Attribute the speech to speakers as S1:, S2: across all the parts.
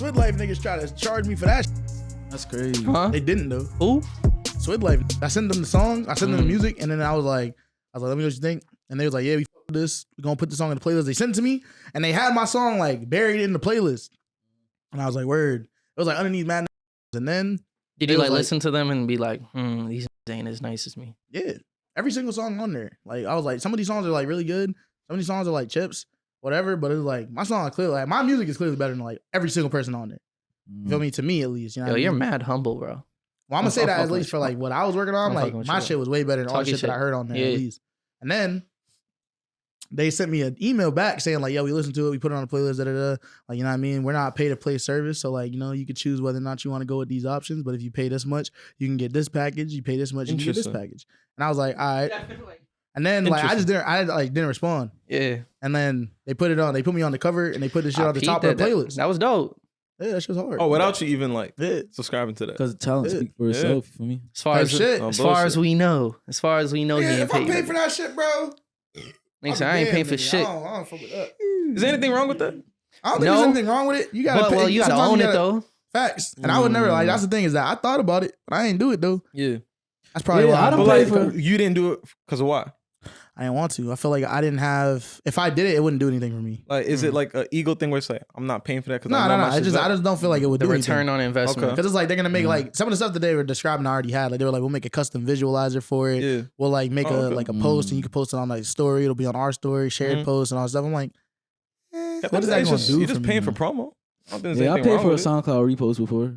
S1: Swid Life niggas try to charge me for that.
S2: That's crazy.
S3: Huh?
S1: They didn't though.
S3: Who?
S1: Swid Life. I sent them the song. I sent them the music, and then I was like, let me know what you think. And they was like, yeah, we f this. We're gonna put the song in the playlist. They sent it to me, and they had my song like buried in the playlist. And I was like, word. It was like underneath Mad. And then
S3: Did you like listen to them and be like, these ain't as nice as me?
S1: yeah, every single song on there. Like I was like, some of these songs are like really good. Some of these songs are like chips, whatever. But it's like my song is clearly like my music is clearly better than like every single person on there. You feel me? To me at least. You know.
S3: Yo, you're mad humble, bro.
S1: Well, I'm gonna say that at least for like what I was working on. Like my shit was way better than all the shit that I heard on there at least. And then they sent me an email back saying like, "Yo, we listened to it. We put it on the playlist. Da da da. Like, you know what I mean? We're not pay to play service, so like, you know, you could choose whether or not you want to go with these options. But if you pay this much, you can get this package. You pay this much, you can get this package." And I was like, "All right." And then like I didn't respond.
S3: Yeah.
S1: And then they put it on. They put me on the cover and they put the shit on the top of the playlist.
S3: That was dope.
S1: Yeah, that shit's hard.
S4: Oh, without you even like subscribing to that.
S2: Because the talent speaks for itself for me.
S3: As far as we know, he ain't
S1: paid. If I pay for that shit, bro.
S3: Nigga said, I ain't paying for shit.
S1: I don't fuck with that.
S4: Is there anything wrong with that?
S1: I don't think there's anything wrong with it. You gotta pay.
S3: Well, you gotta own it though.
S1: Facts. And I would never like. That's the thing is that I thought about it, but I ain't do it though.
S4: Yeah.
S1: That's probably why.
S2: I don't
S4: pay
S2: for.
S4: You didn't do it because of why?
S1: I didn't want to. I feel like I didn't have. If I did it, it wouldn't do anything for me.
S4: Like, is it like an ego thing where it's like I'm not paying for that?
S1: No. I just don't feel like it would
S3: the
S1: do
S3: return on investment.
S1: Because it's like they're gonna make like some of the stuff that they were describing. I already had. Like they were like, we'll make a custom visualizer for it.
S4: Yeah.
S1: We'll like make a post and you can post it on like story. It'll be on our story, shared post and all that stuff. I'm like, what is that gonna do?
S4: You're just paying for promo. I
S2: paid for a SoundCloud repost before.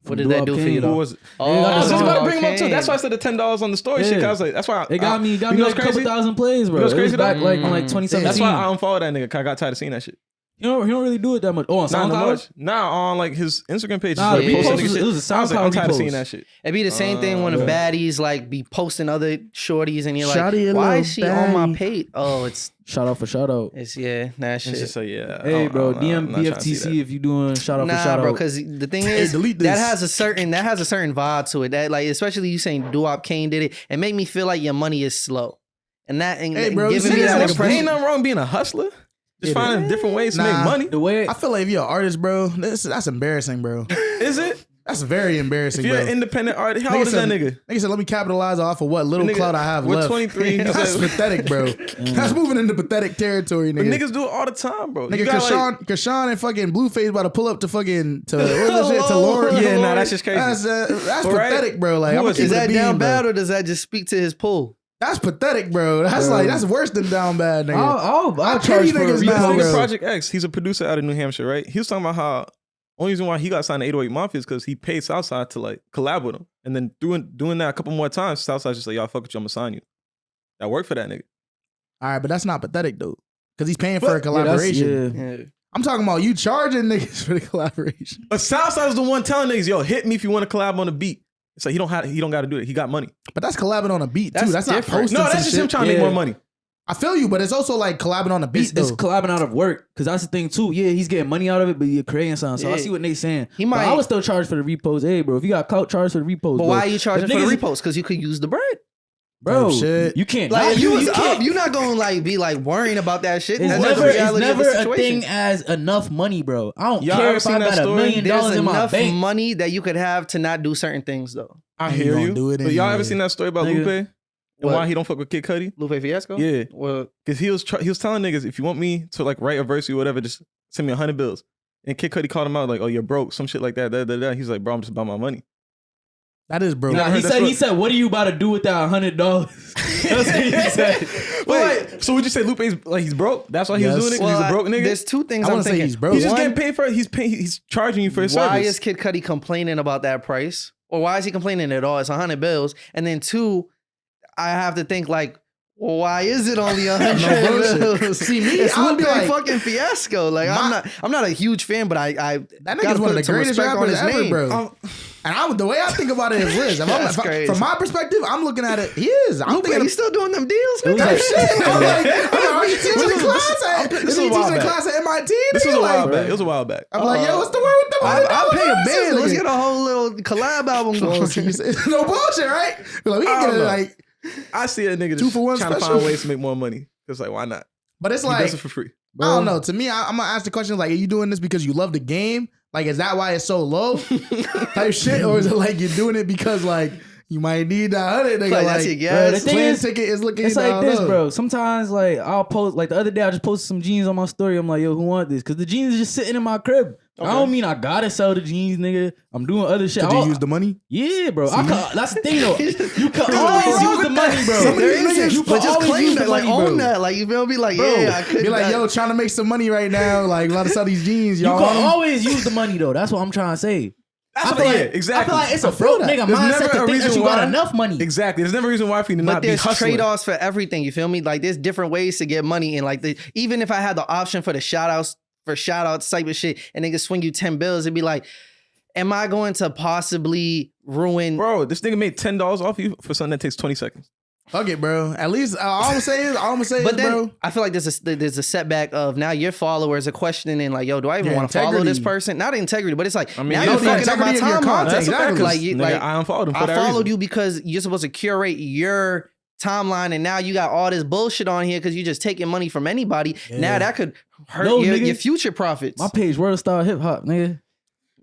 S3: What did that do for you though?
S4: Who was it? I was just about to bring him up too. That's why I said the $10 on the story shit. I was like, that's why
S2: it got me like a couple thousand plays, bro.
S4: You know what's crazy?
S2: Back like on like 2017.
S4: That's why I unfollowed that nigga. Cause I got tired of seeing that shit.
S2: He don't really do it that much. Oh, on SoundCloud?
S4: Nah, on like his Instagram page.
S2: Nah, it was a SoundCloud.
S4: I was like, I'm tired of seeing that shit.
S3: It'd be the same thing when the baddies like be posting other shorties and you're like, why is she on my page? Oh, it's
S2: shout out for shout out.
S3: It's that shit.
S4: It's just so yeah.
S2: Hey, bro, DM BFTC if you doing shout out for shout out.
S3: Bro, because the thing is that has a certain vibe to it. That like especially you saying Doo-Wop Kane did it, it make me feel like your money is slow. And that ain't giving me that impression.
S4: Ain't nothing wrong being a hustler. Just finding different ways to make money.
S1: The way I feel like if you're an artist, bro, that's embarrassing, bro.
S4: Is it?
S1: That's very embarrassing,
S4: if you're
S1: bro.
S4: An independent artist, how old is that nigga?
S1: Nigga said, let me capitalize off of what little clout I have left.
S4: 23.
S1: That's pathetic, bro. That's moving into pathetic territory, nigga.
S4: But niggas do it all the time, bro.
S1: Nigga, Krishan and fucking Blueface about to pull up to fucking to Laura.
S4: Yeah, nah, that's just crazy.
S1: That's pathetic, bro. Like,
S3: is that down bad or does that just speak to his pull?
S1: That's pathetic, bro. That's like that's worse than down bad, nigga.
S2: I'll charge for
S1: niggas now, bro.
S4: Project X, he's a producer out of New Hampshire, right? He was talking about how only reason why he got signed to 808 Mafia is because he paid Southside to like collab with him, and then doing that a couple more times, Southside's just like, y'all fuck with you, I'm gonna sign you. That worked for that nigga.
S1: All right, but that's not pathetic though, because he's paying for a collaboration. I'm talking about you charging niggas for the collaboration.
S4: But Southside's the one telling niggas, yo, hit me if you want to collab on a beat. So he don't got to do it. He got money.
S1: But that's collabing on a beat too. That's not posting.
S4: No, that's just him trying to make more money.
S1: I feel you, but it's also like collabing on a beat.
S2: It's collabing out of work because that's the thing too. Yeah, he's getting money out of it, but you're creating something. So I see what Nate's saying. I would still charge for the repost. Hey, bro, if you got clout, charge for the repost.
S3: But why are you charging for the repost? Because you could use the bread.
S2: Bro, you can't.
S3: Like you can't. You're not gonna like be like worrying about that shit.
S2: It's never a thing as enough money, bro. I don't care if I got $1 million in my bank.
S3: Enough money that you could have to not do certain things though.
S4: I hear you. But y'all ever seen that story about Lupe? And why he don't fuck with Kid Cudi?
S3: Lupe Fiasco?
S4: Yeah.
S3: Well,
S4: because he was telling niggas, if you want me to like write a verse or whatever, just send me 100 bills. And Kid Cudi called him out like, oh, you're broke, some shit like that. He's like, bro, I'm just about my money.
S1: That is broke.
S2: He said, what are you about to do with that $100? That's what he said.
S4: Wait, so would you say Lupe's like he's broke? That's why he was doing it? Because he's a broke nigga?
S3: There's two things
S1: I'm thinking.
S3: He's
S1: broke.
S4: He's just getting paid for it. He's charging you for his service.
S3: Why is Kid Cudi complaining about that price? Or why is he complaining at all? It's 100 bills. And then two, I have to think like, well, why is it only 100 bills?
S1: See me,
S3: it's
S1: I'll be like
S3: fucking Fiasco. Like I'm not a huge fan, but I
S1: that nigga's one of the greatest rappers ever, bro. And the way I think about it is this. From my perspective, I'm looking at it. He is. I'm thinking
S3: he's still doing them deals.
S1: I'm like, are you teaching the class? Is he teaching the class at MIT?
S4: This was a while back. It was a while back.
S1: I'm like, yo, what's the word with the
S3: I'll pay a band. Let's get a whole little collab album going.
S1: No bullshit, right? Like, we can get it like.
S4: I see a nigga just trying to find ways to make more money. It's like, why not?
S1: But it's like,
S4: he does it for free.
S1: I don't know. To me, I'm gonna ask the question like, are you doing this because you love the game, Like, is that why it's so low type shit? Or is it like you're doing it because like you might need that 100? Nigga, like
S3: that's your gas.
S2: The
S1: plane ticket is looking.
S2: It's like this, bro. Sometimes like I'll post, like the other day I just posted some jeans on my story. I'm like, yo, who want this? Because the jeans is just sitting in my crib. Okay. I don't mean I gotta sell the jeans, nigga. I'm doing other shit.
S1: Did you use the money?
S2: Yeah, bro. That's the thing, though. You can always use the money, bro.
S3: You can just claim that, like own that, like you feel me, like bro, yeah, I could
S1: be like, yo, trying to make some money right now, like a lot of sell these jeans, y'all.
S2: You can always use the money though. That's what I'm trying to say. I feel like it's a broke nigga mindset to think that you got enough money.
S4: Exactly. There's never a reason why for you to not be hustling.
S3: But there's trade-offs for everything. You feel me? Like there's different ways to get money, and like even if I had the option for the shout-outs type of shit, and they could swing you 10 bills, it'd be like, am I going to possibly ruin?
S4: Bro, this nigga made $10 off you for something that takes 20 seconds.
S1: Fuck it, bro. At least all I'm gonna say is,
S3: but then,
S1: bro.
S3: I feel like there's a setback of now your followers are questioning like, yo, do I even want to follow this person? Not integrity, but it's like, I mean, now you're fucking up my timeline.
S4: Exactly. Like I unfollowed him for that
S3: followed
S4: reason.
S3: you because you're supposed to curate your timeline, and now you got all this bullshit on here because you're just taking money from anybody. Yeah. Now that could hurt your future profits.
S2: My page World Star Hip Hop, nigga.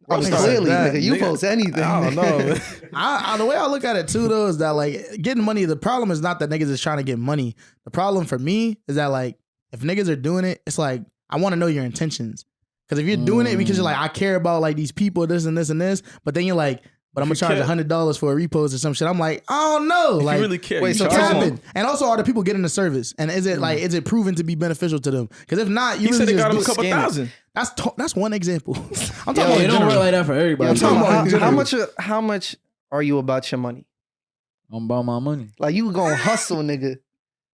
S3: Clearly, nigga, you post anything.
S4: I don't know.
S1: The way I look at it too, though, is that like getting money. The problem is not that niggas is trying to get money. The problem for me is that like if niggas are doing it, it's like I want to know your intentions. Because if you're doing it because you're like I care about like these people, this and this and this, but then you're like, but I'm gonna charge $100 for a repost or some shit. I'm like, I don't know. Like,
S4: you really care.
S3: Wait, so
S1: what's happened? And also, are the people getting the service? And is it like is it proven to be beneficial to them? Because if not, you
S4: he
S1: really
S4: said it
S1: just
S4: got him a couple thousand.
S1: That's one example. I'm talking
S2: about it don't work like that for everybody.
S3: How much are you about your money?
S2: I'm about my money.
S3: Like you gonna hustle, nigga.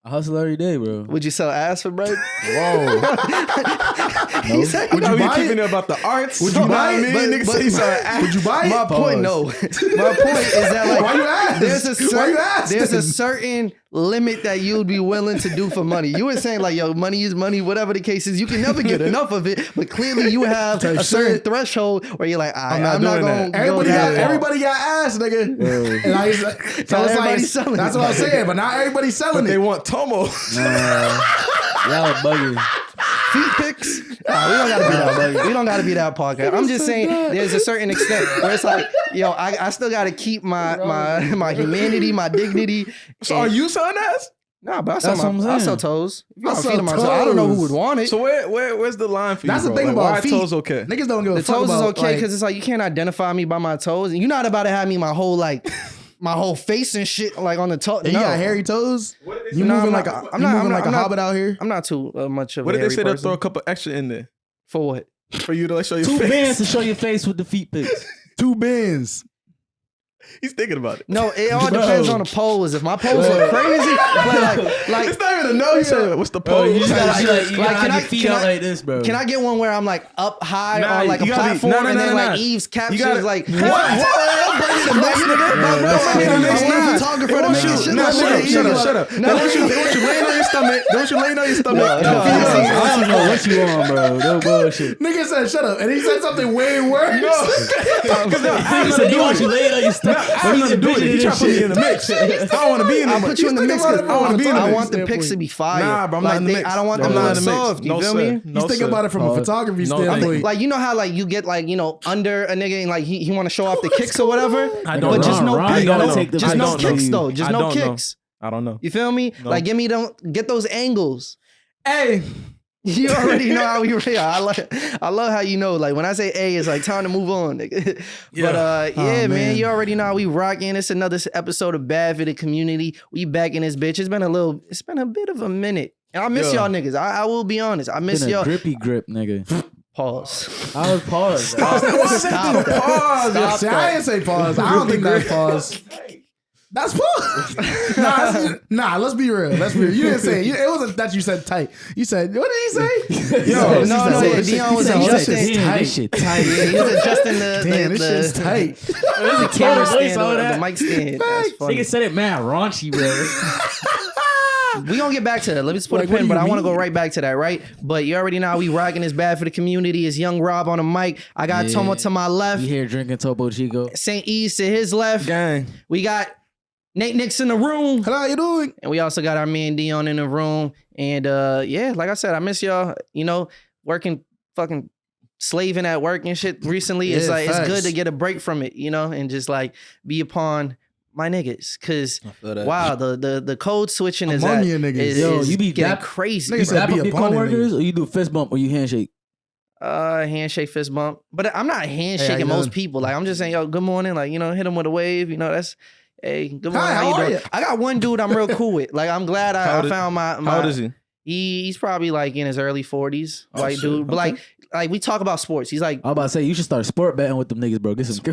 S2: I hustle every day, bro.
S3: Would you sell ass for bread?
S1: Whoa.
S3: He said,
S4: would you buy it? About the arts?
S1: Would you buy it? Would you buy it?
S3: My point, no. My point is that like,
S1: why you ask?
S3: There's a certain limit that you'd be willing to do for money. You were saying like, yo, money is money, whatever the case is. You can never get enough of it, but clearly you have a certain threshold where you're like, I'm not going to go.
S1: Everybody got ass, nigga. And so it's like, selling that's what I'm saying, but not everybody's selling it.
S4: They want Tomo.
S2: Y'all bugging.
S3: Feet pics? Nah, we don't gotta be that bugging. We don't gotta be that podcast. I'm just saying there's a certain extent where it's like, yo, I still gotta keep my humanity, my dignity.
S4: So are you selling ass?
S3: Nah, but I sell toes. I don't know who would want it.
S4: So where's the line for you?
S1: That's the thing about feet.
S4: Toes okay?
S1: Niggas don't give a fuck
S3: about. The toes is okay
S1: like,
S3: because it's like you can't identify me by my toes, and you're not about to have me my whole face and shit like on the toe.
S1: You got hairy toes. You moving like a hobbit out here.
S3: I'm not too much of.
S4: What
S3: did
S4: they say?
S3: They'll
S4: throw a couple extra in there
S3: for what?
S4: For you to show your
S2: face.
S4: 2
S2: bands to show your face with the feet pics.
S1: 2 bands.
S4: He's thinking about it.
S3: No, it all depends on the pose. If my pose look crazy, like
S4: it's not even a no. He said, "What's the pose?"
S2: You just gotta have your feet out like this, bro.
S3: Can I get one where I'm like up high on like a platform and then like Yves captures like what?
S4: Shut up. Don't you laying on your stomach? Don't you laying on your stomach?
S2: I don't know what you on, bro. No bullshit.
S1: Nigga said shut up, and he said something way worse.
S4: No, because
S2: he want you laying on your stomach.
S4: I need to do it. He trying to put me in the mix. I don't want to be in the mix.
S3: I'll put you in the mix because I want to be in the mix. I want the pics to be fire.
S4: Nah, bro, I'm not in the mix.
S3: I don't want them to look soft. You feel me?
S1: He's thinking about it from a photography standpoint.
S3: Like, you know how like you get like, you know, under a nigga and like he want to show off the kicks or whatever?
S4: I don't know.
S3: Just no kicks though. Just no kicks.
S4: I don't know.
S3: You feel me? Like get those angles.
S4: Hey.
S3: You already know how we real. I love how you know. Like when I say A, it's like time to move on, nigga. But man, you already know how we rocking. It's another episode of Bad for the Community. We back in this bitch. It's been a bit of a minute. And I miss y'all niggas. I will be honest. I miss y'all.
S2: Grippy grip, nigga.
S3: Pause.
S2: I was paused.
S1: Stop. Pause. I didn't say pause. I don't think that's pause. That's pause. Nah, let's be real. You didn't say it. It wasn't that you said tight. You said, what did he say?
S3: Dion was adjusting.
S2: This shit tight.
S3: He was adjusting
S1: this shit's tight.
S3: The camera stand or the mic stand.
S2: Nigga said it mad raunchy, bro.
S3: We gonna get back to that. Let me just put a pin, but I want to go right back to that, right? But you already know how we rocking this Bad for the Community. It's Young Rob on the mic. I got Tomo to my left.
S2: You here drinking Topo Chico.
S3: St. Yves to his left.
S4: Gang.
S3: We got Nate Nix in the room.
S1: Hello, how you doing?
S3: And we also got our man Dion in the room. And like I said, I miss y'all, you know, working fucking slaving at work and shit recently. It's like it's good to get a break from it, you know, and just like be upon my niggas. Cause wow, the code switching is
S2: you be
S3: getting crazy.
S2: You dap up your coworkers or you do fist bump or you handshake?
S3: Handshake, fist bump. But I'm not handshaking most people. Like I'm just saying, yo, good morning. Like, you know, hit them with a wave. You know, that's hey, good morning. How you doing? I got one dude I'm real cool with. Like I'm glad I found my
S4: How old is he?
S3: He's probably like in his early 40s, white dude. But like we talk about sports. He's like,
S2: I was about to say you should start sport betting with them niggas, bro. Get some.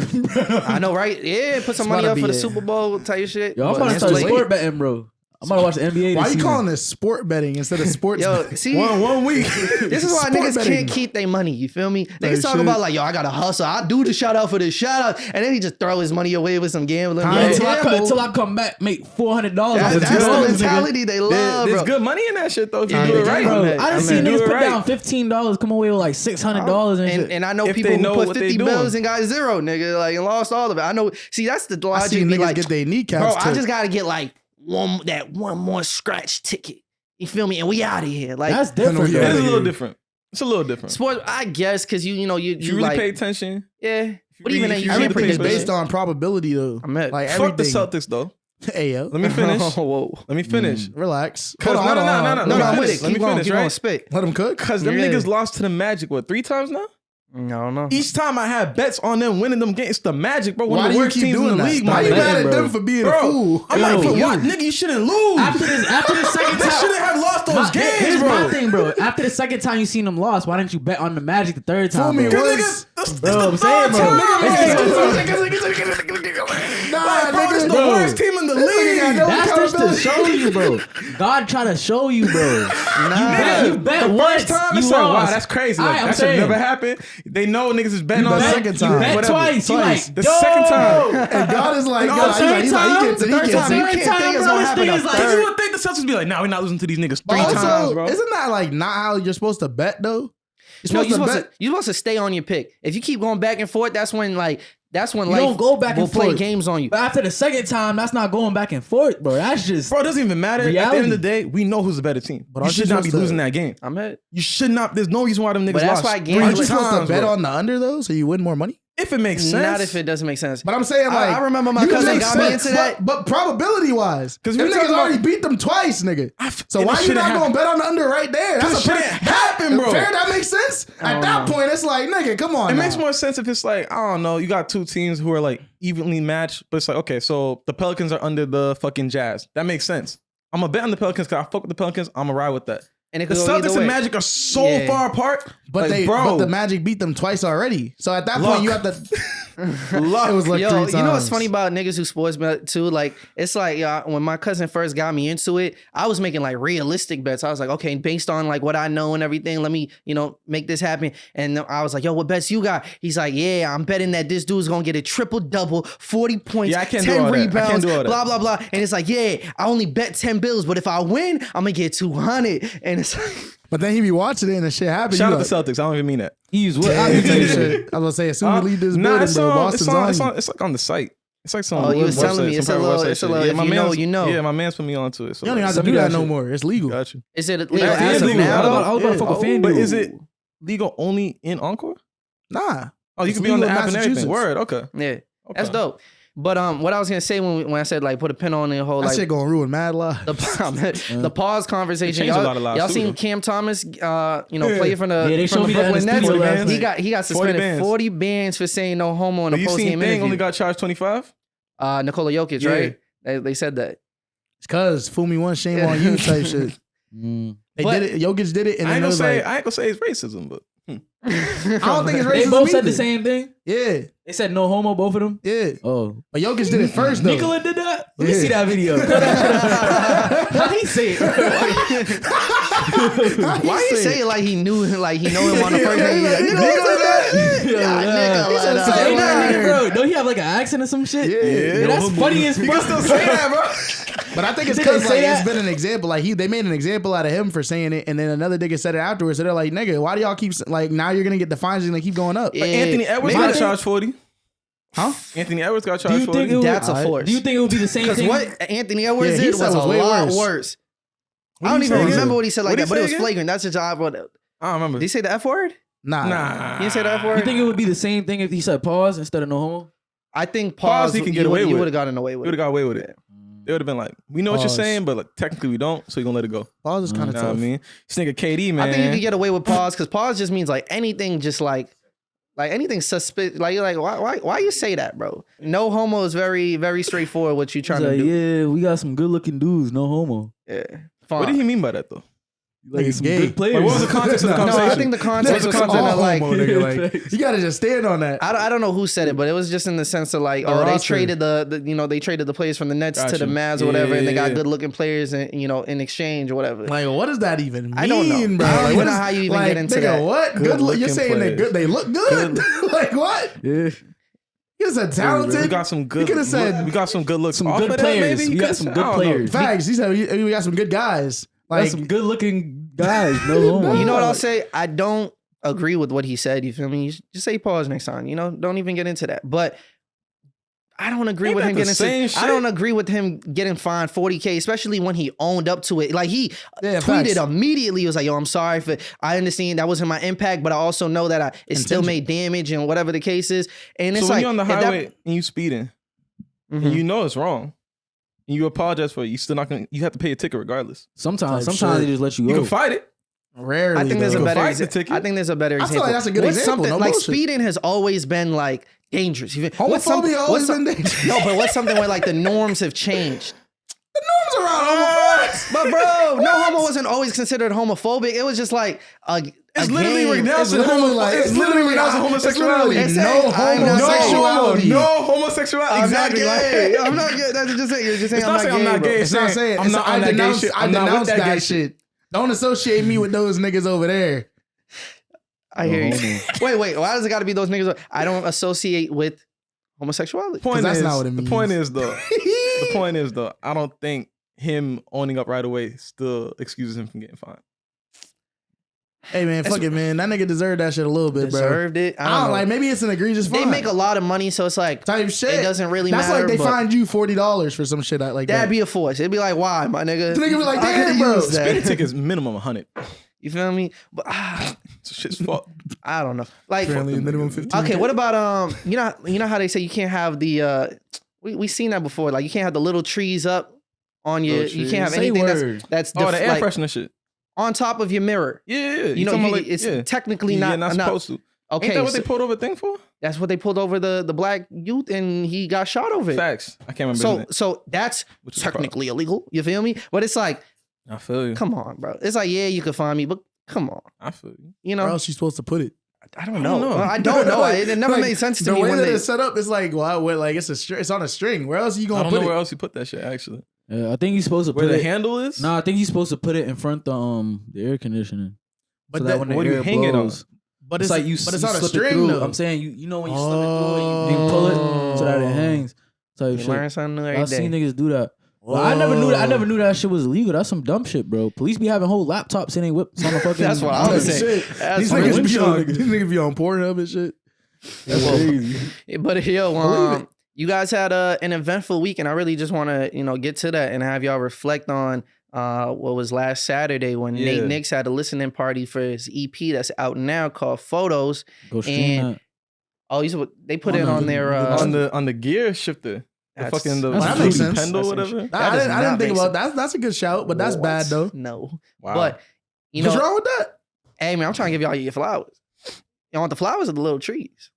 S3: I know, right? Yeah, put some money up for the Super Bowl type shit.
S2: Yo, I'm about to start sport betting, bro. I'm about to watch the NBA.
S1: Why are you calling this sport betting instead of sports?
S3: Yo,
S1: betting?
S3: see,
S1: one week.
S3: This is why niggas can't keep their money. You feel me? Niggas talk about like, yo, I got to hustle. I do the shout out for this shout out, and then he just throw his money away with some gambling.
S2: Until I come back, make $400.
S3: That's the mentality they love.
S4: There's good money in that shit though. If you do it right,
S2: bro. I done seen niggas put down $15, come away with like $600 and shit.
S3: And I know people who put 50 bills and got zero, nigga, like and lost all of it. I know. See, that's the logic.
S1: I see niggas get their kneecaps.
S3: Bro, I just gotta get like one more scratch ticket. You feel me? And we out of here. Like
S2: that's different.
S4: It's a little different. It's a little different.
S3: Sports, I guess, because you really
S4: like, pay attention.
S3: Yeah. But even
S1: everything is based on probability though.
S3: Like
S4: fuck the Celtics though.
S1: Hey yo,
S4: let me finish.
S3: Whoa.
S4: Let me finish.
S1: Relax.
S4: No, I'm with it.
S3: Let me finish. Right?
S1: Spit. Let them cook.
S4: Because them niggas lost to the Magic 3 times now.
S3: No.
S4: Each time I had bets on them winning them games, it's the Magic, bro. One of the worst teams in the league.
S1: Why you mad at them for being a fool?
S4: I'm like, for what? Nigga, you shouldn't lose.
S2: After the second time,
S4: they shouldn't have lost those games,
S2: here's
S4: bro.
S2: my thing, bro. After the second time you seen them lost, why didn't you bet on the Magic the third time?
S1: Fool me
S2: once.
S1: Bro,
S2: I'm saying, bro.
S4: It's the worst team in the league.
S2: That's just to show you, bro. God trying to show you, bro. You bet once, you lost.
S4: Wow, that's crazy. That should never happen. They know niggas is betting on the second time.
S2: You bet twice. You like,
S4: the second time.
S1: And God is like,
S2: third time,
S3: you can't think it's gonna happen.
S4: You would think the Celtics would be like, nah, we're not losing to these niggas 3 times, bro.
S1: Isn't that like not how you're supposed to bet though?
S3: You're supposed to stay on your pick. If you keep going back and forth, that's when life
S2: don't go back and
S3: play
S2: forth.
S3: Games on you.
S2: But after the second time, that's not going back and forth, bro. That's just
S4: it doesn't even matter.
S2: Reality.
S4: At the end of the day, we know who's the better team. But you should not be losing that game.
S3: I'm hit.
S4: You should not. There's no reason why them niggas
S3: but that's
S4: lost.
S3: why games.
S1: Aren't you supposed to bet on the under though, so you win more money?
S4: If it makes sense.
S3: Not if it doesn't make sense.
S1: But I'm saying like
S3: I remember my cousin got me into that.
S1: But probability wise, because them niggas already beat them twice, nigga. So why you not gonna bet on the under right there? That's
S4: shouldn't happen, bro.
S1: Fair, that makes sense. At that point, it's like, nigga, come on.
S4: It makes more sense if it's like, I don't know, you got 2 teams who are like evenly matched, but it's like, okay, so the Pelicans are under the fucking Jazz. That makes sense. I'm gonna bet on the Pelicans because I fuck with the Pelicans. I'm gonna ride with that.
S3: And it
S4: the Celtics and Magic are so far apart.
S1: But but the Magic beat them twice already. So at that point, you have to. It was like 3 times.
S3: You know what's funny about niggas who sports bet too? Like it's like when my cousin first got me into it, I was making like realistic bets. I was like, okay, based on like what I know and everything, let me make this happen. And I was like, yo, what bets you got? He's like, yeah, I'm betting that this dude's gonna get a triple double, 40 points, 10 rebounds, blah blah blah. And it's like, yeah, I only bet 10 bills, but if I win, I'm gonna get 200. And it's like.
S1: But then he be watching it and the shit happen.
S4: Shout out to Celtics. I don't even mean that.
S2: He's what?
S1: I was gonna say as soon as we leave this building, bro, Boston's on.
S4: It's like on the site. It's like some.
S3: Oh, you was telling me it's a little. Yeah, my man's, you know.
S4: Yeah, my man's put me onto it. So
S1: you don't even have to do that no more. It's legal.
S4: Got you.
S3: Is it legal as of now?
S2: I was about to fuck with FanDuel.
S4: But is it legal only in Encore?
S1: Nah.
S4: Oh, you can be on the app and everything. Word. Okay.
S3: Yeah, that's dope. But what I was gonna say when I said like put a pin on the whole
S1: that
S3: like
S1: shit gonna ruin mad lives.
S3: The pause conversation. Y'all seen Cam Thomas play from the Brooklyn Nets. He got suspended 40 bands for saying no homo in a post game interview.
S4: Only got charged 25.
S3: Nikola Jokic, right? They said that.
S1: It's cause fool me once, shame on you type shit. They did it. Jokic did it, and
S4: I ain't gonna say it's racism, but.
S1: I don't think it's racism.
S2: They both said
S1: either.
S2: the same thing.
S1: Yeah,
S2: they said no homo, both of them.
S1: Yeah.
S2: Oh,
S1: but Jokic did it first though.
S2: Nikola did that. Let me see that video. How he say it?
S3: Why he say it like he knew him on the first day?
S2: Bro, don't he have like an accent or some shit?
S1: Yeah,
S2: that's funny as fuck.
S4: You can still say that, bro.
S1: But I think it's because like it's been an example. Like they made an example out of him for saying it, and then another nigga said it afterwards. So they're like, "Nigga, why do y'all keep like now you're gonna get the fines and they keep going up?"
S3: Yeah.
S4: Like Anthony Edwards got charged 40.
S1: Huh?
S4: Anthony Edwards got charged 40.
S3: That's a force.
S2: Do you think it would be the same thing?
S3: Because what Anthony Edwards did was a lot worse. I don't even remember what he said like that, but it was flagrant. That's the job.
S4: I don't remember.
S3: Did he say the F word?
S1: Nah.
S3: You didn't say that for
S2: You think it would be the same thing if he said pause instead of no homo?
S3: I think pause
S4: he can get away with.
S3: You would have gotten away with it.
S4: You would have got away with it. They would have been like, we know what you're saying, but like, technically we don't, so you're gonna let it go.
S1: Pause is kind of
S4: You know
S1: tough.
S4: what I mean? This nigga KD, man.
S3: I think you can get away with pause because pause just means like anything, just like anything suspicious. Like you're like, why you say that, bro? No homo is very, very straightforward. What you trying to do?
S2: Yeah, we got some good looking dudes, no homo.
S3: Yeah. Fine.
S4: What did he mean by that though?
S2: Like some
S1: gay.
S2: good players.
S4: Like, what was the context of the conversation?
S3: No, I think the context was something
S1: all
S3: like,
S1: homo, nigga. Like, you gotta just stand on that.
S3: I don't know who said it, but it was just in the sense of like, they traded they traded the players from the Nets to the Mavs or whatever, and they got good looking players in exchange or whatever.
S1: Like, what does that even mean,
S3: I don't know,
S1: bro?
S3: I don't
S1: Like,
S3: even know how you even get into that.
S1: What? Good you're saying they're good. They look good. Like what?
S2: Yeah.
S1: You said talented.
S4: We got some good.
S1: You could have said
S4: we got some good looks.
S2: Some
S4: off
S2: good
S4: of
S2: players.
S4: That, maybe?
S2: We got some good players.
S1: Facts. He said we got some good guys. Like
S2: some good looking guys, no homo.
S3: You know what I'll say? I don't agree with what he said. You feel me? Just say pause next time. Don't even get into that. But I don't agree with him getting. I don't agree with him getting fined $40K, especially when he owned up to it. Like he tweeted immediately. He was like, "Yo, I'm sorry for. I understand that wasn't my impact, but I also know that it still made damage and whatever the case is." And it's
S4: so when
S3: like
S4: you're on the highway and you speeding, and you know it's wrong, and you apologize for it, you still not gonna. You have to pay a ticket regardless.
S2: Sometimes they just let you go.
S4: You can fight it.
S1: Rarely.
S3: I think there's a better.
S4: I think
S3: there's a better example.
S1: I feel like that's a good example. No
S3: like
S1: bullshit.
S3: speeding has always been like dangerous.
S1: Homophobia always been dangerous.
S3: No, but what's something where like the norms have changed?
S1: The norms around homophobes.
S3: But bro, no homo wasn't always considered homophobic. It was just like
S4: it's literally renouncing
S1: homosexuality.
S4: It's literally renouncing homosexuality.
S1: No homosexuality.
S4: No homosexuality. Exactly.
S3: I'm not gay. That's just saying. You're just saying
S4: I'm not saying I'm not gay.
S1: It's not saying.
S4: I'm not on that gay shit.
S1: I denounce that shit. Don't associate me with those niggas over there.
S3: I hear you. Wait. Why does it got to be those niggas? I don't associate with homosexuality.
S1: That's not what it means.
S4: The point is though, I don't think him owning up right away still excuses him from getting fined.
S1: Hey man, fuck it, man. That nigga deserved that shit a little bit, bro.
S3: Deserved it. I don't know.
S1: Like maybe it's an egregious fine.
S3: They make a lot of money, so it's like
S1: type shit.
S3: It doesn't really matter.
S1: That's like they fined you $40 for some shit like that.
S3: That'd be a force. It'd be like, why, my nigga?
S1: The nigga be like, damn, bro.
S4: Speeding ticket's minimum 100.
S3: You feel me? But
S4: so shit's fucked.
S3: I don't know. Like
S1: apparently minimum 15.
S3: Okay, what about you know how they say you can't have the we seen that before. Like you can't have the little trees up on your. You can't have anything that's
S4: the air freshener shit
S3: on top of your mirror.
S4: Yeah.
S3: You know, it's technically not
S4: supposed to.
S3: Okay,
S4: ain't that what they pulled over the thing for?
S3: That's what they pulled over the black youth, and he got shot over it.
S4: Facts. I can't remember.
S3: So that's technically illegal. You feel me? But it's like,
S4: I feel you.
S3: Come on, bro. It's like, yeah, you can find me, but come on.
S4: I feel you.
S3: You know,
S1: where else you supposed to put it?
S3: I don't know. I don't know. It never made sense to me.
S1: The way that it's set up, it's like, like it's on a string. Where else are you gonna put it?
S4: I don't know where else you put that shit. Actually,
S2: I think you're supposed to put
S4: where the handle is.
S2: No, I think you're supposed to put it in front of the air conditioning.
S1: But
S2: so that when the air
S4: hang it on?
S1: But
S2: it's like
S1: but it's on a string
S2: through.
S1: though.
S2: I'm saying you know when you slip it through, you pull it so that it hangs. So
S3: you learn something new every day.
S2: I've seen niggas do that. Well, I never knew that shit was illegal. That's some dumb shit, bro. Police be having whole laptops in their whips on the fucking.
S3: That's what I was saying.
S1: These niggas be on Pornhub and shit.
S2: That's crazy.
S3: But yo, you guys had an eventful week, and I really just want to get to that and have y'all reflect on what was last Saturday when Nate Yves had a listening party for his EP that's out now called Photos.
S2: Go stream
S3: that. They put it on their
S4: on the gear shifter.
S1: That makes sense.
S4: Pendle, whatever.
S1: I didn't think about that. That's a good shout, but that's bad though.
S3: No.
S4: Wow.
S3: But
S1: what's wrong with that?
S3: Hey man, I'm trying to give y'all your flowers. You want the flowers or the little trees?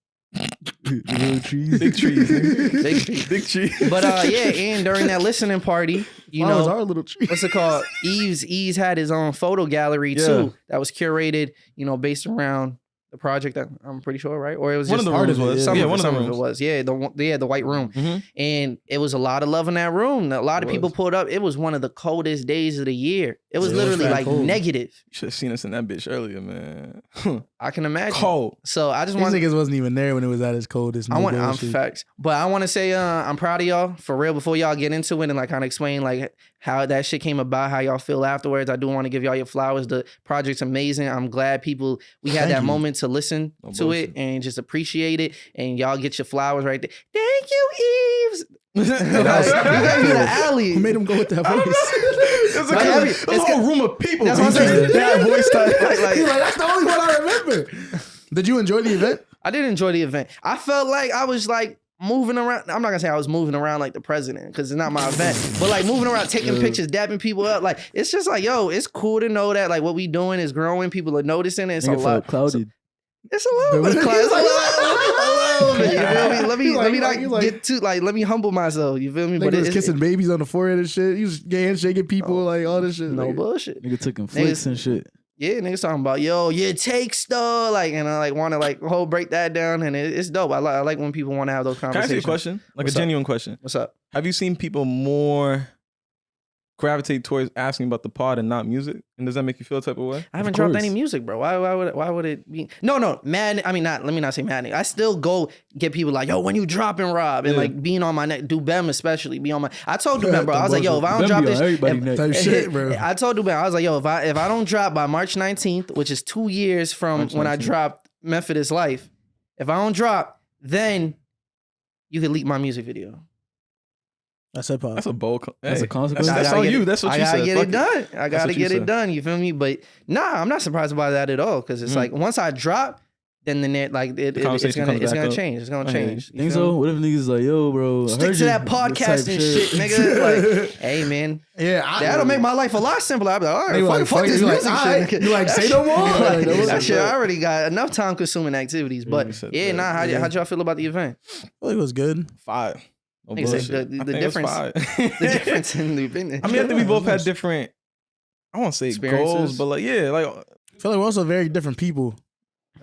S2: Little trees.
S4: Big trees.
S3: Big trees.
S4: Big trees.
S3: But and during that listening party,
S1: flowers are little trees.
S3: What's it called? Yves had his own photo gallery too that was curated, based around the project that I'm pretty sure, right? Or it was
S4: one
S3: just
S4: of the rooms was.
S3: One
S4: of
S3: it was. Yeah, the white room.
S4: Mm-hmm.
S3: And it was a lot of love in that room. A lot of people pulled up. It was one of the coldest days of the year. It was literally like cold. Negative.
S4: You should have seen us in that bitch earlier, man.
S3: I can imagine.
S4: Cold.
S3: So I just
S1: want niggas wasn't even there when it was at its coldest.
S3: I'm facts. But I want to say I'm proud of y'all for real before y'all get into it and like kind of explain like how that shit came about, how y'all feel afterwards. I do want to give y'all your flowers. The project's amazing. I'm glad we had that moment to listen to it and just appreciate it. And y'all get your flowers right there. Thank you, Yves. You gave me the alley.
S1: Who made him go with that voice?
S4: It's a whole room of people.
S3: That's what I'm saying.
S4: That voice type.
S1: He's like, that's the only one I remember. Did you enjoy the event?
S3: I did enjoy the event. I felt like I was like moving around. I'm not gonna say I was moving around like the president because it's not my event, but like moving around, taking pictures, dapping people up. Like it's just like, yo, it's cool to know that like what we doing is growing. People are noticing it. It's a lot.
S2: Clouded.
S3: It's a little bit of cloud. It's a little bit. You feel me? Let me not get too like. Let me humble myself. You feel me?
S1: But it's kissing babies on the forehead and shit. He was handshaking people like all this shit.
S3: No
S1: like,
S3: bullshit.
S2: Nigga took him flicks and shit.
S3: Yeah, niggas talking about, yo, your takes though, like, and I like want to like whole break that down, and it's dope. I like when people want to have those conversations.
S4: Can I ask you a question? Like a genuine question.
S3: What's up?
S4: Have you seen people more gravitate towards asking about the pod and not music? And does that make you feel a type of way?
S3: I haven't dropped any music, bro. Why would it be? No, mad. I mean, let me not say mad. I still go get people like, yo, when you dropping, Rob, and like being on my neck, Dubem especially, be on my. I told Dubem, bro, I was like, yo, if I don't drop this,
S1: shit, bro.
S3: I told Dubem, I was like, yo, if I don't drop by March 19th, which is 2 years from when I dropped Methodist Life, if I don't drop, then you can leak my music video.
S1: That's a
S4: That's a bold.
S2: That's a consequence.
S4: That's on you. That's what you said.
S3: I gotta get it done. I gotta get it done. You feel me? But nah, I'm not surprised by that at all. Because it's like once I drop, then the net like it's gonna change. It's gonna change.
S2: Think so? What if niggas like, yo, bro,
S3: stick to that podcasting shit, nigga. Like, hey, man.
S1: Yeah,
S3: that'll make my life a lot simpler. I'll be like, all right, fuck this music shit.
S1: You like say no more?
S3: That shit, I already got enough time consuming activities. But yeah, nah. How'd y'all feel about the event?
S1: I feel like it was good.
S4: 5. No
S3: the difference. The difference in the opinion.
S4: I mean, I think we both had different. I won't say goals, but like like
S1: I feel like we're also very different people.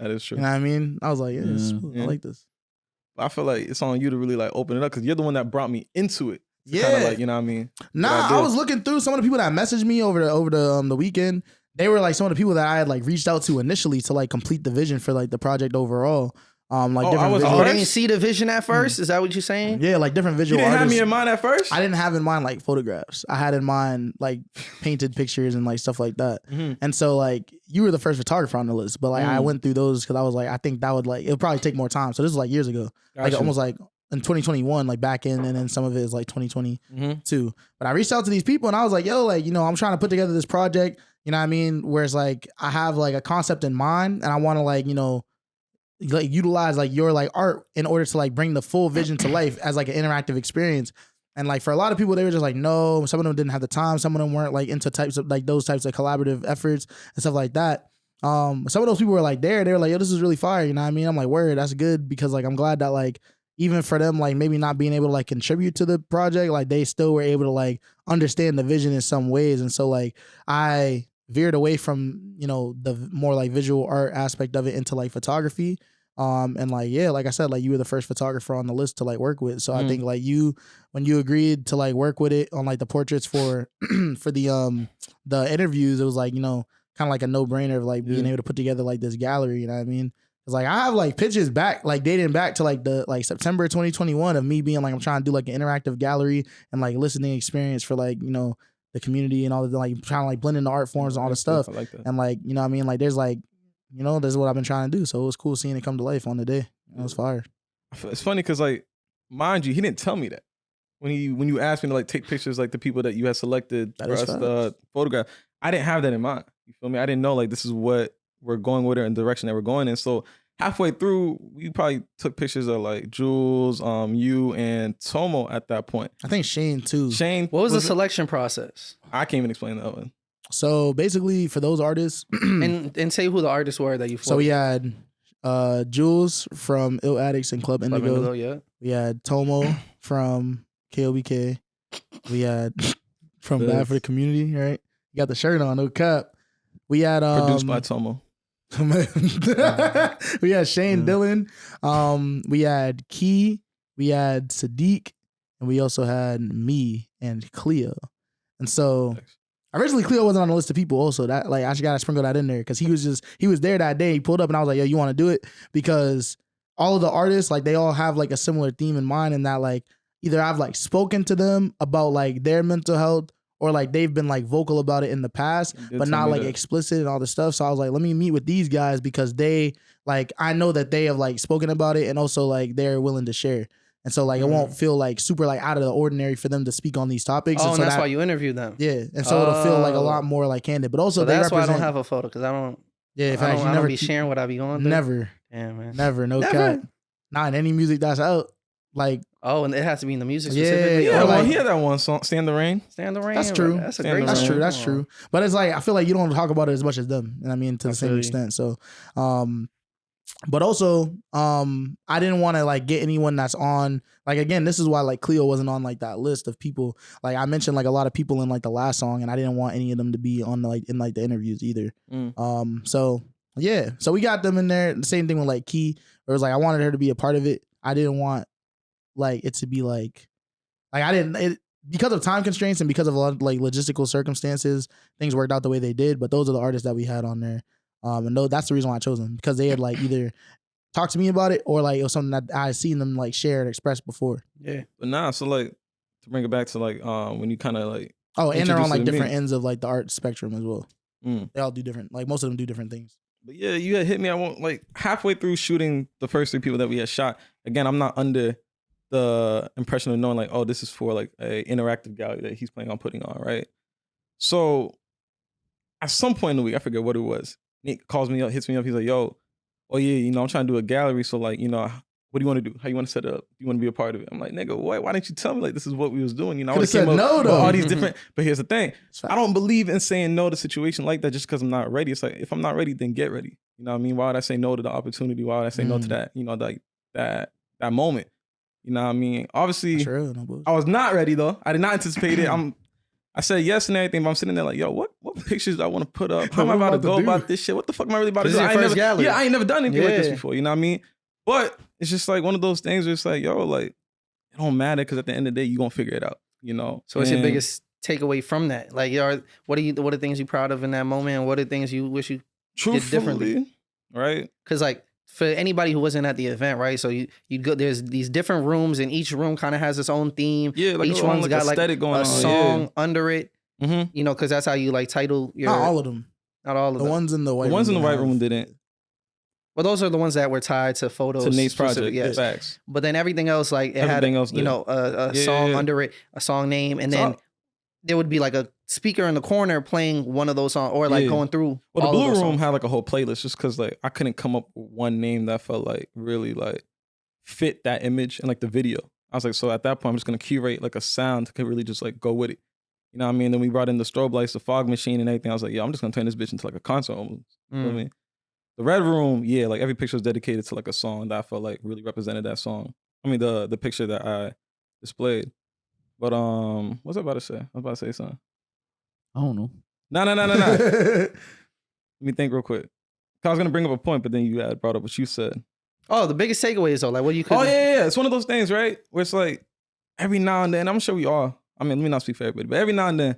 S4: That is true.
S1: You know what I mean? I was like, I like this.
S4: I feel like it's on you to really like open it up because you're the one that brought me into it.
S1: Yeah,
S4: kinda like, you know what I mean?
S1: Nah, I was looking through some of the people that messaged me over the weekend. They were like some of the people that I had like reached out to initially to like complete the vision for like the project overall. Like different
S3: I didn't see the vision at first. Is that what you're saying?
S1: Yeah, like different visual
S4: artists. You didn't
S1: artists.
S4: have me in mind at first?
S1: I didn't have in mind like photographs. I had in mind like painted pictures and like stuff like that. And so like you were the first photographer on the list, but like I went through those because I was like, I think that would like, it would probably take more time. So this was like years ago. Like almost like in 2021, like back in, and then some of it is like 2022. But I reached out to these people and I was like, yo, like, you know, I'm trying to put together this project, you know what I mean? Where it's like, I have like a concept in mind and I want to like, you know, like utilize like your like art in order to like bring the full vision to life as like an interactive experience. And like for a lot of people, they were just like, no, some of them didn't have the time. Some of them weren't like into types of like those types of collaborative efforts and stuff like that. Some of those people were like they were like, yo, this is really fire. You know what I mean? I'm like, word, that's good. Because like, I'm glad that like, even for them, like maybe not being able to like contribute to the project, like they still were able to like understand the vision in some ways. And so like, I veered away from, you know, the more like visual art aspect of it into like photography. And like, yeah, like I said, like you were the first photographer on the list to like work with. So I think like you, when you agreed to like work with it on like the portraits for the interviews, it was like, you know, kind of like a no brainer of like being able to put together like this gallery. You know what I mean? Cause like I have like pictures back, like dating back to like the like September 2021 of me being like, I'm trying to do like an interactive gallery and like listening experience for like, you know, the community and all the like trying to like blend in the art forms and all the stuff.
S4: I like that.
S1: And like, you know what I mean? Like there's like, you know, this is what I've been trying to do. So it was cool seeing it come to life on the day. It was fire.
S4: It's funny because, like, mind you, he didn't tell me that. When you asked me to, like, take pictures, like, the people that you had selected for us to photograph, I didn't have that in mind. You feel me? I didn't know, like, this is what we're going with it and the direction that we're going in. So halfway through, we probably took pictures of, like, Jules, you, and Tomo at that point.
S1: I think Shane, too.
S4: Shane.
S3: What was the selection process?
S4: I can't even explain that one.
S1: So basically, for those artists,
S3: and say who the artists were that you.
S1: So we had Jules from Ill Addicts and Club Indigo.
S3: Yeah.
S1: We had Tomo from KOBK. We had from Bad for the Community. Right, you got the shirt on, no cap. We had
S4: produced by Tomo.
S1: We had Shane Dillon. We had Key. We had Sadiq, and we also had me and Cleo. And so. Originally, Cleo wasn't on the list of people also. That like I just gotta sprinkle that in there because he was there that day. He pulled up and I was like, yo, you want to do it? Because all of the artists, like they all have like a similar theme in mind and that like either I've like spoken to them about like their mental health or like they've been like vocal about it in the past, but not like explicit and all this stuff. So I was like, let me meet with these guys because they like, I know that they have like spoken about it and also like they're willing to share. And so, like, it won't feel, like, super, like, out of the ordinary for them to speak on these topics.
S3: Oh,
S1: and so
S3: that's why you interviewed them.
S1: Yeah. And so it'll feel, like, a lot more, like, candid. But also,
S3: so that's why I don't have a photo, because I don't...
S1: Yeah,
S3: I don't be sharing what I be going through.
S1: Never.
S3: Yeah, man.
S1: Never, no cap. Not in any music that's out. Like,
S3: oh, and it has to be in the music specifically.
S4: Yeah, well, he had that one song, "Stand the Rain."
S3: Stand the Rain.
S1: That's true.
S3: That's a great.
S1: That's true. But it's like I feel like you don't talk about it as much as them. And I mean, to the same extent. So, but also, I didn't want to like get anyone that's on. Like again, this is why like Cleo wasn't on like that list of people. Like I mentioned like a lot of people in like the last song, and I didn't want any of them to be on like in like the interviews either. So yeah, so we got them in there. The same thing with like Key. It was like I wanted her to be a part of it. I didn't want like it to be like I didn't it because of time constraints and because of a lot of like logistical circumstances, things worked out the way they did. But those are the artists that we had on there. And that's the reason why I chose them, because they had like either talked to me about it or like it was something that I had seen them like share and express before.
S4: Yeah. But so like to bring it back to like when you kind of like
S1: and they're on like different ends of like the art spectrum as well. They all do different, like most of them do different things.
S4: But yeah, you had hit me. I won't like halfway through shooting the first 3 people that we had shot. Again, I'm not under the impression of knowing like, oh, this is for like a interactive gallery that he's planning on putting on, right? So at some point in the week, I forget what it was, Nate calls me up, hits me up. He's like, yo, oh yeah, I'm trying to do a gallery. So like, what do you want to do? How you want to set it up? Do you want to be a part of it? I'm like, nigga, why didn't you tell me like this is what we was doing? I would have said no though. All these different. But here's the thing, I don't believe in saying no to a situation like that just because I'm not ready. It's like if I'm not ready, then get ready. You know what I mean? Why would I say no to the opportunity? Why would I say no to that? Like that moment. You know what I mean? Obviously, I was not ready though. I did not anticipate it. I said yes and everything, but I'm sitting there like, yo, what pictures do I want to put up? How am I about to go about this shit? What the fuck am I really about to do? I ain't never done anything like this before. You know what I mean? But it's just like one of those things where it's like, yo, like it don't matter because at the end of the day, you gonna figure it out. So
S3: what's your biggest takeaway from that? Like, what are things you proud of in that moment, and what are things you wish you did differently?
S4: Right?
S3: Because like for anybody who wasn't at the event, right? So you go, there's these different rooms, and each room kind of has its own theme.
S4: Yeah, like
S3: each one's got like a song under it.
S4: Mm-hmm.
S3: Because that's how you like title your.
S1: Not all of them.
S3: Not all of them.
S1: The ones in the white.
S4: The ones in the white room didn't.
S3: Well, those are the ones that were tied to photos.
S4: To Nate's project, yes. Facts.
S3: But then everything else, like it had, a song under it, a song name, and then there would be like a speaker in the corner playing one of those songs, or like going through.
S4: Well, the Blue Room had like a whole playlist just because like I couldn't come up with one name that felt like really like fit that image and like the video. I was like, so at that point, I'm just gonna curate like a sound that could really just like go with it. You know what I mean? Then we brought in the strobe lights, the fog machine, and everything. I was like, yo, I'm just gonna turn this bitch into like a concert almost. You know what I mean? The Red Room, like every picture was dedicated to like a song that I felt like really represented that song. I mean, the picture that I displayed. But what was I about to say? I was about to say something.
S2: I don't know.
S4: No. Let me think real quick. I was gonna bring up a point, but then you had brought up what you said.
S3: Oh, the biggest takeaway is though, like what you could.
S4: Oh yeah. It's one of those things, right? Where it's like every now and then, I'm sure we all. I mean, let me not speak for everybody, but every now and then,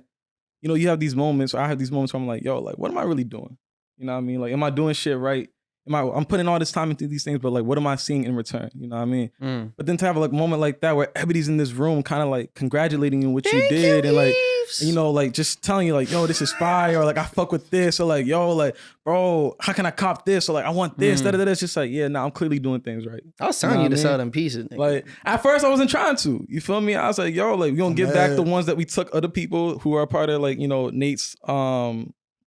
S4: you have these moments, or I have these moments where I'm like, yo, like, what am I really doing? You know what I mean? Like, am I doing shit right? I'm putting all this time into these things, but like, what am I seeing in return? You know what I mean? But then to have like a moment like that where everybody's in this room kind of like congratulating you on what you did and like, like just telling you like, yo, this is fire, or like, I fuck with this, or like, yo, like, bro, how can I cop this? Or like, I want this, It's just like, yeah, I'm clearly doing things right.
S3: I was telling you to sell them pieces, nigga. Like,
S4: at first I wasn't trying to, you feel me? I was like, yo, like, we gonna give back the ones that we took other people who are a part of like, Nate's,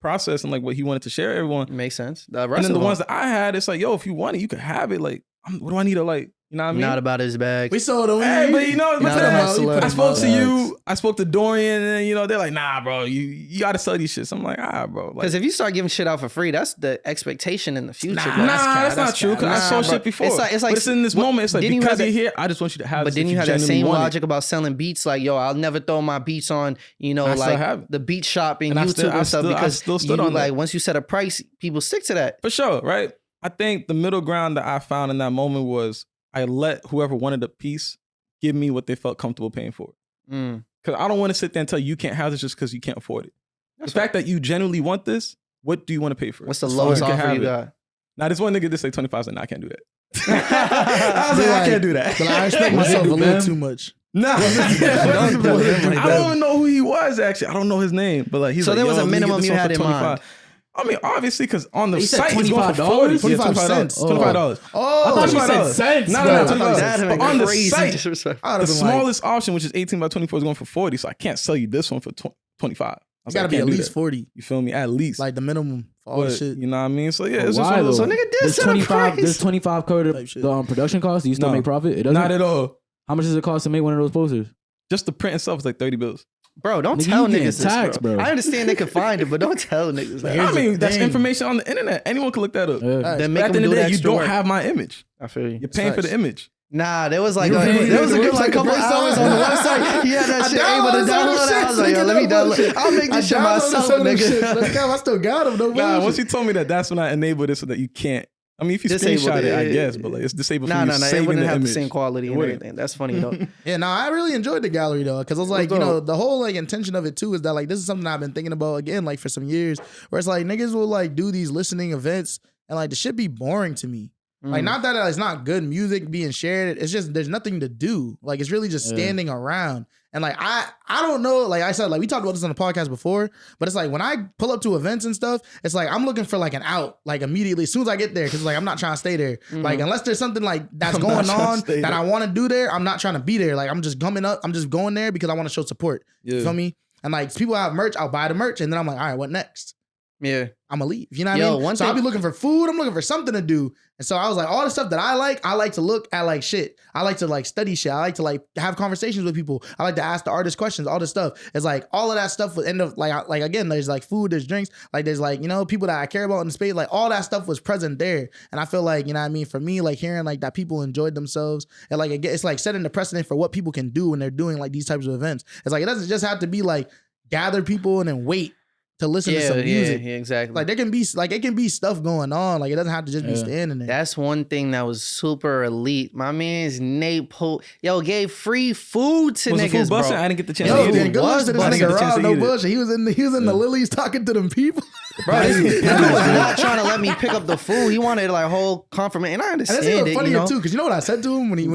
S4: process and like what he wanted to share everyone.
S3: Makes sense.
S4: And then the ones that I had, it's like, yo, if you want it, you can have it. Like, what do I need to like, you know what I mean?
S3: Not about his bag.
S1: We sold him.
S4: Hey, but I spoke to you. I spoke to Dorian, and then they're like, nah, bro, you gotta sell these shits. I'm like, bro.
S3: Because if you start giving shit out for free, that's the expectation in the future.
S4: That's not true. Because I sold shit before. It's like, but it's in this moment. It's like, because you're here, I just want you to have.
S3: But then you have that same logic about selling beats. Like, yo, I'll never throw my beats on, like the beat shop and YouTube and stuff, because you like once you set a price, people stick to that.
S4: For sure, right? I think the middle ground that I found in that moment was I let whoever wanted a piece give me what they felt comfortable paying for it. Because I don't want to sit there and tell you can't have this just because you can't afford it. The fact that you genuinely want this, what do you want to pay for it?
S3: What's the lowest offer you got?
S4: Now, this one nigga just say 25 cents. Nah, I can't do that. I was like, I can't do that.
S1: But I respect myself a little too much.
S4: Nah, I don't even know who he was actually. I don't know his name, but like he's
S3: so
S4: like,
S3: there was a minimum you had in mind.
S4: I mean, obviously, because on the site it's going for $40.
S1: 25 cents.
S4: $25.
S1: Oh,
S2: I thought you said cents.
S4: No, $25. But on the site, the smallest option, which is 18 by 24, is going for $40. So I can't sell you this one for $25.
S1: It's got to be at least 40.
S4: You feel me? At least.
S1: Like the minimum. all the shit.
S4: You know what I mean? So yeah, it's
S2: why,
S4: just
S3: So nigga did
S2: there's 25. There's 25 covered the production cost. Do you still make profit? It doesn't.
S4: Not at all.
S2: How much does it cost to make one of those posters?
S4: Just the print itself is like $30.
S3: Bro, don't
S2: Nigga,
S3: tell
S2: you
S3: niggas
S2: getting taxed,
S3: this, bro.
S2: bro.
S3: I understand they can find it, but don't tell niggas that.
S4: I mean, that's
S1: thing.
S4: information on the internet. Anyone can look that up.
S2: Yeah.
S3: Then
S4: But
S3: make
S4: at the
S3: them
S4: end of
S3: do
S4: the
S3: the
S4: day, you
S3: extra
S4: don't
S3: work.
S4: have my image.
S3: I feel you.
S4: You're paying for the image.
S3: Nah, there was like
S1: You paying
S3: there was a
S1: for the
S3: good like
S1: website
S3: couple
S1: the first
S3: hours
S1: time?
S3: on the website. He had that shit able to download it. I was like, yo, let me download. I'll make this shit myself, nigga.
S1: I still got him. No
S4: Nah,
S1: bullshit.
S4: once you told me that, that's when I enabled it so that you can't. I mean, if you
S3: Disabled
S4: screenshot it, I
S3: it.
S4: guess, but like it's disabled
S3: Nah,
S4: from you
S3: it
S4: saving
S3: wouldn't
S4: the
S3: have
S4: image.
S3: the same quality and
S4: wouldn't.
S3: everything. That's funny though.
S1: Yeah, no, I really enjoyed the gallery though, because I was like,
S3: What's
S1: you know,
S3: up?
S1: the whole like intention of it too is that like this is something I've been thinking about again like for some years, where it's like niggas will like do these listening events and like the shit be boring to me. Like not that it's not good music being shared, it's just there's nothing to do. Like it's really just standing around. And like I don't know, like I said, like we talked about this on the podcast before, but it's like when I pull up to events and stuff, it's like I'm looking for like an out, like immediately as soon as I get there, because like I'm not trying to stay there. Like unless there's something like that's
S4: I'm
S1: going
S4: not trying to
S1: on
S4: stay
S1: that
S4: there.
S1: I want to do there, I'm not trying to be there. Like I'm just coming up, I'm just going there because I want to show support.
S4: Yeah.
S1: You feel me? And like people have merch, I'll buy the merch, and then I'm like, all right, what next?
S3: Yeah.
S1: I'm gonna leave. You know what
S3: Yo,
S1: I mean?
S3: one
S1: So I'll
S3: thing-
S1: be looking for food. I'm looking for something to do. And so I was like, all the stuff that I like to look at like shit. I like to like study shit. I like to like have conversations with people. I like to ask the artists questions, all this stuff. It's like all of that stuff would end up like again, there's like food, there's drinks, like there's like, you know, people that I care about in the space, like all that stuff was present there. And I feel like, you know what I mean? For me, like hearing like that people enjoyed themselves and like it's like setting the precedent for what people can do when they're doing like these types of events. It's like, it doesn't just have to be like gather people and then wait to listen to some music.
S3: Yeah, exactly.
S1: Like there can be like it can be stuff going on. Like it doesn't have to just be standing there.
S3: That's one thing that was super elite. My man's Nate gave free food to
S4: Was the
S3: niggas,
S4: food busting?
S3: bro.
S4: I didn't get the chance
S1: Yo,
S4: to eat
S1: then
S4: it.
S1: good luck to this
S4: I didn't get
S1: nigga
S4: the chance
S1: Rob.
S4: to
S1: No
S4: eat it.
S1: bullshit. He was in the Lilies talking to them people.
S3: Bro, this nigga was not trying to let me pick up the food. He wanted like whole confirmation, and I
S1: And
S3: understand
S1: that's even
S3: it.
S1: funnier
S3: You know?
S1: too, because you know what I said to him when he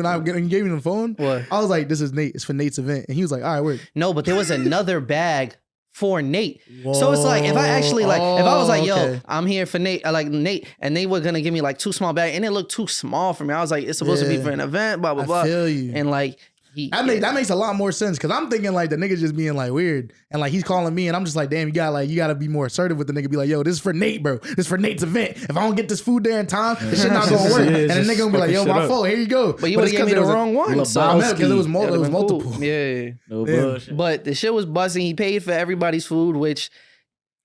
S1: gave me the phone?
S3: What?
S1: I was like, "This is Nate. It's for Nate's event," and he was like, "All right, word."
S3: No, but there was another bag for Nate. So it's like if I actually like if I was like, yo,
S1: okay.
S3: I'm here for Nate, I like Nate, and they were gonna give me like 2 small bags, and it looked too small for me. I was like, it's supposed to be
S1: Yeah.
S3: for an event, blah blah
S1: I
S3: blah.
S1: feel you.
S3: And like
S1: That makes a lot more sense because I'm thinking like the nigga just being like weird and like he's calling me and I'm just like, damn, you gotta be more assertive with the nigga. Be like, yo, this is for Nate, bro. This is for Nate's event. If I don't get this food there in time, this shit not gonna work.
S4: Yeah,
S1: And the
S4: just
S1: nigga gonna be like, yo,
S4: fucking
S1: my
S4: shit
S1: fault. Here you go.
S3: But you would have gave me the wrong one. So
S1: I meant because it was
S3: That would've been
S1: multiple.
S3: cool. Yeah.
S2: No
S1: Yeah.
S2: bullshit.
S3: But the shit was buzzing. He paid for everybody's food, which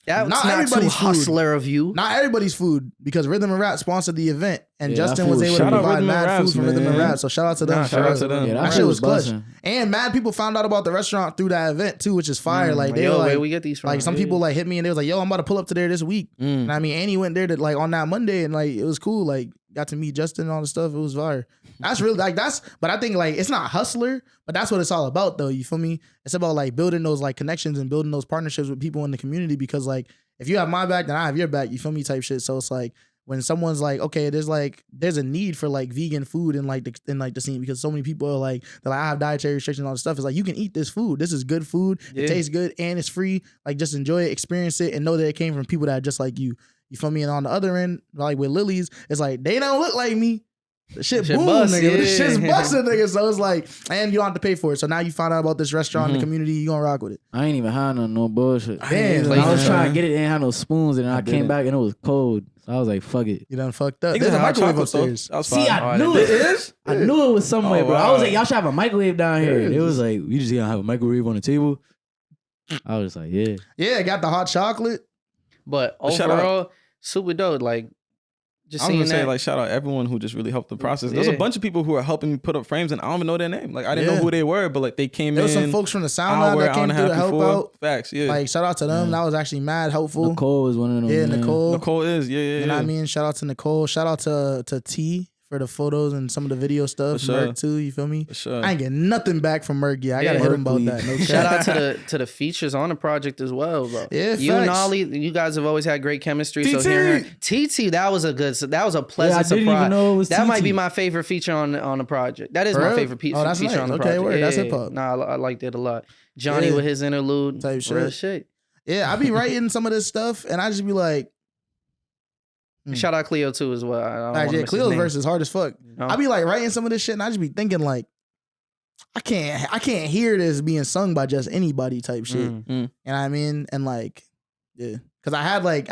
S3: that's
S1: Not
S3: not too
S1: everybody's food.
S3: hustler of you.
S1: Not everybody's food because Rhythm and Rap sponsored the event and
S2: Yeah,
S1: Justin
S2: that
S1: was
S2: food
S1: able
S2: was
S1: to
S4: Shout out
S1: provide
S4: Rhythm and
S1: mad food
S4: Raps,
S1: from Rhythm and
S4: man.
S1: Rap. So shout out to them.
S3: Nah,
S4: shout out to them.
S2: Yeah,
S1: That shit was clutch.
S2: busting.
S1: And mad people found out about the restaurant through that event too, which is fire. Like they
S3: yo,
S1: were
S3: where
S1: like,
S3: we get these from?
S1: like some
S3: Yeah.
S1: people like hit me and they was like, yo, I'm about to pull up to there this week. And I mean, Annie went there to like on that Monday and like it was cool. Like got to meet Justin and all the stuff. It was fire. That's really like but I think like it's not hustler, but that's what it's all about though. You feel me? It's about like building those like connections and building those partnerships with people in the community because like if you have my back, then I have your back. You feel me? Type shit. So it's like when someone's like, okay, there's a need for like vegan food in the scene because so many people are like, they're like, I have dietary restrictions and all this stuff. It's like you can eat this food. This is good food.
S3: Yeah.
S1: It tastes good and it's free. Like just enjoy it, experience it, and know that it came from people that are just like you. You feel me? And on the other end, like with Lily's, it's like they don't look like me. The shit boom,
S3: bust,
S1: nigga. The
S3: yeah.
S1: shit's busting, nigga. So it's like, and you don't have to pay for it. So now you find out about this restaurant in the community, you gonna rock with it.
S2: I ain't even had no bullshit.
S1: Damn,
S2: I was
S1: man.
S2: trying to get it, didn't have no spoons, and then I came back and it was cold. So I was like, fuck it.
S1: You done fucked up.
S4: Niggas
S1: There's a
S4: had hot
S1: microwave
S4: chocolate, though.
S1: upstairs.
S4: That was
S2: See,
S4: fire.
S2: I knew it. I knew it was somewhere,
S4: Oh,
S2: bro. I
S4: wow.
S2: was like, y'all should have a microwave down here.
S1: Yeah,
S2: It was like, we just gonna have a microwave on the table. I was like, yeah.
S1: Yeah, got the hot chocolate.
S3: But
S4: shout out.
S3: overall, super dope. Like just
S4: I'm
S3: seeing
S4: gonna say
S3: that.
S4: like shout out everyone who just really helped the process. There's a bunch of people who are helping me put up frames and I don't even know their name. Like I didn't know who they were, but like they came
S1: There was
S4: in.
S1: some folks from the SoundCloud that came through to help out.
S4: Facts, yeah.
S1: Like shout out to them. That was actually mad helpful.
S2: Nicole is one of them.
S1: Yeah,
S2: man.
S1: Nicole.
S4: Nicole is, yeah.
S1: You know what I mean? Shout out to Nicole. Shout out to T for the photos and some of the video stuff.
S4: For sure.
S1: Merc too, you feel me?
S4: For sure.
S1: I ain't getting nothing back from Merc yet. I gotta hit him about that. No
S3: Shout
S1: cap.
S3: out to the features on the project as well, bro.
S1: Yeah,
S3: you and
S1: facts.
S3: Ollie, you guys have always had great chemistry.
S4: TT.
S3: So hearing her, TT, that was a pleasant
S2: Yeah, I
S3: surprise.
S2: didn't even know it was
S3: That might
S2: TT.
S3: be my favorite feature on the project. That is
S1: For
S3: my
S1: real?
S3: favorite
S1: Oh, that's
S3: feature
S1: nice.
S3: on the
S1: Okay,
S3: project.
S1: word. That's hip-hop.
S3: Nah, I liked it a lot. Johnny
S1: Yeah.
S3: with his interlude,
S1: Type shit.
S3: real shit.
S1: Yeah, I be writing some of this stuff and I just be like,
S3: Shout out Cleo too as well. I don't wanna
S1: yeah,
S3: miss his
S1: Cleo's
S3: name.
S1: verse is hard as fuck.
S3: No.
S1: I be like writing some of this shit and I just be thinking like, I can't hear this being sung by just anybody type shit.
S3: Mm.
S1: You know what I mean? And like, yeah. Because I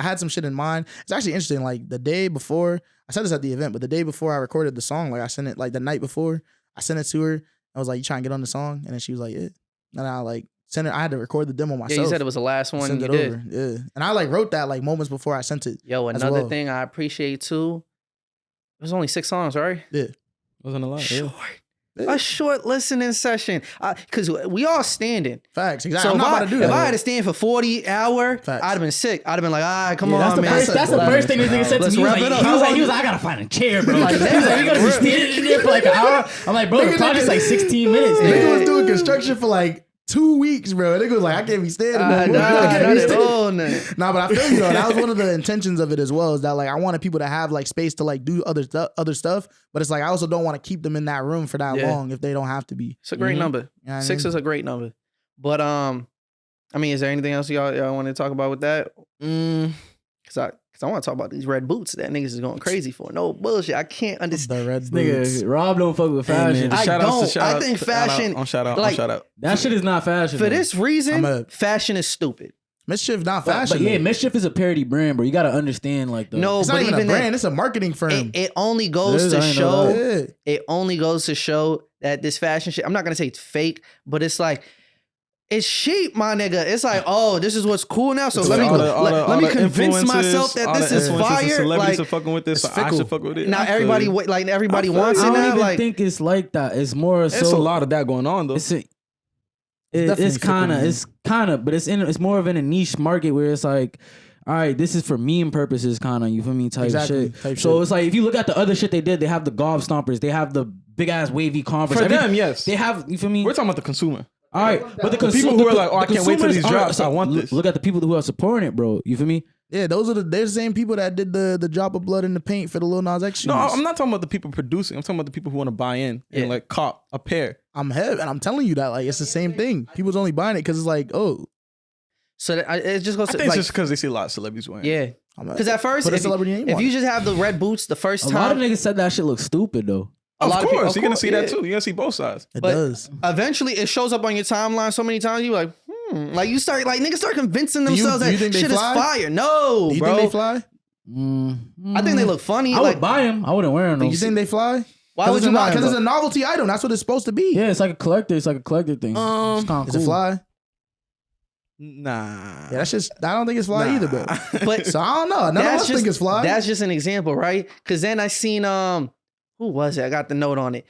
S1: had some shit in mind. It's actually interesting. Like the day before, I said this at the event, but the day before I recorded the song, like I sent it like the night before, I sent it to her. I was like, "You trying to get on the song?" And then she was like, "Yeah." And I like sent it. I had to record the demo myself.
S3: Yeah, you said it was the last one you did.
S1: Over. Yeah, and I like wrote that like moments before I sent it.
S3: Yo, another thing I appreciate too. It was only 6 songs, right?
S1: Yeah,
S4: wasn't a lot.
S3: Short. Yeah. A short listening session. Because we all standing.
S1: Facts. Exactly.
S3: So
S1: I'm not about to do that.
S3: If I had to stand for 40 hours, I'd have been sick. I'd have been like, all right, come on, man.
S2: That's the first thing this nigga said to me. He was like, I gotta find a chair, bro. Like, he was like, you gotta be standing in there for like an hour. I'm like, bro, the project's like 16 minutes.
S1: Nigga was doing construction for like 2 weeks, bro. Nigga was like, I can't be standing. Nah, but I feel you though. That was one of the intentions of it as well. Is that like I wanted people to have like space to like do other stuff, but it's like I also don't want to keep them in that room for that long if they don't have to be.
S3: It's a great number. You know 6 is a great number. But I mean, is there anything else y'all want to talk about with that? Cause I want to talk about these red boots that niggas is going crazy for. No bullshit. I can't understand.
S1: The red boots.
S2: Nigga, Rob don't fuck with fashion.
S3: I don't. I think fashion.
S4: Shout out.
S2: That shit is not fashion.
S3: For this reason, fashion is stupid.
S1: MSCHF not fashion.
S2: But yeah, MSCHF is a parody brand, bro. You got to understand like the.
S1: No, it's not even a brand. It's a marketing firm.
S3: It only goes to show. It only goes to show that this fashion shit. I'm not gonna say it's fake, but it's like. It's cheap, my nigga. It's like, oh, this is what's cool now. So let me convince myself that this is fire.
S4: Celebrities are fucking with this. So I should fuck with it.
S3: Now everybody wants it now.
S2: I don't even think it's like that. It's more.
S4: It's a lot of that going on though.
S2: It's kind of, but it's more of in a niche market where it's like, all right, this is for meme purposes, kind of, you feel me, type shit. So it's like if you look at the other shit they did, they have the golf stompers, they have the big ass wavy Converse.
S4: For them, yes,
S2: they have. You feel me?
S4: We're talking about the consumer.
S2: All right, but the
S4: people who are like, oh, I can't wait till these drops. I want this.
S2: Look at the people who are supporting it, bro. You feel me?
S1: Yeah, they're the same people that did the drop of blood in the paint for the Lil Nas X shoes.
S4: No, I'm not talking about the people producing. I'm talking about the people who want to buy in and like cop a pair.
S1: I'm heavy, and I'm telling you that like it's the same thing. People's only buying it because it's like, oh.
S3: So it just goes.
S4: I think it's just because they see a lot of celebrities wearing.
S3: Yeah, because at first, if you just have the red boots the first time,
S2: a lot of niggas said that shit looks stupid though.
S4: Of course, you're gonna see that too. You're gonna see both sides.
S1: It does.
S3: Eventually, it shows up on your timeline so many times. You're like, like you start like niggas start convincing themselves that shit is fire. No,
S1: do you
S3: bro.
S1: think they fly?
S3: I think they look funny.
S2: I would buy them. I wouldn't wear them.
S1: Do you think they fly?
S3: Why would you buy them?
S1: Because it's a novelty item. That's what it's supposed to be.
S2: Yeah, it's like a collector. It's like a collector thing. It's kind of cool.
S1: Is it fly?
S4: Nah.
S1: Yeah, that's just. I don't think it's fly either, bro. But so I don't know. None of us think it's fly.
S3: That's just an example, right? Because then I seen who was it? I got the note on it.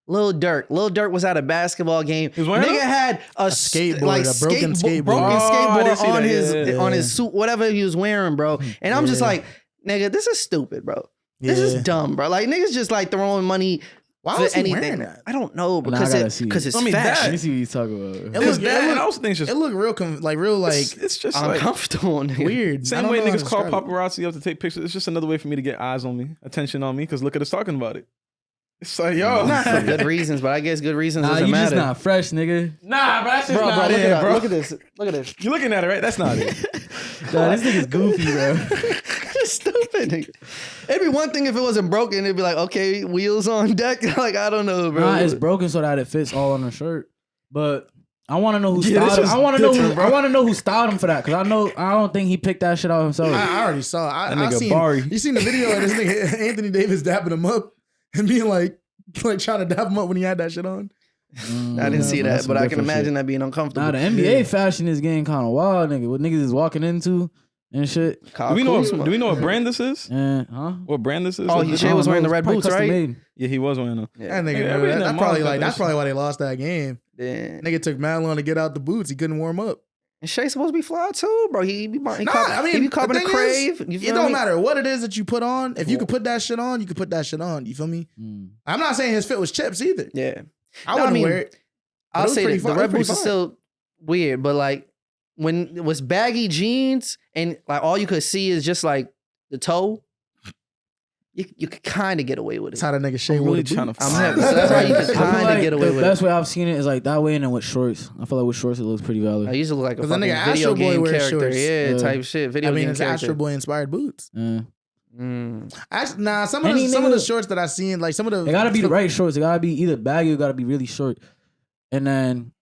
S3: Lil Durk. Lil Durk was at a basketball game. Nigga had a
S1: skateboard, like a broken skateboard
S3: on his suit, whatever he was wearing, bro. And I'm just like, nigga, this is stupid, bro. This is dumb, bro. Like niggas just like throwing money.
S1: Why
S3: for
S1: was he
S3: anything?
S1: wearing that?
S3: I don't know because it's fashion.
S2: Let me see what he's talking about.
S1: It looked real
S4: It's just
S3: uncomfortable,
S1: like, weird.
S4: Same way niggas call paparazzi up to take pictures. It's just another way for me to get eyes on me, attention on me. Because look at us talking about it. It's like, yo,
S3: not for good reasons, but I guess good reasons doesn't matter.
S2: You just not fresh, nigga.
S4: Nah, but that's just not it, bro.
S3: Look at this. Look at this.
S4: You looking at it, right? That's not it.
S2: Nah, this nigga's goofy, bro.
S3: Just stupid, nigga. It'd be one thing if it wasn't broken. It'd be like, okay, wheels on deck. Like, I don't know, bro.
S2: Nah, it's broken so that it fits all on the shirt. But I want to know who styled him. I want to know who styled him for that, because I don't think he picked that shit out himself.
S1: I already saw it. I seen Barry. You seen the video of this nigga Anthony Davis dapping him up and being like trying to dap him up when he had that shit on.
S3: I didn't see that, but I can imagine that being uncomfortable.
S2: Nah, the NBA fashion is getting kind of wild, nigga. What niggas is walking into and shit.
S4: Do we know what brand this is?
S2: Huh?
S4: What brand this is?
S3: Oh, Jay was wearing the red boots, right?
S2: Made.
S4: Yeah, he was wearing them.
S1: Yeah. That's probably why they lost that game. Yeah. Nigga took mad long to get out the boots. He couldn't warm up.
S3: And Shay's supposed to be fly too, bro. He be copping a crave.
S1: It don't matter what it is that you put on. If you could put that shit on, you could put that shit on. You feel me? I'm not saying his fit was chips either.
S3: Yeah.
S1: I wouldn't wear it.
S3: I'll say the red boots are still weird, but like when it was baggy jeans and like all you could see is just like the toe, you could kind of get away with it.
S1: That's how that nigga Shay really trying to
S3: that's how you could kind of get away with it.
S2: The best way I've seen it is like that way, and then with shorts. I feel like with shorts it looks pretty valid.
S3: I used to look like a fucking video game character. Yeah, type shit. Video game
S1: it's
S3: character.
S1: Astro Boy inspired boots. Actually, nah, some of the shorts that I seen, like some of the,
S2: it gotta be the right shorts. It gotta be either baggy or it gotta be really short. And then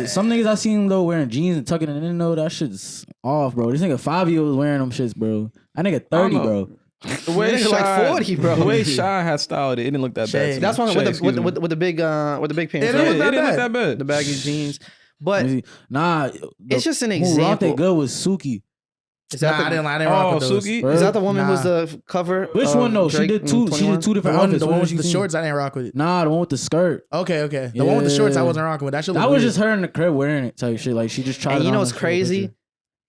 S2: some niggas I seen though wearing jeans and tucking it in though, that shit's off, bro. This nigga 5-year-old was wearing them shits, bro. That nigga 30, bro.
S4: The way
S3: Nigga like 40, bro.
S4: The way Shy had styled it didn't look that bad.
S3: That's why with the big pants.
S4: It didn't look that bad.
S3: The baggy jeans. But it's just an
S2: example. Who rocked it good was Suki.
S1: Is that I didn't rock with those.
S4: Suki?
S3: Is that the woman who was the cover?
S2: Which one though? She did two different outfits.
S1: The one with the shorts, I didn't rock with it.
S2: Nah, the one with the skirt.
S1: Okay. The one with the shorts, I wasn't rocking with.
S2: That was just her in the crib wearing it type shit. Like she just tried.
S3: And you know what's crazy?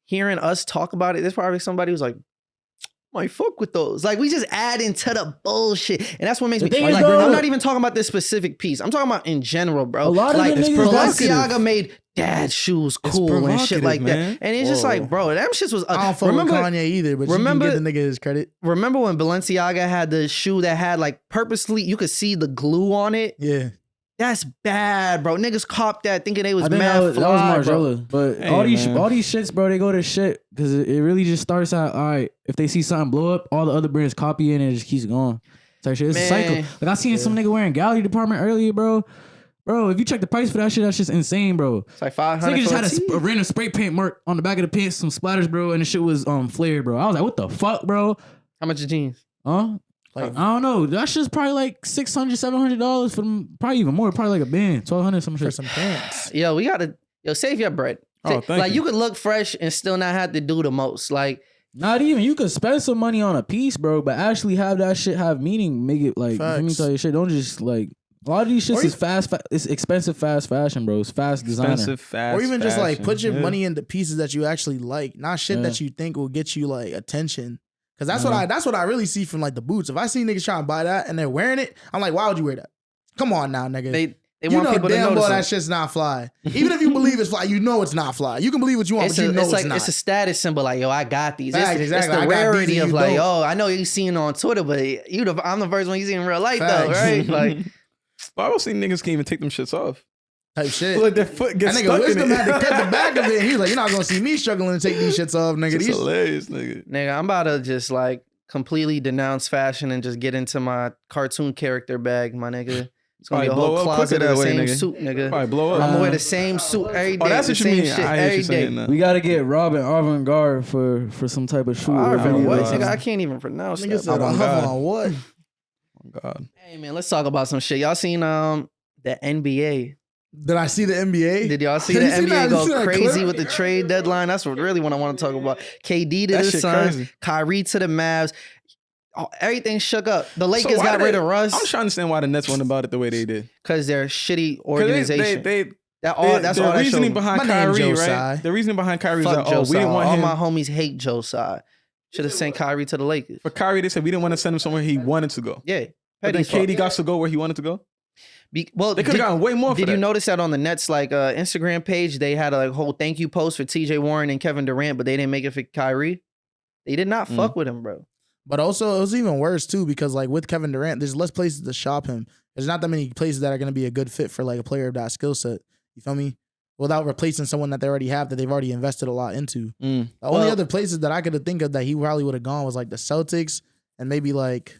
S3: Hearing us talk about it, there's probably somebody who's like, "Might fuck with those." Like we just add into the bullshit, and that's what makes me. Like, I'm not even talking about this specific piece. I'm talking about in general, bro.
S2: A lot of
S3: like
S2: Balenciaga
S3: made dad shoes cool and shit like that, and it's just like, bro, them shits was.
S1: I don't fuck with Kanye either, but remember, you can give the nigga his credit.
S3: Remember when Balenciaga had the shoe that had like purposely you could see the glue on it?
S1: Yeah.
S3: That's bad, bro. Niggas copped that thinking they was mad
S2: that was Margiela. But
S3: hey,
S2: all these shits, bro, they go to shit because it really just starts out. All right, if they see something blow up, all the other brands copy it and it just keeps going. It's shit. It's a cycle. Like I seen some nigga wearing gallery department earlier, bro. Bro, if you check the price for that shit, that's just insane, bro.
S3: It's like $500.
S2: Nigga just had a random spray paint mark on the back of the pants, some splatters, bro, and the shit was flared, bro. I was like, what the fuck, bro?
S3: How much is jeans?
S2: Huh? Like, I don't know. That shit's probably like $600, $700 for them. Probably even more. Probably like a band, $1,200 some shit
S1: for some pants.
S3: Yo, we gotta save your bread.
S4: Thank
S3: you could look fresh and still not have to do the most. Like,
S2: not even. You could spend some money on a piece, bro, but actually have that shit have meaning. Make it like. Let me tell you shit. Don't just like. A lot of these shits is it's expensive fast fashion, bro. It's fast designer.
S4: Expensive fast
S1: or even
S4: fashion.
S1: Just like put your money into pieces that you actually like, not shit that you think will get you like attention. Cause that's what I really see from like the boots. If I see niggas trying to buy that and they're wearing it, I'm like, why would you wear that? Come on now, nigga.
S3: They want people to notice. You know
S1: that shit's not fly. Even if you believe it's fly, you know it's not fly. You can believe what you want, but you know it's not.
S3: It's a status symbol. Like, yo, I got these.
S1: Exactly.
S3: It's the rarity of like, oh, I know you seen it on Twitter, but I'm the first one you see in real life though, right? Like,
S4: but I've seen niggas can't even take them shits off.
S1: Type shit.
S4: Like their foot gets
S1: that
S4: stuck
S1: nigga Wisdom
S4: in it.
S1: had to cut the back of it. He was like, you're not gonna see me struggling to take these shits off, nigga.
S4: It's hilarious, nigga.
S3: Nigga, I'm about to just like completely denounce fashion and just get into my cartoon character bag, my nigga. It's gonna be a whole closet of the same suit, nigga.
S4: Probably blow up.
S3: I'm gonna wear the same suit every day.
S4: Oh, that's what you mean.
S3: Shit every day.
S2: We gotta get Robin Avant-Garde for some type of shoe.
S3: Nigga, I can't even pronounce that.
S1: On what?
S4: Oh God.
S3: Hey man, let's talk about some shit. Y'all seen the NBA?
S1: Did I see the NBA?
S3: Did y'all see the NBA go crazy with the trade deadline? That's what really what I want to talk about. KD to the Suns, Kyrie to the Mavs. Everything shook up. The Lakers got rid of Russ.
S4: I'm trying to understand why the Nets went about it the way they did.
S3: Because they're a shitty organization.
S4: That's all
S3: that
S4: reasoning behind Kyrie, right?
S3: Tsai.
S4: The reasoning behind Kyrie was
S3: that
S4: we didn't want him.
S3: All my homies hate Joe Tsai. Should have sent Kyrie to the Lakers.
S4: For Kyrie, they said we didn't want to send him somewhere he wanted to go.
S3: Yeah.
S4: But then KD got to go where he wanted to go. They could have gotten way more for that.
S3: Did you notice that on the Nets Instagram page, they had a whole thank you post for TJ Warren and Kevin Durant, but they didn't make it for Kyrie? They did not fuck with him, bro.
S1: But also, it was even worse, too, because like with Kevin Durant, there's less places to shop him. There's not that many places that are going to be a good fit for like a player of that skill set. You feel me? Without replacing someone that they already have that they've already invested a lot into. The only other places that I could think of that he probably would have gone was like the Celtics and maybe like...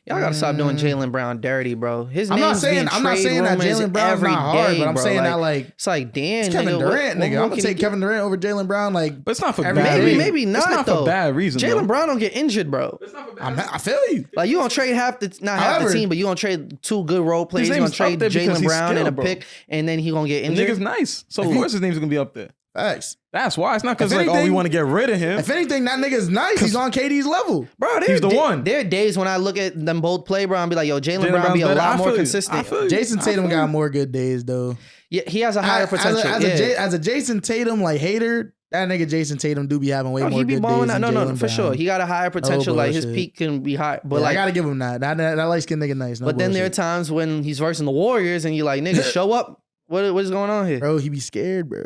S3: Y'all gotta stop doing Jaylen Brown dirty, bro.
S1: I'm not saying that Jaylen Brown's not hard, but I'm saying that like
S3: it's like damn,
S1: it's Kevin Durant, nigga. I'm gonna take Kevin Durant over Jaylen Brown, like,
S4: but it's not for bad reason.
S3: Maybe not.
S4: It's not
S3: though.
S4: for bad reason.
S3: Jaylen Brown don't get injured, bro.
S4: It's not for bad reason.
S1: I feel you.
S3: Like you gonna trade half the team, but you gonna trade two good role players. You gonna trade Jaylen Brown and a pick, and then he gonna get injured.
S4: The nigga's nice, so of course his name's gonna be up there.
S1: Facts.
S4: That's why. It's not because like, we want to get rid of him.
S1: If anything, that nigga's nice. He's on KD's level.
S3: Bro,
S4: he's the one.
S3: There are days when I look at them both play, bro, and be like, yo, Jaylen Brown be a lot more consistent.
S1: Jason Tatum got more good days, though.
S3: Yeah, he has a higher potential.
S1: As a Jason Tatum, like, hater, that nigga Jason Tatum do be having way more good days than
S3: No, for sure. He got a higher potential. Like, his peak can be high. But
S1: I gotta give him that. That light-skinned nigga nice.
S3: But then there are times when he's versing the Warriors, and you're like, nigga, show up. What is going on here?
S1: Bro, he be scared, bro.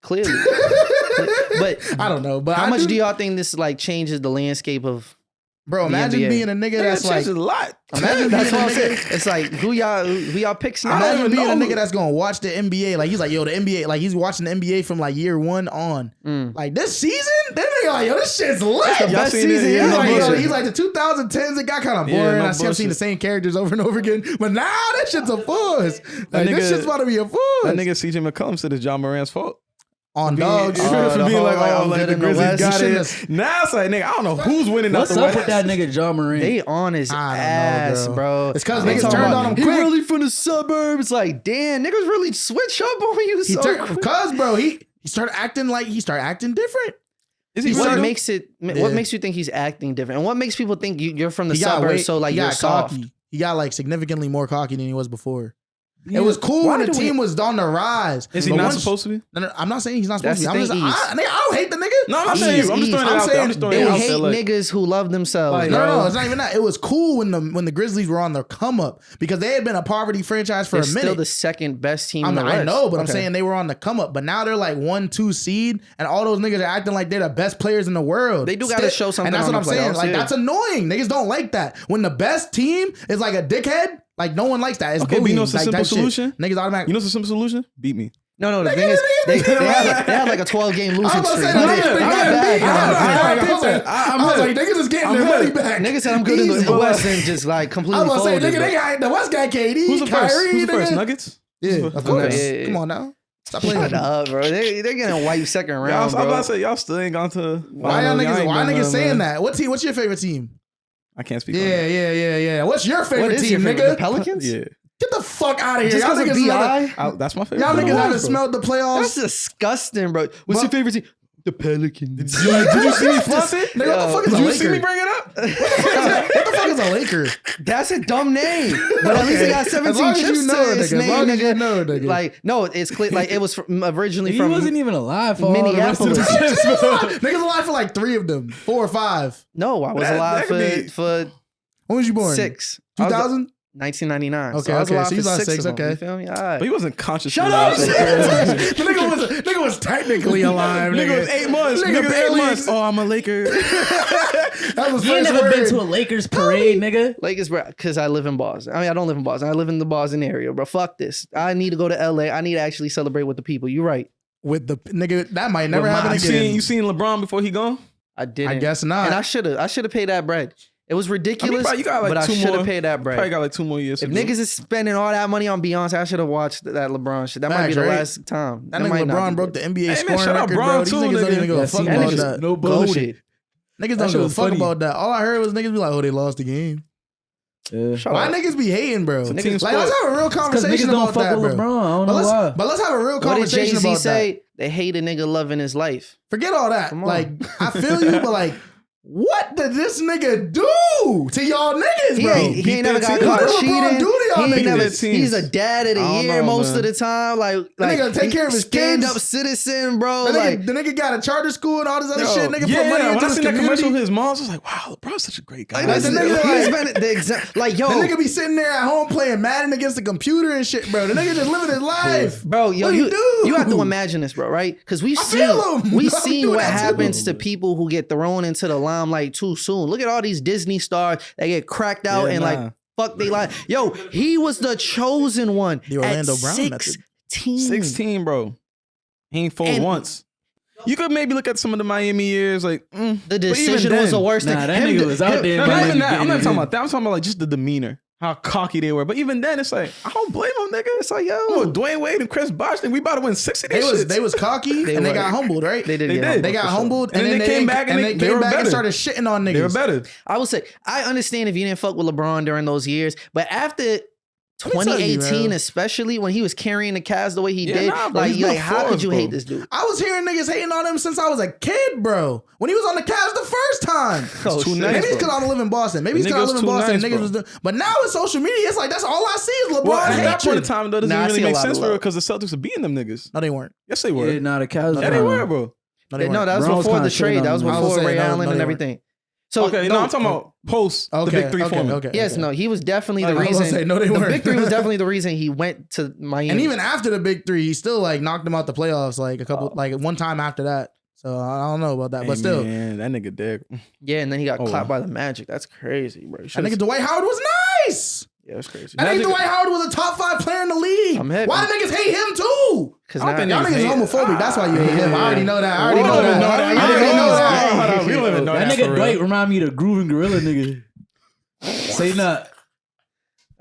S3: Clearly. But
S1: I don't know. But
S3: how much do y'all think this like changes the landscape of?
S1: Bro, imagine being a nigga that's like
S4: a lot.
S1: Imagine
S3: that's what I'm saying. It's like who y'all picks now.
S1: Imagine being a nigga that's gonna watch the NBA. Like he's like, yo, the NBA. Like he's watching the NBA from like year one on. Like this season, then they like, yo, this shit's lit.
S3: The best season.
S1: He's like the 2010s. It got kind of boring. I kept seeing the same characters over and over again. But now that shit's a force. Like, this shit's about to be a force.
S4: That nigga CJ McCollum said it's John Moran's fault.
S1: On dogs.
S4: For being like, the Grizzlies got it. Now it's like, nigga, I don't know who's winning out the West.
S2: What's up with that nigga John Moran?
S3: They on his ass, bro.
S1: It's because niggas turned on him quick.
S3: He really from the suburbs. Like, damn, niggas really switch up on you
S1: Because, bro, he started acting different.
S3: What makes you think he's acting different? And what makes people think you're from the suburbs? So like you're soft.
S1: Cocky. He got like significantly more cocky than he was before. Yeah. It was cool when the team was on the rise.
S4: Is he not supposed to be?
S1: No, I'm not saying he's not supposed to be. I don't hate the nigga.
S4: No, I'm not saying you. I'm just throwing it out there. I'm just throwing it out there.
S3: They hate niggas who love themselves.
S1: Like, no, it's not even that. It was cool when the Grizzlies were on their come up because they had been a poverty franchise for a minute.
S3: Still the second best team in the West.
S1: I know, but I'm saying they were on the come up. But now they're like 1-2 seed, and all those niggas are acting like they're the best players in the world.
S3: They do got to show something.
S1: And that's what I'm saying. Like that's annoying. Niggas don't like that. When the best team is like a dickhead. Like, no one likes that. It's
S4: okay, but you know what's a simple solution?
S1: Niggas automatically.
S4: You know what's a simple solution? Beat me.
S3: No, the thing is, they have like a 12-game losing streak.
S1: I was like, niggas is getting their money back.
S3: Niggas said I'm good in the West and just like completely folded.
S1: I was saying, nigga, the West got KD,
S4: Who's the first? Who's the first? Nuggets?
S1: Yeah, of course. Come on now. Stop playing.
S3: Shut up, bro. They're getting wiped second round, bro.
S4: I'm about to say, y'all still ain't gone to...
S1: Why niggas saying that? What's your favorite team?
S4: I can't speak on
S1: that. Yeah. What's your favorite team, nigga?
S3: The Pelicans?
S1: Yeah. Get the fuck out of here.
S3: Just
S1: y'all
S3: niggas
S1: BI?
S4: That's my favorite.
S1: Y'all niggas haven't smelled the playoffs.
S3: That's disgusting, bro. What's your favorite team? The Pelicans.
S1: Did you see me flip it? Nigga, what the fuck is a Laker? Did you see me bring it up? What the fuck is a Laker?
S3: That's a dumb name. But at least they got 17 chips to his name, nigga. Like, no, it's clear. Like, it was originally from...
S2: He wasn't even alive for
S3: Minneapolis.
S1: Niggas alive for like 3 of them. 4 or 5.
S3: No, I was alive for...
S1: When was you born?
S3: 6.
S1: 2000?
S3: 1999.
S1: Okay,
S3: so I was alive
S1: so he's
S3: for
S1: 6, okay.
S3: You feel me? All right.
S4: But he wasn't conscious.
S1: Shut up! The nigga was technically alive.
S4: Nigga was 8 months. Nigga was 8 months. Oh, I'm a Laker.
S1: That was
S2: you ain't never been to a Lakers parade, nigga.
S3: Lakers, bro, because I live in Boston. I mean, I don't live in Boston. I live in the Boston area, bro. Fuck this. I need to go to LA. I need to actually celebrate with the people. You're right.
S1: With the nigga, that might never happen again.
S4: You seen LeBron before he gone?
S3: I didn't.
S1: I guess not.
S3: And I should have paid that bread. It was ridiculous, but I should have paid that bread.
S4: Probably got like 2 more years.
S3: If niggas is spending all that money on Beyonce, I should have watched that LeBron shit. That might be the last time.
S1: That nigga LeBron broke the NBA scoring record, bro. These niggas don't even give a fuck about that.
S2: No bullshit.
S1: Niggas don't give a fuck about that. All I heard was niggas be like, oh, they lost the game. Why niggas be hating, bro? Like, let's have a real conversation about that, bro.
S2: LeBron. I don't know why.
S1: But let's have a real conversation about that.
S3: What did Jay-Z say? They hate a nigga loving his life.
S1: Forget all that. Like, I feel you, but like, what did this nigga do to y'all niggas, bro?
S3: He ain't never got caught cheating. He's a dad of the year most of the time. Like
S1: nigga take care of his kids.
S3: Stand-up citizen, bro.
S1: The nigga got a charter school and all this other shit. Nigga put money into his community. When I seen that commercial,
S4: his mom's was like, wow, LeBron's such a great guy.
S3: The
S1: nigga be sitting there at home playing Madden against the computer and shit, bro. The nigga just living his life.
S3: Bro, yo, you have to imagine this, bro, right? Because we've seen what happens to people who get thrown into the limelight too soon. Look at all these Disney stars that get cracked out like fuck they life. Yo, he was the chosen one. The Orlando Brown
S4: 16, bro. He ain't fooled once. You could maybe look at some of the Miami years, like
S3: the decision was the worst thing.
S2: That nigga was out there.
S4: I'm not talking about that. I'm talking about like just the demeanor. How cocky they were. But even then, it's like, I don't blame them, nigga. It's like, yo, Dwayne Wade and Chris Bosh, we about to win 60 days.
S1: They was cocky and they got humbled, right?
S3: They did.
S1: They got humbled and then they came back and they came back and started shitting on niggas.
S4: They were better.
S3: I would say, I understand if you didn't fuck with LeBron during those years, but after 2018, especially when he was carrying the Cavs the way he did, how could you hate this dude?
S1: I was hearing niggas hating on him since I was a kid, bro. When he was on the Cavs the first time. Maybe it's because I don't live in Boston. Maybe it's because I live in Boston. Niggas was doing, but now with social media, it's like that's all I see is LeBron. Well,
S4: at that point in time, though, doesn't really make sense for it because the Celtics are beating them niggas.
S1: No, they weren't.
S4: Yes, they were.
S2: Yeah, the Cavs.
S4: Yeah, they were, bro.
S3: No, that was before the trade. That was before Ray Allen and everything. So
S4: I'm talking about post the Big Three format.
S3: Yes, no, he was definitely the reason. The Big Three was definitely the reason he went to Miami.
S1: And even after the Big Three, he still like knocked them out the playoffs like one time after that. So I don't know about that, but still,
S4: man, that nigga dead.
S3: Yeah, and then he got clapped by the Magic. That's crazy, bro.
S1: That nigga Dwight Howard was nice.
S3: Yeah, that's crazy.
S1: I think Dwight Howard was a top 5 player in the league. Why do niggas hate him too?
S3: Because
S1: y'all niggas homophobic. That's why you hate him. I already know that. I already know that.
S4: We don't even know that.
S2: That nigga Dwight remind me of the Grooving Gorilla nigga. Say not.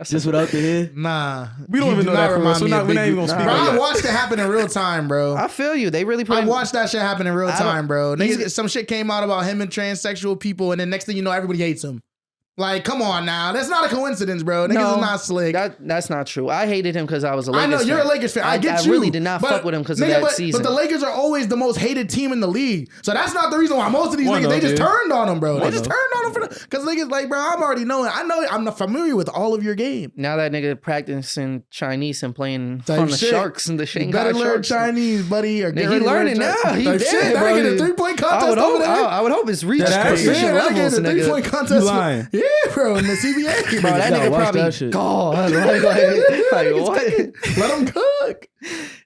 S2: Just without the head?
S1: Nah.
S4: We don't even know that for real. So we're not even gonna speak
S1: bro,
S4: on that.
S1: I watched it happen in real time, bro.
S3: I feel you. They really
S1: I watched that shit happen in real time, bro. Some shit came out about him and transsexual people, and then next thing you know, everybody hates him. Like, come on now. That's not a coincidence, bro. Niggas is not slick.
S3: That's not true. I hated him because I was a Lakers fan.
S1: I know, you're a Lakers fan. I get you.
S3: I really did not fuck with him because of that season.
S1: But the Lakers are always the most hated team in the league. So that's not the reason why most of these niggas, they just turned on him, bro. They just turned on him because niggas like, bro, I'm already knowing. I'm not familiar with all of your game.
S3: Now that nigga practicing Chinese and playing on the Sharks and the Shanghai Sharks.
S1: You better learn Chinese, buddy. Or
S3: he learning now. He did,
S1: bro. That nigga the 3-point contest over there.
S3: I would hope it's reached proficient levels,
S1: the 3-point contest. Yeah, bro. In the CBA,
S3: bro, that nigga probably God, like what?
S1: Let him cook.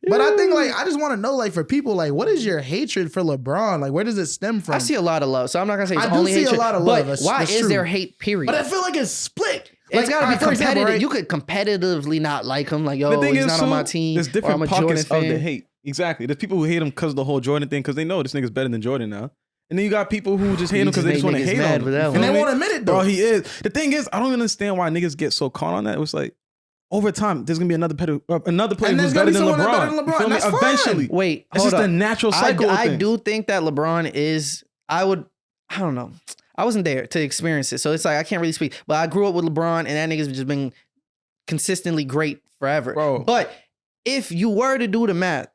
S1: But I think I just want to know for people what is your hatred for LeBron? Where does it stem from?
S3: I see a lot of love, so I'm not gonna say it's only hatred.
S1: I do see a lot of love.
S3: But why is there hate? Period.
S1: But I feel like it's split.
S3: It's gotta be competitive. Example, right? You could competitively not like him. Yo, he's not on my team.
S4: There's different pockets of the hate. Exactly. There's people who hate him because of the whole Jordan thing, because they know this nigga's better than Jordan now. And then you got people who just hate him because they just want to hate him.
S1: And they won't admit it, though.
S4: Bro, he is. The thing is, I don't understand why niggas get so caught on that. It was over time, there's going to be another player who's better than LeBron. You feel me? Eventually.
S3: Wait,
S4: it's just a natural cycle.
S3: I do think that LeBron is, I don't know. I wasn't there to experience it. So it's I can't really speak. But I grew up with LeBron, and that nigga's just been consistently great forever.
S4: Bro.
S3: But if you were to do the math,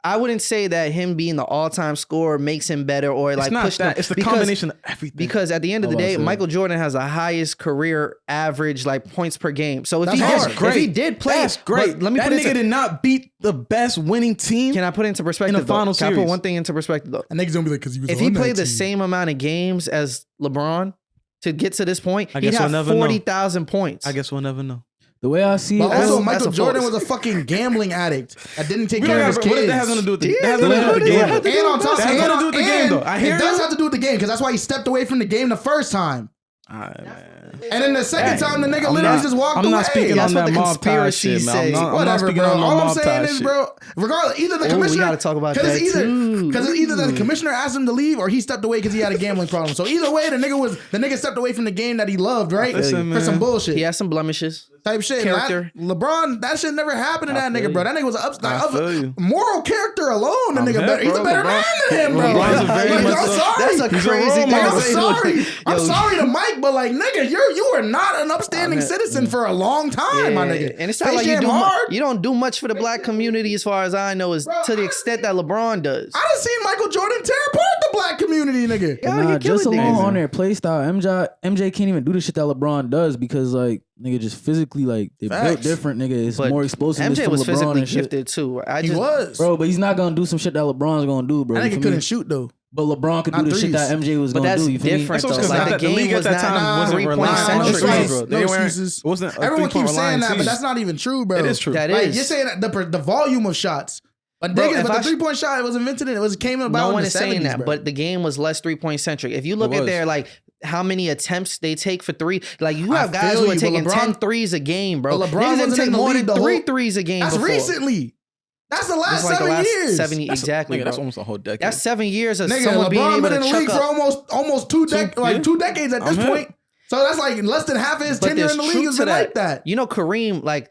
S3: I wouldn't say that him being the all-time scorer makes him better or push that.
S4: It's the combination of everything.
S3: Because at the end of the day, Michael Jordan has the highest career average points per game. So if he did play,
S4: that's great.
S3: Let me
S4: that nigga did not beat the best winning team.
S3: Can I put it into perspective?
S4: In the final series.
S3: Can I put one thing into perspective though?
S1: And niggas gonna be because he was.
S3: If he played the same amount of games as LeBron to get to this point, he'd have 40,000 points.
S4: I guess we'll never know.
S2: The way I see it,
S1: also Michael Jordan was a fucking gambling addict that didn't take care of his kids.
S4: What that has nothing to do with the game?
S1: And on top,
S4: that has nothing to do with the game, though.
S1: It does have to do with the game because that's why he stepped away from the game the first time.
S4: All right, man.
S1: And then the second time, the nigga literally just walked away.
S4: I'm not speaking on that mob tie shit, man.
S1: Whatever, bro. All I'm saying is, bro, regardless, either the commissioner...
S3: we gotta talk about that too.
S1: Because it's either the commissioner asked him to leave or he stepped away because he had a gambling problem. So either way, the nigga stepped away from the game that he loved, right? For some bullshit.
S3: He had some blemishes.
S1: Type shit.
S3: Character.
S1: LeBron, that shit never happened to that nigga, bro. That nigga was an moral character alone. The nigga better. He's a better man than him, bro. I'm sorry.
S3: That's a crazy thing.
S1: I'm sorry. I'm sorry to Mike, but nigga, you are not an upstanding citizen for a long time, my nigga.
S3: And it's not like you don't do much for the black community, as far as I know, is to the extent that LeBron does.
S1: I done seen Michael Jordan tear apart the black community, nigga.
S2: Nah, just alone on their play style, MJ can't even do the shit that LeBron does because nigga just physically they built different, nigga. It's more explosive.
S3: MJ was physically gifted too.
S1: He was,
S2: bro, but he's not gonna do some shit that LeBron's gonna do, bro.
S1: I think he couldn't shoot though.
S2: But LeBron could do the shit that MJ was gonna do. You feel me?
S3: That's different though. The game was not 3-point century.
S1: No excuses. Everyone keeps saying that, but that's not even true, bro.
S4: It is true.
S3: That is.
S1: You're saying the volume of shots. But the 3-point shot, it was invented. It came about.
S3: No one
S1: is
S3: saying that,
S1: bro.
S3: but the game was less 3-point centric. If you look at their how many attempts they take for three, you have guys who are taking 10 threes a game, bro.
S1: LeBron
S3: doesn't take more than 3
S1: 3
S3: threes a game.
S1: That's recently. That's the last 7 years.
S3: Exactly.
S4: That's almost a whole decade.
S3: That's 7 years of someone being able to chuck up.
S1: for almost 2 decades at this point. So that's less than half of his tenure in the league has been like that.
S3: You know, Kareem,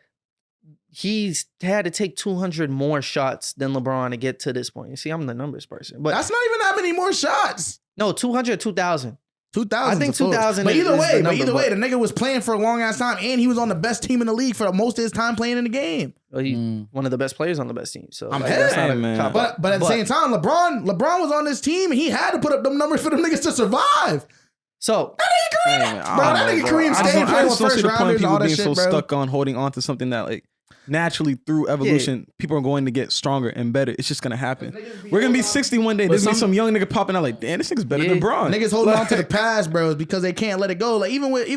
S3: he's had to take 200 more shots than LeBron to get to this point. You see, I'm the numbers person. But
S1: that's not even that many more shots.
S3: No, 200, 2,000.
S1: 2000.
S3: I think 2000.
S1: But either way, the nigga was playing for a long ass time, and he was on the best team in the league for most of his time playing in the game.
S3: Well, he's one of the best players on the best team. So
S1: I'm man. But at the same time, LeBron was on this team, and he had to put up them numbers for them niggas to survive.
S3: So
S1: that nigga Kareem stayed playing with first rounders and all that shit, bro.
S4: Stuck on holding on to something that naturally through evolution, people are going to get stronger and better. It's just gonna happen. We're gonna be 60 one day. There's gonna be some young nigga popping out damn, this nigga's better than Bron.
S1: Niggas holding on to the past, bro, because they can't let it go. Even with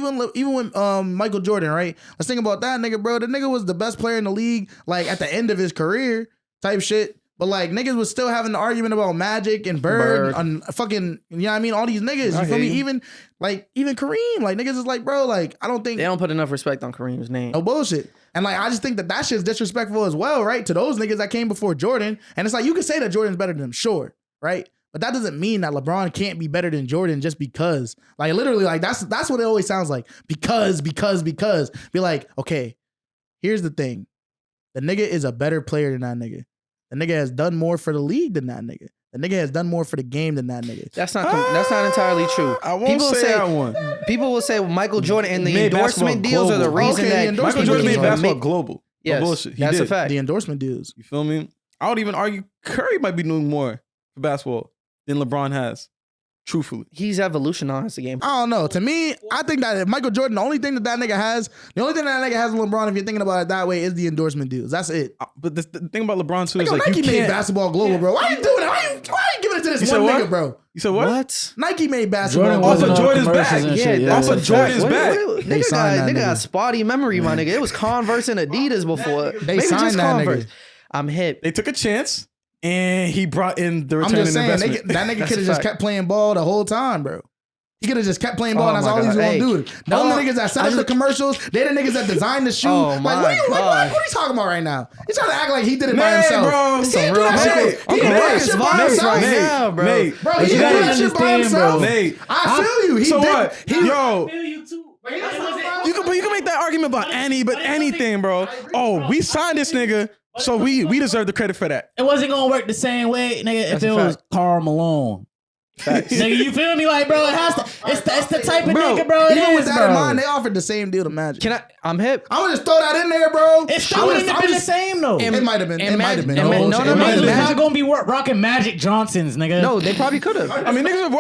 S1: Michael Jordan, right? Let's think about that nigga, bro. The nigga was the best player in the league, at the end of his career, type shit. But like niggas was still having the argument about Magic and Bird on fucking, you know what I mean? All these niggas, you feel me? Even Kareem, like niggas is like, bro, like I don't think
S3: they don't put enough respect on Kareem's name.
S1: No bullshit. And like I just think that shit's disrespectful as well, right? To those niggas that came before Jordan. And it's like you can say that Jordan's better than him, sure, right? But that doesn't mean that LeBron can't be better than Jordan just because. Like literally, like that's what it always sounds like. Because. Be like, okay, here's the thing. The nigga is a better player than that nigga. The nigga has done more for the league than that nigga. The nigga has done more for the game than that nigga.
S3: That's not entirely true.
S4: I won't say that one.
S3: People will say Michael Jordan and the endorsement deals are the reason that
S4: Michael Jordan made basketball global.
S3: Yes,
S4: bullshit.
S3: That's a fact.
S1: The endorsement deals.
S4: You feel me? I would even argue Curry might be doing more for basketball than LeBron has. Truthfully,
S3: he's evolutionized the game.
S1: I don't know. To me, I think that if Michael Jordan, the only thing that nigga has in LeBron, if you're thinking about it that way, is the endorsement deals. That's it.
S4: But the thing about LeBron too is
S1: like
S4: Nike
S1: made basketball global, bro. Why are you doing it? Why are you giving it to this one nigga, bro?
S4: You said what?
S1: Nike made basketball
S4: off of Jordan's back. Off of Jordan's back.
S3: Nigga got spotty memory, my nigga. It was Converse and Adidas before.
S1: They signed that nigga.
S3: I'm hip.
S4: They took a chance. And he brought in the return investment.
S1: That nigga could have just kept playing ball the whole time, bro. He could have just kept playing ball, and that's all he's gonna do. The niggas that set up the commercials, they the niggas that designed the shoe. What are you talking about right now? He's trying to act like he did it by himself.
S4: Bro,
S1: he did that shit. He did that shit by himself.
S4: Nate,
S1: bro, he did that shit by himself.
S4: Nate,
S1: I feel you. He
S4: so
S1: did.
S4: what? Yo.
S1: You
S4: can make that argument about anything, bro. Oh, we signed this nigga. So we deserve the credit for that.
S2: It wasn't gonna work the same way, nigga, if it was Karl Malone. Nigga, you feel me? Like, bro, it has to. It's the type of nigga, bro.
S1: Even with that in mind, they offered the same deal to Magic.
S3: I'm hip.
S1: I would just throw that in there, bro.
S2: It still wouldn't have been the same though.
S1: It might have been. It might have been.
S2: No, niggas not gonna be rocking Magic Johnsons, nigga.
S3: No, they probably could have.
S4: I mean, niggas were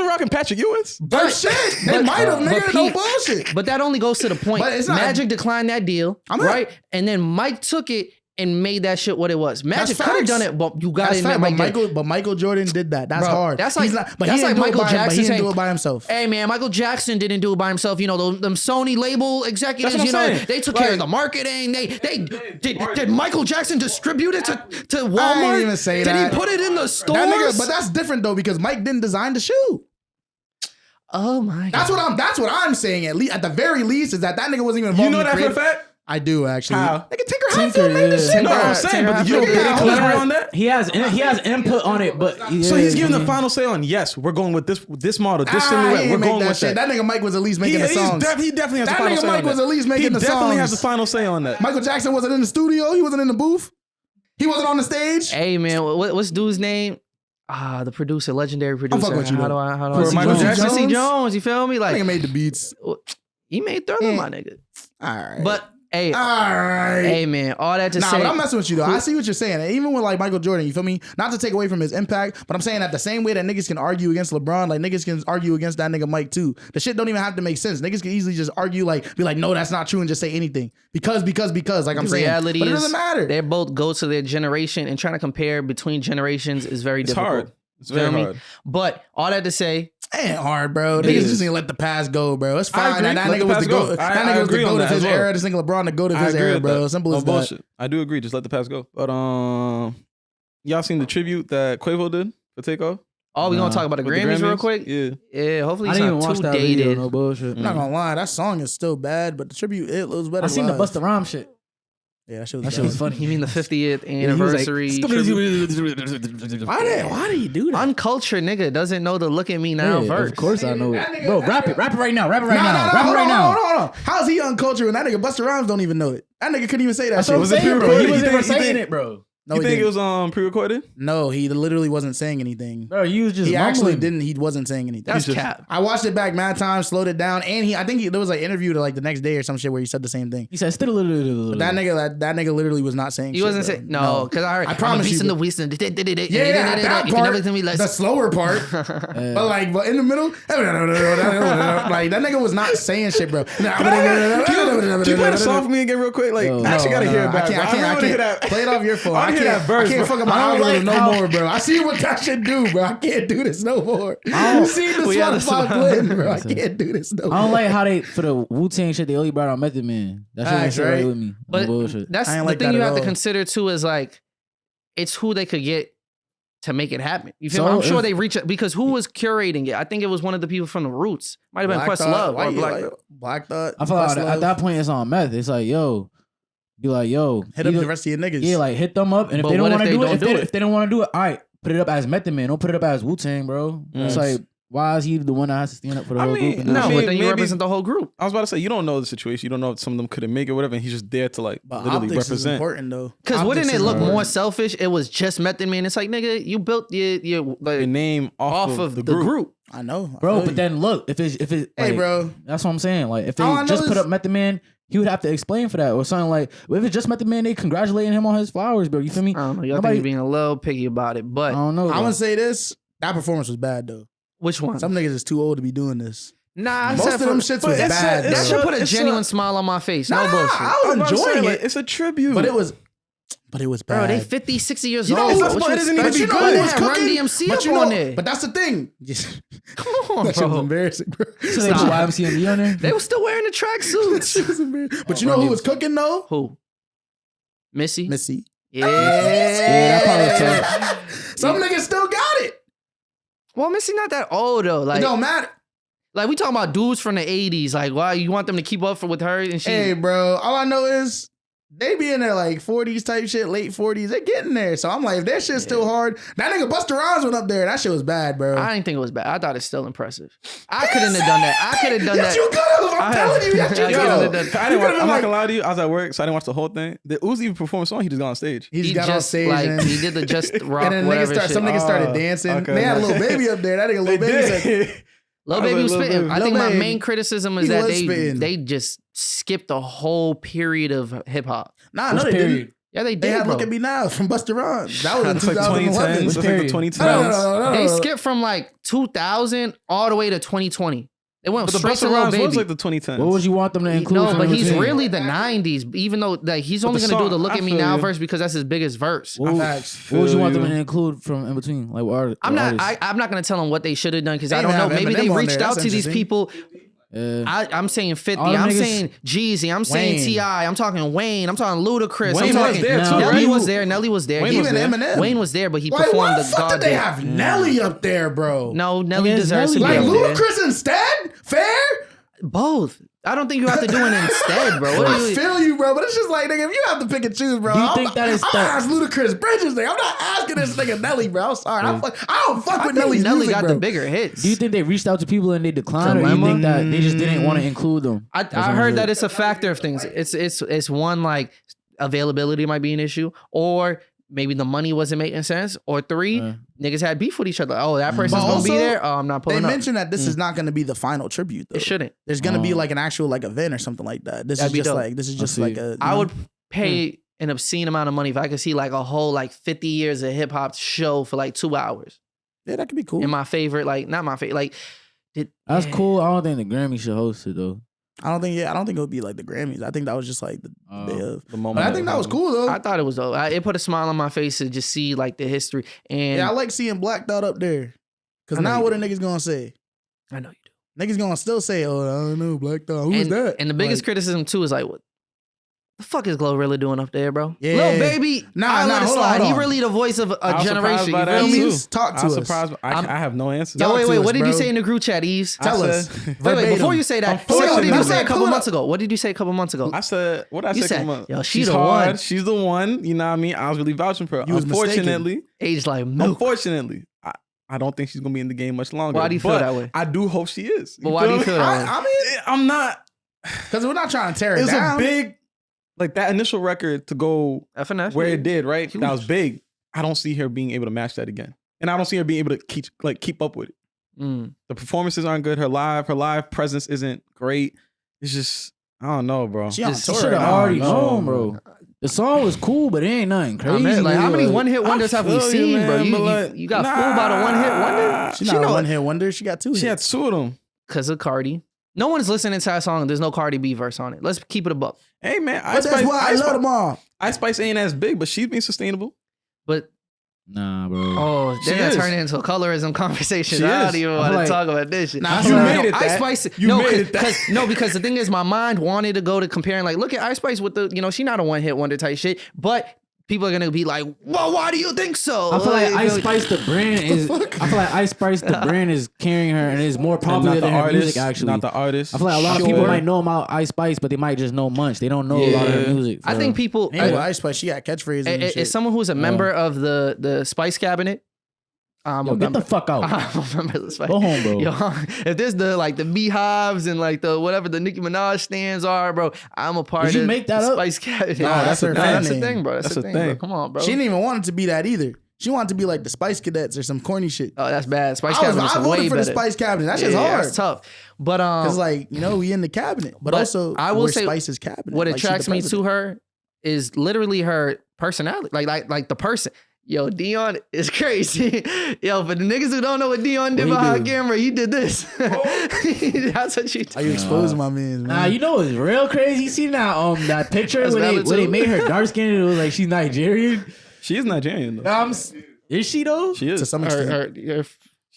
S4: rocking Patrick Ewings.
S1: But shit, they might have, nigga. No bullshit.
S3: But that only goes to the point. Magic declined that deal, right? And then Mike took it and made that shit what it was. Magic could have done it, but you got to admit,
S1: but Michael Jordan did that. That's hard.
S3: That's like Michael Jackson saying,
S1: do it by himself.
S3: Hey man, Michael Jackson didn't do it by himself. You know, them Sony label executives. You know, they took care of the marketing. Did Michael Jackson distribute it to Walmart?
S1: I didn't even say that.
S3: Did he put it in the stores?
S1: But that's different though because Mike didn't design the shoe.
S3: Oh my God.
S1: That's what I'm saying. At the very least, is that nigga wasn't even involved.
S4: You know that for a fact.
S1: I do actually.
S4: How?
S1: Nigga, Tinker Hatfield made this shit.
S4: No, I'm saying, but you don't collaborate on that.
S2: He has input on it, but
S4: so he's giving the final say on. Yes, we're going with this model, this silhouette. We're going with that.
S1: That nigga Mike was at least making the songs.
S4: He definitely has the final say on that.
S1: That nigga Mike was at least making the songs.
S4: He definitely has the final say on that.
S1: Michael Jackson wasn't in the studio. He wasn't in the booth. He wasn't on the stage.
S3: Hey man, what's dude's name? The producer, legendary producer.
S1: I'm fucking with you.
S3: How do I?
S1: Michael Jackson?
S3: Quincy Jones. You feel me? Like
S1: nigga made the beats.
S3: He made Thriller, my nigga.
S1: All right,
S3: but. Hey,
S1: all right.
S3: Hey man, all that to say.
S1: But I'm messing with you though. I see what you're saying. Even with like Michael Jordan, you feel me? Not to take away from his impact, but I'm saying that the same way that niggas can argue against LeBron, like niggas can argue against that nigga Mike too. The shit don't even have to make sense. Niggas can easily just argue, be like, no, that's not true, and just say anything because. Like I'm saying,
S3: reality
S1: but it doesn't matter.
S3: They both go to their generation, and trying to compare between generations is very difficult.
S4: Hard. It's very hard.
S3: But all that to say.
S1: Ain't hard, bro. Niggas just need to let the past go, bro. It's fine. That nigga was the GOAT. That nigga was the GOAT of his era. This nigga LeBron the GOAT of his era, bro. Simple as that. Bullshit.
S4: I do agree. Just let the past go. But y'all seen the tribute that Quavo did for Takeoff?
S3: Oh, we gonna talk about the Grammys real quick?
S4: Yeah.
S3: Hopefully it's not too dated.
S2: Video, no bullshit.
S1: I'm not gonna lie, that song is still bad, but the tribute it was better.
S2: I seen the Busta Rhymes shit.
S1: Yeah, that shit was
S3: funny. You mean the 50th anniversary?
S1: Why do you do that?
S3: Uncultured nigga doesn't know the "Look at Me Now" verse.
S2: Of course I know it, bro. Rap it right now. Hold
S1: on. How's he uncultured when that nigga Busta Rhymes don't even know it? That nigga couldn't even say that shit.
S2: Was it pre-recorded? He wasn't reciting it, bro.
S1: No,
S4: you think it was pre-recorded?
S1: No, he literally wasn't saying anything.
S2: Bro, you was just
S1: he actually didn't. He wasn't saying anything.
S3: That's cap.
S1: I watched it back mad times, slowed it down, and I think there was an interview to the next day or some shit where he said the same thing.
S2: He said
S1: but that nigga literally was not saying.
S3: He wasn't saying because I heard.
S1: I promise you. That part, the slower part, but in the middle, like that nigga was not saying shit, bro. Can
S4: you play the song for me again real quick? Like I actually gotta hear it back.
S1: I can't play it off your phone. I can't fuck up my algorithm no more, bro. I see what that shit do, bro. I can't do this no more. You see the Spotify blend, bro. I can't do this no more.
S2: I don't like how they, for the Wu-Tang shit, they only brought out Method Man. That shit ain't right with me.
S3: But that's the thing you have to consider too is it's who they could get to make it happen. You feel me? I'm sure they reach out because who was curating it? I think it was one of the people from the Roots. Might have been Questlove or
S1: Black Thought.
S2: I feel like at that point it's on meth. It's like, yo, be like, yo,
S1: hit up the rest of your niggas.
S2: Yeah, like hit them up, and if they don't want to do it, if they don't want to do it, all right, put it up as Method Man. Don't put it up as Wu-Tang, bro. It's like, why is he the one that has to stand up for the whole group?
S3: No, but then you represent the whole group.
S4: I was about to say, you don't know the situation. You don't know if some of them couldn't make it, whatever. And he's just there to like literally represent.
S1: Is important though.
S3: Because wouldn't it look more selfish? It was just Method Man. It's like, nigga, you built your
S4: name off of the group.
S1: I know,
S2: bro. But then look, if it's
S1: hey, bro,
S2: that's what I'm saying. Like, if they just put up Method Man, he would have to explain for that or something. Like, if it's just Method Man, they congratulating him on his flowers, bro. You feel me?
S3: I don't know. Y'all think you're being a little picky about it, but
S2: I don't know.
S1: I'm gonna say this: that performance was bad though.
S3: Which one?
S1: Some niggas is too old to be doing this.
S3: Nah,
S1: most of them shits was bad.
S3: That should put a genuine smile on my face. No bullshit.
S1: I was enjoying it.
S4: Like, it's a tribute,
S1: but it was bad.
S3: Bro, they 50, 60 years
S1: old.
S3: old.
S1: It doesn't even be good.
S3: It's Run DMC up on there.
S1: But that's the thing.
S3: Come on,
S1: that shit was embarrassing, bro.
S2: So they put YMCMB on there?
S3: They were still wearing the tracksuits.
S1: But you know who was cooking though?
S3: Who? Missy.
S1: Yeah,
S2: that part was tough.
S1: Some niggas still got it.
S3: Well, Missy not that old though. Like,
S1: it don't matter.
S3: Like, we talking about dudes from the 80s. Like, why you want them to keep up with her? And she.
S1: Hey, bro. All I know is they be in their like 40s type shit, late 40s. They're getting there. So I'm like, if that shit's still hard. That nigga Busta Rhymes went up there. That shit was bad, bro.
S3: I didn't think it was bad. I thought it's still impressive. I couldn't have done that. I could have done that.
S1: You could have. I'm telling you. Yes, you could have.
S4: I'm not gonna lie to you. I was at work, so I didn't watch the whole thing. The Uzi performed a song. He just got on stage.
S1: He got on stage.
S3: Like, he did the Just Rock,
S1: and then
S3: whatever
S1: some niggas started dancing.
S3: Okay,
S1: they had a little baby up there. That nigga Lil Baby said.
S3: Lil Baby was spitting. I think my main criticism is that they just skipped the whole period of hip hop.
S1: Nah, no, they didn't.
S3: Yeah, they did.
S1: They had Look at Me Now from Busta Rhymes. That was in
S4: 2011.
S1: That's
S4: like the 2010s.
S1: No.
S3: They skipped from like 2000 all the way to 2020. They went
S4: but
S3: straight
S4: the
S3: to Lil Baby.
S4: was like the 2010s.
S2: What would you want them to include?
S3: No, but he's really the 90s. Even though like he's only gonna do the Look at Me Now verse because that's his biggest verse.
S2: What would you want them to include from in between? Like, what
S3: I'm not gonna tell them what they should have done because I don't know. Maybe they reached out to these people. I'm saying 50. I'm saying Jeezy. I'm saying T.I. I'm talking Wayne. I'm talking Ludacris. I'm talking Nelly was there. Nelly was there.
S1: Even Eminem.
S3: Wayne was there, but he performed the God.
S1: Did they have Nelly up there, bro?
S3: No, Nelly deserves to be
S1: like
S3: up there.
S1: Ludacris instead. Fair.
S3: Both. I don't think you have to do it instead, bro.
S1: I feel you, bro, but it's just like, nigga, if you have to pick and choose, bro.
S2: You think that is
S1: I'm gonna ask Ludacris Bridges, nigga. I'm not asking this nigga Nelly, bro. I'm sorry. I don't fuck with Nelly's music,
S3: got
S1: bro.
S3: the bigger hits.
S2: Do you think they reached out to people and they declined, or you think that they just didn't want to include them?
S3: I heard that it's a factor of things. It's one, like availability might be an issue, or maybe the money wasn't making sense, or three, niggas had beef with each other. Oh, that person's gonna be there. Oh, I'm not pulling up.
S1: They mentioned that this is not gonna be the final tribute, though.
S3: It shouldn't.
S1: There's gonna be like an actual like event or something like that. This is just like a.
S3: I would pay an obscene amount of money if I could see like a whole like 50 years of hip hop show for like 2 hours.
S1: Yeah, that could be cool.
S3: And my favorite, like not my favorite, like
S2: that's cool. I don't think the Grammy should host it though.
S1: I don't think it would be like the Grammys. I think that was just like the day of.
S4: The moment.
S1: But I think that was cool though.
S3: I thought it was dope. It put a smile on my face to just see like the history. And
S1: yeah, I like seeing Black Thought up there. Cause now what are niggas gonna say?
S3: I know you do.
S1: Niggas gonna still say, oh, I don't know, Black Thought. Who's that?
S3: And the biggest criticism too is like, what the fuck is Glow really doing up there, bro?
S1: Yeah.
S3: Lil Baby, let it slide. He really the voice of a generation. You feel me?
S1: Talk to us.
S4: Surprised. I have no answers.
S3: Yo, wait. What did you say in the group chat, Yves?
S1: Tell us.
S3: Wait. Before you say that, what did you say a couple months ago? What did you say a couple months ago?
S4: I said, what did I say a couple months?
S3: Yo,
S4: she's hard. One. She's the one. You know what I mean? I was really vouching for her. Unfortunately,
S3: age like milk.
S4: Unfortunately, I don't think she's gonna be in the game much longer.
S3: Why do you feel that way?
S4: I do hope she is.
S3: But why do you feel that way?
S1: I mean,
S4: I'm not.
S1: Because we're not trying to tear it down.
S4: It's a big. Like that initial record to go
S3: FNF,
S4: where it did, right? Huge. That was big. I don't see her being able to match that again. And I don't see her being able to keep up with it. The performances aren't good. Her live presence isn't great. It's just, I don't know, bro.
S2: She should have already known, bro. The song was cool, but it ain't nothing crazy.
S3: Like, how many one-hit wonders have we seen, bro? You got fooled by the one-hit wonder?
S1: She's not a one-hit wonder. She got 2 hits.
S4: She had 2 of them.
S3: Because of Cardi. No one's listening to that song and there's no Cardi B verse on it. Let's keep it a buck.
S4: Hey, man.
S1: That's why I love them all.
S4: Ice Spice ain't as big, but she's being sustainable.
S3: But
S2: nah, bro.
S3: Oh, they're gonna turn it into a colorism conversation. I don't even want to talk about this shit.
S1: Nah, you made it
S3: Ice Spice. Because the thing is, my mind wanted to go to comparing. Like, look at Ice Spice with the, she not a one hit wonder type shit, but people are gonna be like, well, why do you think so?
S2: I feel like Ice Spice the brand is. I feel like Ice Spice the brand is carrying her and is more popular than her music. Actually,
S4: not the artist.
S2: I feel like a lot of people might know about Ice Spice, but they might just know Munch. They don't know a lot of her music.
S3: I think people.
S1: Ice Spice, she got catchphrases.
S3: Is someone who's a member of the Spice Cabinet?
S2: Yo, get the fuck out. Go home, bro.
S3: Yo, if there's the beehives and like the whatever the Nicki Minaj stands are, bro, I'm a part of
S2: you make that
S3: the
S2: up?
S3: Spice Cabinet.
S1: No, that's her fan
S3: That's
S1: name.
S3: the thing, bro. That's the thing, bro. Come on, bro.
S1: She didn't even want it to be that either. She wanted to be like the Spice Cadets or some corny shit.
S3: Oh, that's bad. Spice Cabinet is
S1: I voted
S3: way
S1: for
S3: better.
S1: the Spice Cabinet. That shit's hard.
S3: That's tough. But
S1: because we in the cabinet, but also
S3: I will say
S1: Spice's cabinet.
S3: What attracts me to her is literally her personality, like the person. Yo, Dion is crazy. Yo, for the niggas who don't know what Dion did behind camera, he did this. That's what you do.
S1: Are you exposing my man?
S2: Nah, you know what's real crazy? You see that picture where they made her dark skinned? It was like she's Nigerian.
S4: She is Nigerian though.
S2: Is she though?
S4: She is.
S1: To some extent.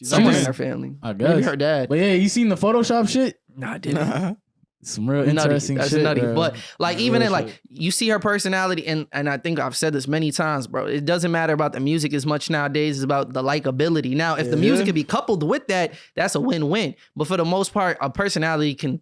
S3: Someone in her family.
S2: I guess.
S3: Maybe her dad.
S2: But yeah, you seen the Photoshop shit?
S3: Nah, I didn't.
S2: Some real interesting
S3: That's
S2: shit.
S3: nutty.
S2: Bro.
S3: But like even in like you see her personality and I think I've said this many times, bro. It doesn't matter about the music as much nowadays as about the likability. Now, if the music can be coupled with that, that's a win-win. But for the most part, a personality can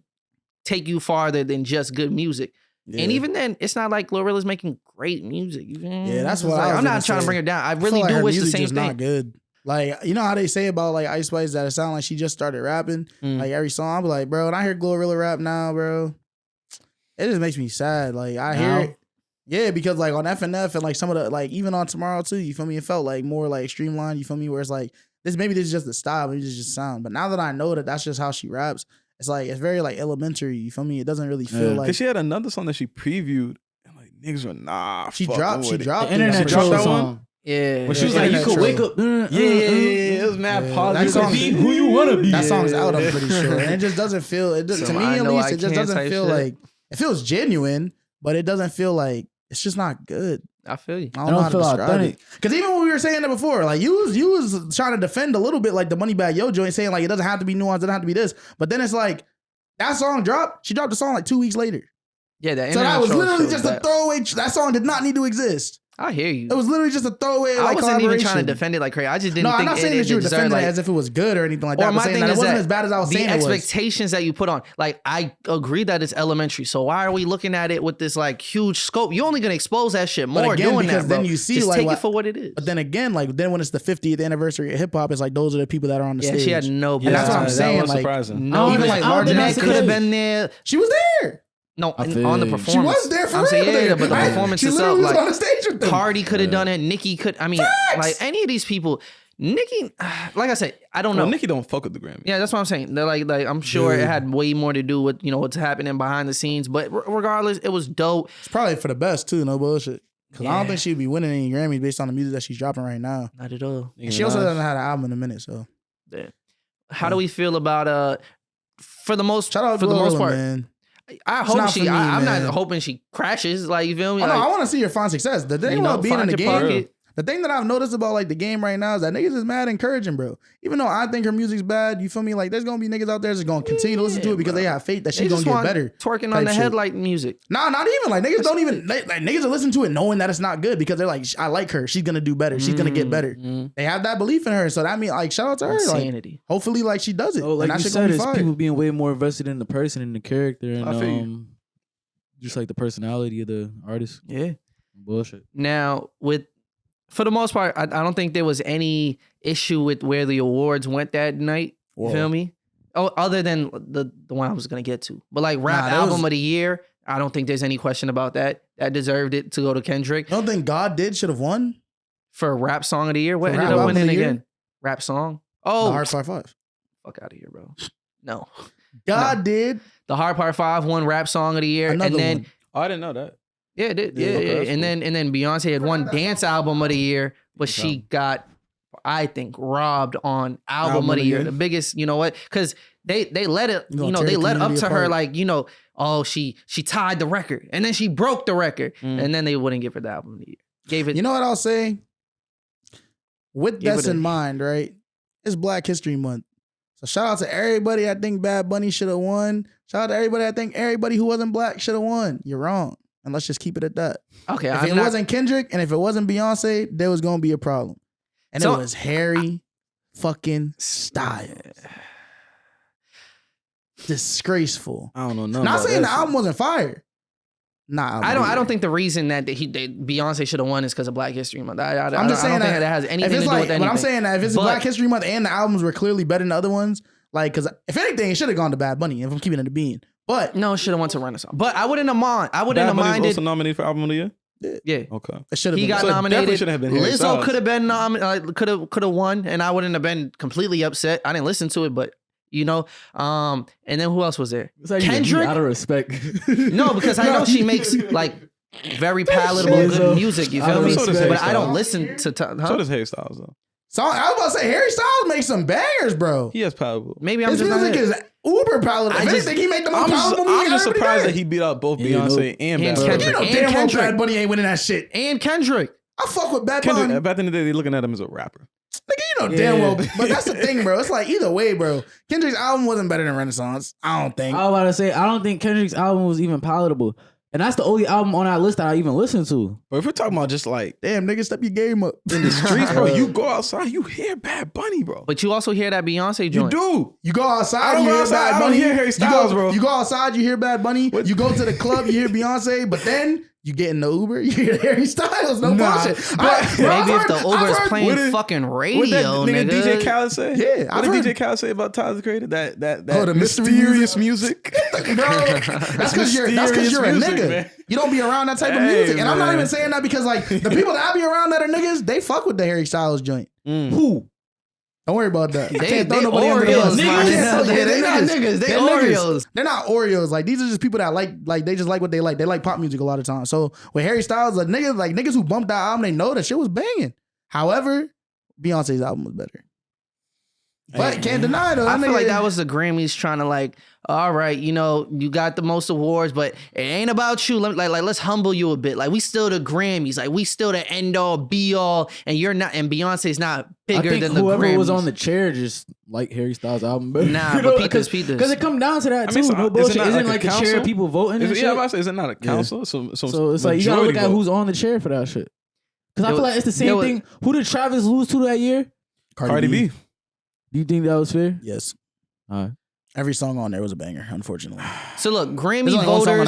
S3: take you farther than just good music. Yeah. And even then, it's not like Glorilla's making great music.
S1: Yeah, that's what
S3: I'm not trying to bring her down. I really do wish the same thing.
S1: Not good. Like, you know how they say about like Ice Spice that it sounds like she just started rapping? Like every song, I'm like, bro, when I hear Glorilla rap now, bro, it just makes me sad. Like I hear it. Yeah, because like on FNF and like some of the like even on Tomorrow too, you feel me? It felt like more like streamlined, you feel me? Where it's like this is just the style, maybe this is just sound. But now that I know that that's just how she raps, it's like it's very like elementary, you feel me? It doesn't really feel like.
S4: Cause she had another song that she previewed and like niggas were
S1: She dropped
S2: the internet troll song.
S3: Yeah.
S2: When she was like, you could wake up.
S1: Yeah. It was mad positive.
S2: That song, be who you want to be.
S1: That song's out, I'm pretty sure. And it just doesn't feel, to me at least, it just doesn't feel like, it feels genuine, but it doesn't feel like, it's just not good.
S3: I feel you.
S1: I don't know how to describe it. Because even when we were saying that before, like you was trying to defend a little bit like the Moneybagg Yo joint, saying like it doesn't have to be nuanced, it doesn't have to be this. But then it's like, that song dropped, she dropped the song like 2 weeks later.
S3: Yeah,
S1: so that was literally just a throwaway, that song did not need to exist.
S3: I hear you.
S1: It was literally just a throwaway.
S3: I wasn't even trying to defend it like crazy. I just didn't think
S1: I'm not saying that you were defending it as if it was good or anything like that.
S3: My thing
S1: is
S3: that
S1: it wasn't as bad as I was saying it was.
S3: The expectations that you put on, like I agree that it's elementary. So why are we looking at it with this like huge scope? You're only gonna expose that shit more doing that, bro.
S1: Then you see
S3: just
S1: like
S3: take it for what it is.
S1: But then again, like then when it's the 50th anniversary of hip hop, it's like those are the people that are on the stage.
S3: She had no.
S1: And that's what I'm saying.
S4: That was
S1: like,
S4: surprising.
S3: No,
S1: even like large
S3: could have been there.
S1: She was there.
S3: No, on the performance.
S1: She was there for real.
S3: Saying, but the performance itself, like,
S1: on the stage with them.
S3: Cardi could have done it. Nicki could. I mean, like any of these people, Nicki, like I said, I don't know.
S4: Nicki don't fuck with the Grammy.
S3: Yeah, that's what I'm saying. They're like I'm sure it had way more to do with what's happening behind the scenes. But regardless, it was dope.
S1: It's probably for the best too. No bullshit. Because I don't think she'd be winning any Grammys based on the music that she's dropping right now.
S3: Not at all.
S1: And she also hasn't had an album in a minute. So,
S3: how do we feel about for the most part?
S1: Man.
S3: I hope I'm not hoping she crashes. Like, you feel me?
S1: I want to see her find success. The thing about being in the game, the thing that I've noticed about like the game right now is that niggas is mad encouraging, bro. Even though I think her music's bad, you feel me? Like, there's gonna be niggas out there that's gonna continue to listen to it because they have faith that she's gonna get better.
S3: Twerking on the headlight music.
S1: Nah, not even. Like, niggas don't even, like niggas are listening to it knowing that it's not good because they're like, I like her. She's gonna do better. She's gonna get better. They have that belief in her. So that means, like, shout out to her.
S3: Insanity.
S1: Like, hopefully, like, she does it.
S2: Oh, like you said, it's people being way more invested in the person and the character and just like the personality of the artist.
S3: Yeah.
S2: Bullshit.
S3: Now, for the most part, I don't think there was any issue with where the awards went that night. You feel me? Oh, other than the one I was gonna get to. But like rap album of the year, I don't think there's any question about that. That deserved it to go to Kendrick.
S1: I don't think God Did should have won
S3: for rap song of the year. What ended up winning again? Rap song. Oh,
S1: The Hard Part 5.
S3: Fuck out of here, bro. No.
S1: God Did.
S3: The Hard Part 5 won rap song of the year.
S1: Another
S3: and then
S1: one.
S4: Oh, I didn't know that.
S3: Yeah, it did. Yeah. And then Beyonce had won dance album of the year, but she got, I think, robbed on album of the year. The biggest, you know what? Because they let it, they let up to her like, oh, she tied the record and then she broke the record and then they wouldn't give her the album of the year. Gave it.
S1: You know what I'll say? With this in mind, right? It's Black History Month. So shout out to everybody I think Bad Bunny should have won. Shout out to everybody I think everybody who wasn't black should have won. You're wrong. And let's just keep it at that.
S3: Okay.
S1: If it wasn't Kendrick and if it wasn't Beyonce, there was gonna be a problem. And it was Harry fucking Styles. Disgraceful.
S2: I don't know.
S1: Not saying the album wasn't fire. Nah,
S3: I don't think the reason that Beyonce should have won is because of Black History Month.
S1: I'm just saying
S3: I don't think that has anything to do with anything.
S1: But I'm saying that if it's Black History Month and the albums were clearly better than the other ones, like, because if anything, it should have gone to Bad Bunny. If I'm keeping it a bean, but
S3: no, it should have went to Renaissance. But I wouldn't have minded.
S4: Bad Bunny's also nominated for album of the year.
S3: Yeah.
S4: Okay.
S1: It should have.
S3: He got nominated.
S4: Definitely should have been.
S3: Lizzo could have been could have won, and I wouldn't have been completely upset. I didn't listen to it, but. You know, and then who else was there? Kendrick.
S2: Out of respect.
S3: No, because I know she makes like very palatable good music. You feel me? But I don't listen to.
S4: So does Harry Styles though.
S1: So I was about to say Harry Styles makes some bangers, bro.
S4: He has palatable.
S3: Maybe I'm
S1: His
S3: just
S1: music is uber palatable. If anything, he make the most palatable music.
S4: I'm just surprised that he beat out both Beyonce and Bad Bunny.
S1: You know damn well Bad Bunny ain't winning that shit.
S3: And Kendrick.
S1: I fuck with Bad Bunny.
S4: Back in the day, they looking at him as a rapper.
S1: Nigga, you know damn well. But that's the thing, bro. It's like either way, bro. Kendrick's album wasn't better than Renaissance. I don't think.
S2: I was about to say, I don't think Kendrick's album was even palatable. And that's the only album on our list that I even listened to.
S4: But if we're talking about just like,
S1: damn, nigga, step your game up.
S4: In the streets, bro, you go outside, you hear Bad Bunny, bro.
S3: But you also hear that Beyonce joint.
S1: You do. You go outside, you hear Bad Bunny.
S4: I don't hear Harry Styles, bro.
S1: You go outside, you hear Bad Bunny. You go to the club, you hear Beyonce. But then you get in the Uber, you hear Harry Styles. No bullshit.
S3: Maybe if the Uber is playing fucking radio,
S4: what
S3: nigga.
S4: DJ Khaled say?
S1: Yeah,
S4: what did DJ Khaled say about Tyler the Creator? That
S1: the
S4: mysterious music.
S1: Bro, that's because you're a nigga. Man. You don't be around that type of music. And I'm not even saying that because like the people that I be around that are niggas, they fuck with the Harry Styles joint. Who? Don't worry about that. I can't throw nobody under the bus. They're not niggas. They Oreos. They're not Oreos. Like these are just people that like they just like what they like. They like pop music a lot of times. So with Harry Styles, like niggas who bumped that album, they know that shit was banging. However, Beyonce's album was better. But can't deny though.
S3: I feel like that was the Grammys trying to like, all right, you know, you got the most awards, but it ain't about you. Let's humble you a bit. Like we still the Grammys, like we still the end all be all, and you're not. And Beyonce's not bigger than the Grammys.
S2: Whoever was on the chair just like Harry Styles' album better.
S3: Nah, but because
S2: it come down to that too. No bullshit. Isn't like the chair people voting?
S4: Yeah, I'm about to say, is it not a council?
S2: So it's like you gotta look at who's on the chair for that shit. Because I feel like it's the same thing. Who did Travis lose to that year?
S4: Cardi B.
S2: Do you think that was fair?
S1: Yes.
S2: All right.
S1: Every song on there was a banger, unfortunately.
S3: So look, Grammy voters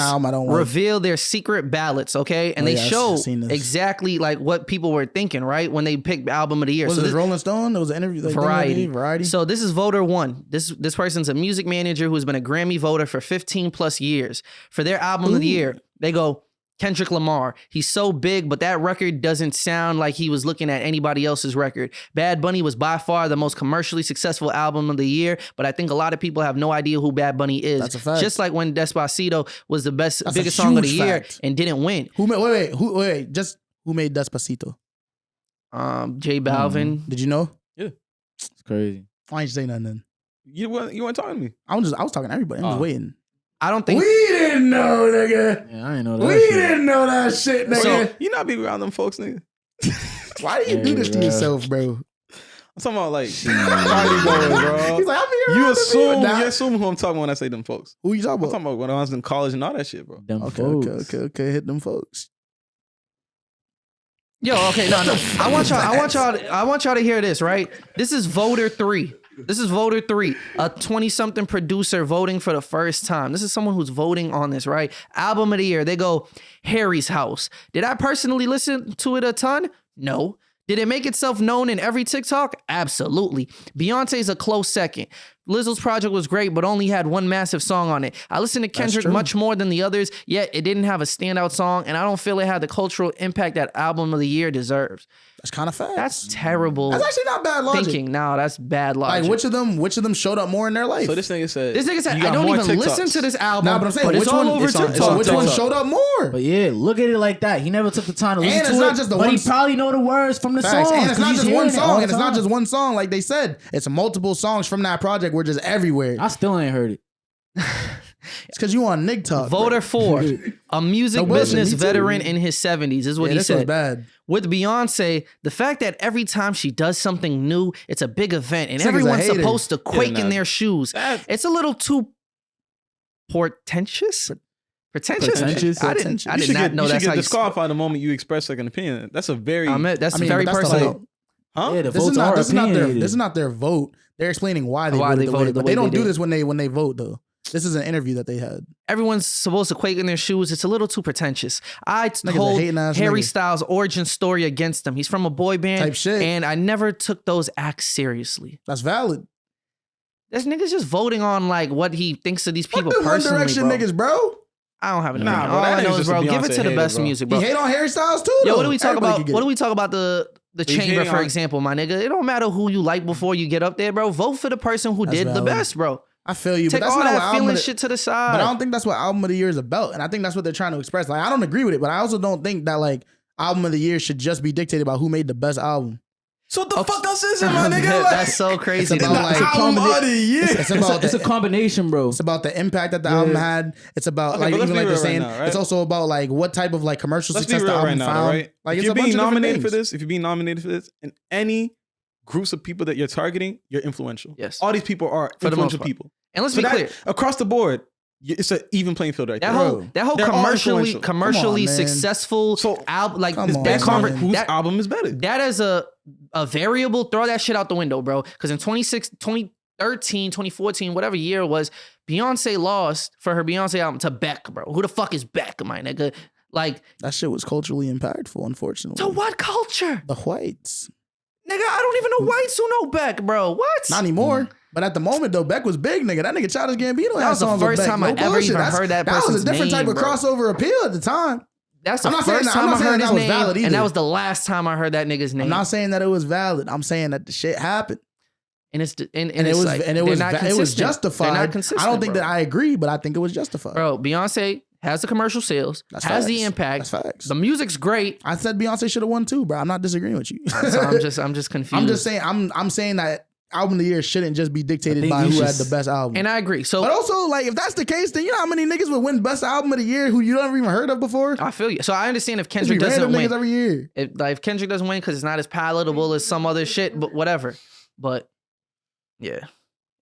S3: reveal their secret ballots, okay? And they show exactly like what people were thinking, right? When they picked album of the year.
S1: Was it Rolling Stone? It was an interview.
S3: Variety. So this is voter one. This person's a music manager who's been a Grammy voter for 15 plus years. For their album of the year, they go, Kendrick Lamar. He's so big, but that record doesn't sound like he was looking at anybody else's record. Bad Bunny was by far the most commercially successful album of the year, but I think a lot of people have no idea who Bad Bunny is.
S1: That's a fact.
S3: Just like when Despacito was the biggest song of the year and didn't win.
S1: Who made Despacito?
S3: J Balvin.
S1: Did you know?
S4: Yeah.
S2: It's crazy.
S1: Why didn't you say nothing then?
S4: You weren't talking to me.
S1: I was talking to everybody. I'm just waiting.
S3: I don't think
S1: we didn't know, nigga.
S2: Yeah, I didn't know that.
S1: We didn't know that shit, nigga.
S4: So, you not be around them folks, nigga.
S1: Why do you do this to yourself, bro?
S4: I'm talking about like party goers, bro.
S1: He's like, I'll be around.
S4: You assume who I'm talking about when I say them folks.
S1: Who you talking about?
S4: I'm talking about when I was in college and all that shit, bro.
S1: Okay. Hit them folks.
S3: Yo, okay, no. I want y'all to hear this, right? This is voter 3. This is voter 3, a 20-something producer voting for the first time. This is someone who's voting on this, right? Album of the year. They go, Harry's House. Did I personally listen to it a ton? No. Did it make itself known in every TikTok? Absolutely. Beyonce's a close second. Lizzo's project was great, but only had one massive song on it. I listened to Kendrick much more than the others, yet it didn't have a standout song, and I don't feel it had the cultural impact that album of the year deserves.
S1: That's kind of fast.
S3: That's terrible.
S1: That's actually not bad logic.
S3: Thinking. No, that's bad logic.
S1: Like which of them showed up more in their life?
S4: So this nigga said,
S3: I don't even listen to this album.
S1: Nah, but I'm saying, which one over TikTok? Which one showed up more?
S2: But yeah, look at it like that. He never took the time to listen to it.
S1: And it's not just the one.
S2: But he probably know the words from the songs.
S1: And it's not just one song. And it's not just one song. Like they said, it's multiple songs from that project. We're just everywhere.
S2: I still ain't heard it.
S1: It's because you on TikTok.
S3: Voter 4, a music business veteran in his 70s is what he said.
S1: Was bad.
S3: With Beyonce, the fact that every time she does something new, it's a big event and everyone's supposed to quake in their shoes. It's a little too portentous. Pretentious? I did not know that's how you
S4: disqualified the moment you express like an opinion. That's a very
S3: very personal.
S2: Huh? Yeah,
S1: this is not their vote. They're explaining why they voted, but they don't do this when they vote though. This is an interview that they had.
S3: Everyone's supposed to quake in their shoes. It's a little too pretentious. I told Harry Styles' origin story against him. He's from a boy band
S1: type shit,
S3: and I never took those acts seriously.
S1: That's valid.
S3: This nigga's just voting on like what he thinks of these people
S1: personally,
S3: One Direction
S1: niggas, bro.
S3: I don't have an opinion. All I know is, bro, give it to the best music, bro.
S1: You hate on Harry Styles too,
S3: Yo, what do we talk about? What do we talk about the chamber, for example, my nigga? It don't matter who you like before you get up there, bro. Vote for the person who did the best, bro.
S1: I feel you.
S3: Take
S1: but that's
S3: all
S1: not
S3: that feeling shit to the side.
S1: But I don't think that's what album of the year is about. And I think that's what they're trying to express. Like, I don't agree with it, but I also don't think that like album of the year should just be dictated by who made the best album.
S4: So what the fuck else is it, my nigga? Like,
S3: that's so crazy.
S1: It's about like
S4: album of the year.
S2: It's a combination, bro.
S1: It's about the impact that the album had. It's about like even like they're saying. Right now, right? It's also about like what type of like commercial success the album found.
S4: Right? Like if you're being nominated for this, in any groups of people that you're targeting, you're influential.
S3: Yes,
S4: all these people are influential people.
S3: And let's be clear,
S4: across the board, it's an even playing field right there.
S3: That whole commercially successful album, like this bad
S4: whose album is better?
S3: That is a variable. Throw that shit out the window, bro. Because in 2013, 2014, whatever year it was, Beyonce lost for her Beyonce album to Beck, bro. Who the fuck is Beck, my nigga? Like
S1: that shit was culturally impactful, unfortunately.
S3: To what culture?
S1: The whites.
S3: Nigga, I don't even know whites who know Beck, bro. What?
S1: Not anymore. But at the moment, though, Beck was big, nigga. That nigga Childish Gambino
S3: had songs with Beck. That was the first time I ever even heard that person's name. That was a different type of
S1: crossover appeal at the time.
S3: That's the first time I heard his name, and that was the last time I heard that nigga's name.
S1: I'm not saying that it was valid. I'm saying that the shit happened.
S3: And it was
S1: justified. I don't think that I agree, but I think it was justified.
S3: Bro, Beyonce has the commercial sales, has the impact.
S1: That's facts.
S3: The music's great.
S1: I said Beyonce should have won too, bro. I'm not disagreeing with you.
S3: So I'm just confused.
S1: I'm just saying I'm saying that album of the year shouldn't just be dictated by who had the best album.
S3: And I agree. So,
S1: but also, like, if that's the case, then you know how many niggas would win best album of the year who you never even heard of before?
S3: I feel you. So I understand if Kendrick doesn't win
S1: every year.
S3: If Kendrick doesn't win because it's not as palatable as some other shit, but whatever. But yeah,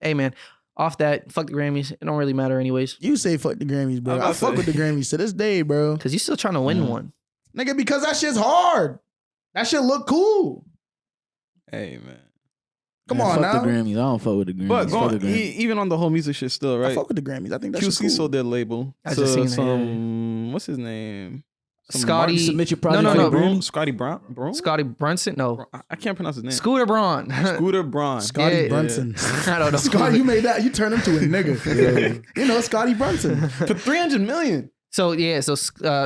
S3: hey man. Off that, fuck the Grammys. It don't really matter anyways.
S1: You say fuck the Grammys, bro. I fuck with the Grammys to this day, bro.
S3: Because you still trying to win one.
S1: Nigga, because that shit's hard. That shit look cool.
S4: Hey, man.
S1: Come on now.
S2: Fuck the Grammys. I don't fuck with the Grammys.
S4: But even on the whole music shit still, right?
S1: I fuck with the Grammys. I think that's
S4: QC
S1: cool.
S4: sold their label.
S3: I just seen some.
S4: What's his name?
S3: Scotty.
S2: Submit your project.
S3: No.
S4: Scotty Brown?
S3: Scotty Brunson? No.
S4: I can't pronounce his name.
S3: Scooter Braun.
S4: Scooter Braun.
S1: Scotty Brunson.
S3: I don't know.
S1: Scotty, you made that. You turned him to a nigga. You know, Scotty Brunson.
S4: For $300 million.
S3: So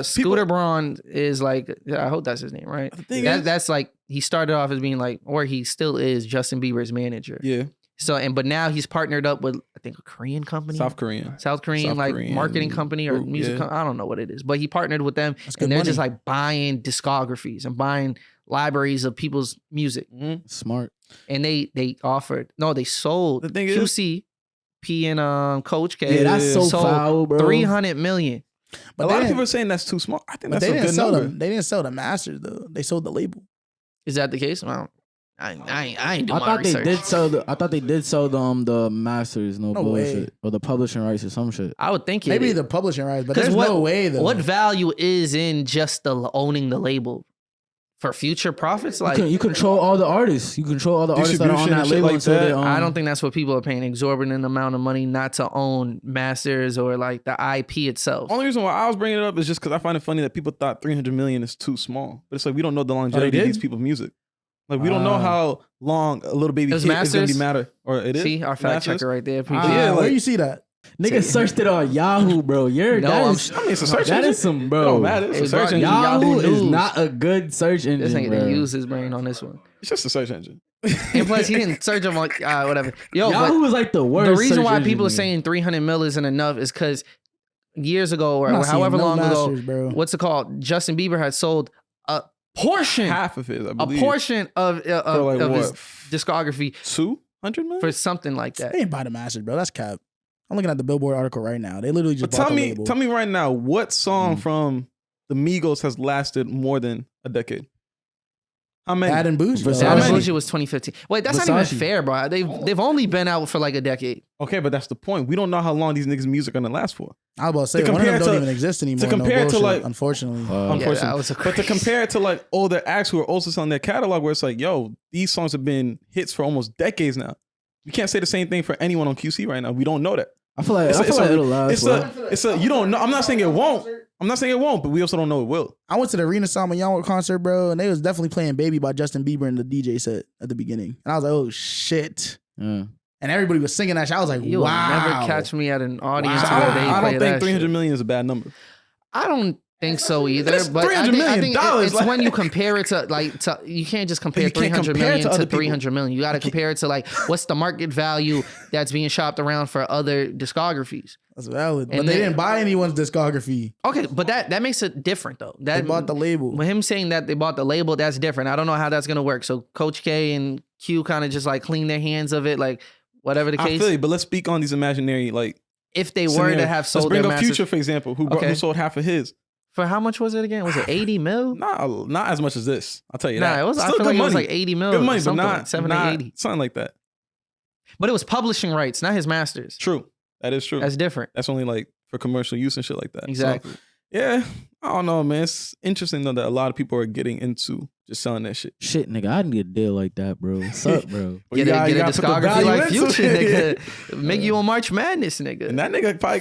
S3: Scooter Braun is like, I hope that's his name, right? That's like, he started off as being like, or he still is Justin Bieber's manager.
S4: Yeah.
S3: So, but now he's partnered up with, I think, a Korean company.
S4: South Korean
S3: marketing company or music company. I don't know what it is. But he partnered with them and they're just like buying discographies and buying libraries of people's music.
S2: Mm-hmm. Smart.
S3: And they sold QC, P and Coach K.
S2: Yeah, that's so foul, bro.
S3: $300 million.
S4: But a lot of people are saying that's too small. I think that's a good number.
S1: They didn't sell the masters though. They sold the label.
S3: Is that the case? Well, I ain't doing
S2: I thought
S3: research.
S2: they did sell the masters, no bullshit, way. Or the publishing rights or some shit.
S3: I would think
S1: maybe the publishing rights, but there's no way though.
S3: What value is in just the owning the label for future profits? Like
S2: you control all the artists. You control all the artists that are on that label.
S4: Like that.
S3: I don't think that's what people are paying exorbitant amount of money not to own masters or like the IP itself.
S4: Only reason why I was bringing it up is just because I find it funny that people thought $300 million is too small, but it's like we don't know the longevity of these people's music. Like we don't know how long a little baby kid is gonna be matter, or it is.
S3: See our fact checker right there.
S1: Where you see that?
S2: Nigga searched it on Yahoo, bro.
S4: It's a search engine.
S2: That is some, bro.
S4: It's a search engine.
S2: Yahoo is not a good search engine.
S3: This nigga didn't use his brain on this one.
S4: It's just a search engine.
S3: And plus, he didn't search him on whatever.
S2: Yahoo was like the worst.
S3: The reason why
S2: engine,
S3: people are saying 300 mil isn't enough is because years ago or however long ago, what's it called? Justin Bieber had sold a portion,
S4: half of it, I believe.
S3: A portion of his discography,
S4: 200 million
S3: for something like that.
S1: They ain't buy the masters, bro. That's cap. I'm looking at the Billboard article right now. They literally just
S4: tell me right now, what song from the Migos has lasted more than a decade? How many?
S1: Bad and Bougie.
S3: Bad and Bougie was 2015. Wait, that's not even fair, bro. They've only been out for like a decade.
S4: Okay, but that's the point. We don't know how long these niggas' music are gonna last for.
S1: I was about to say one of them don't even exist anymore. To compare to like, unfortunately,
S4: but to compare it to like older acts who are also selling their catalog, where it's like, yo, these songs have been hits for almost decades now. You can't say the same thing for anyone on QC right now. We don't know that.
S2: I feel like it'll last.
S4: It's a you don't know. I'm not saying it won't. But we also don't know it will.
S1: I went to the Arena Samba Young concert, bro, and they was definitely playing "Baby" by Justin Bieber in the DJ set at the beginning, and I was like, "Oh shit!" And everybody was singing that shit. I was like,
S3: You'll
S1: "Wow!"
S3: Never catch me at an audience
S4: where
S3: they
S4: I don't think 300
S3: shit.
S4: million is a bad number.
S3: I don't think so either. But
S4: I think
S3: it's like, when you compare it to you can't just compare 300 million to 300 million. You got to compare it to like what's the market value that's being shopped around for other discographies.
S1: That's valid. But they didn't buy anyone's discography.
S3: Okay, but that makes it different though.
S1: They bought the label.
S3: With him saying that they bought the label, that's different. I don't know how that's gonna work. So Coach K and Q kind of just like clean their hands of it, like whatever the case.
S4: I feel you, but let's speak on these imaginary like.
S3: If they were to have sold,
S4: let's bring up Future for example, who sold half of his.
S3: For how much was it again? Was it 80 mil?
S4: Not as much as this. I'll tell you that.
S3: It was. I feel like it was like 80 mil.
S4: Good money, but not
S3: like 70, 80.
S4: Something like that.
S3: But it was publishing rights, not his masters.
S4: True. That is true.
S3: That's different.
S4: That's only like for commercial use and shit like that.
S3: Exactly.
S4: So, yeah. I don't know, man. It's interesting though that a lot of people are getting into just selling that shit.
S2: Shit, nigga, I need a deal like that, bro. What's up, bro?
S3: Get a discography like Future, nigga. Make you on March Madness, nigga.
S4: And that nigga probably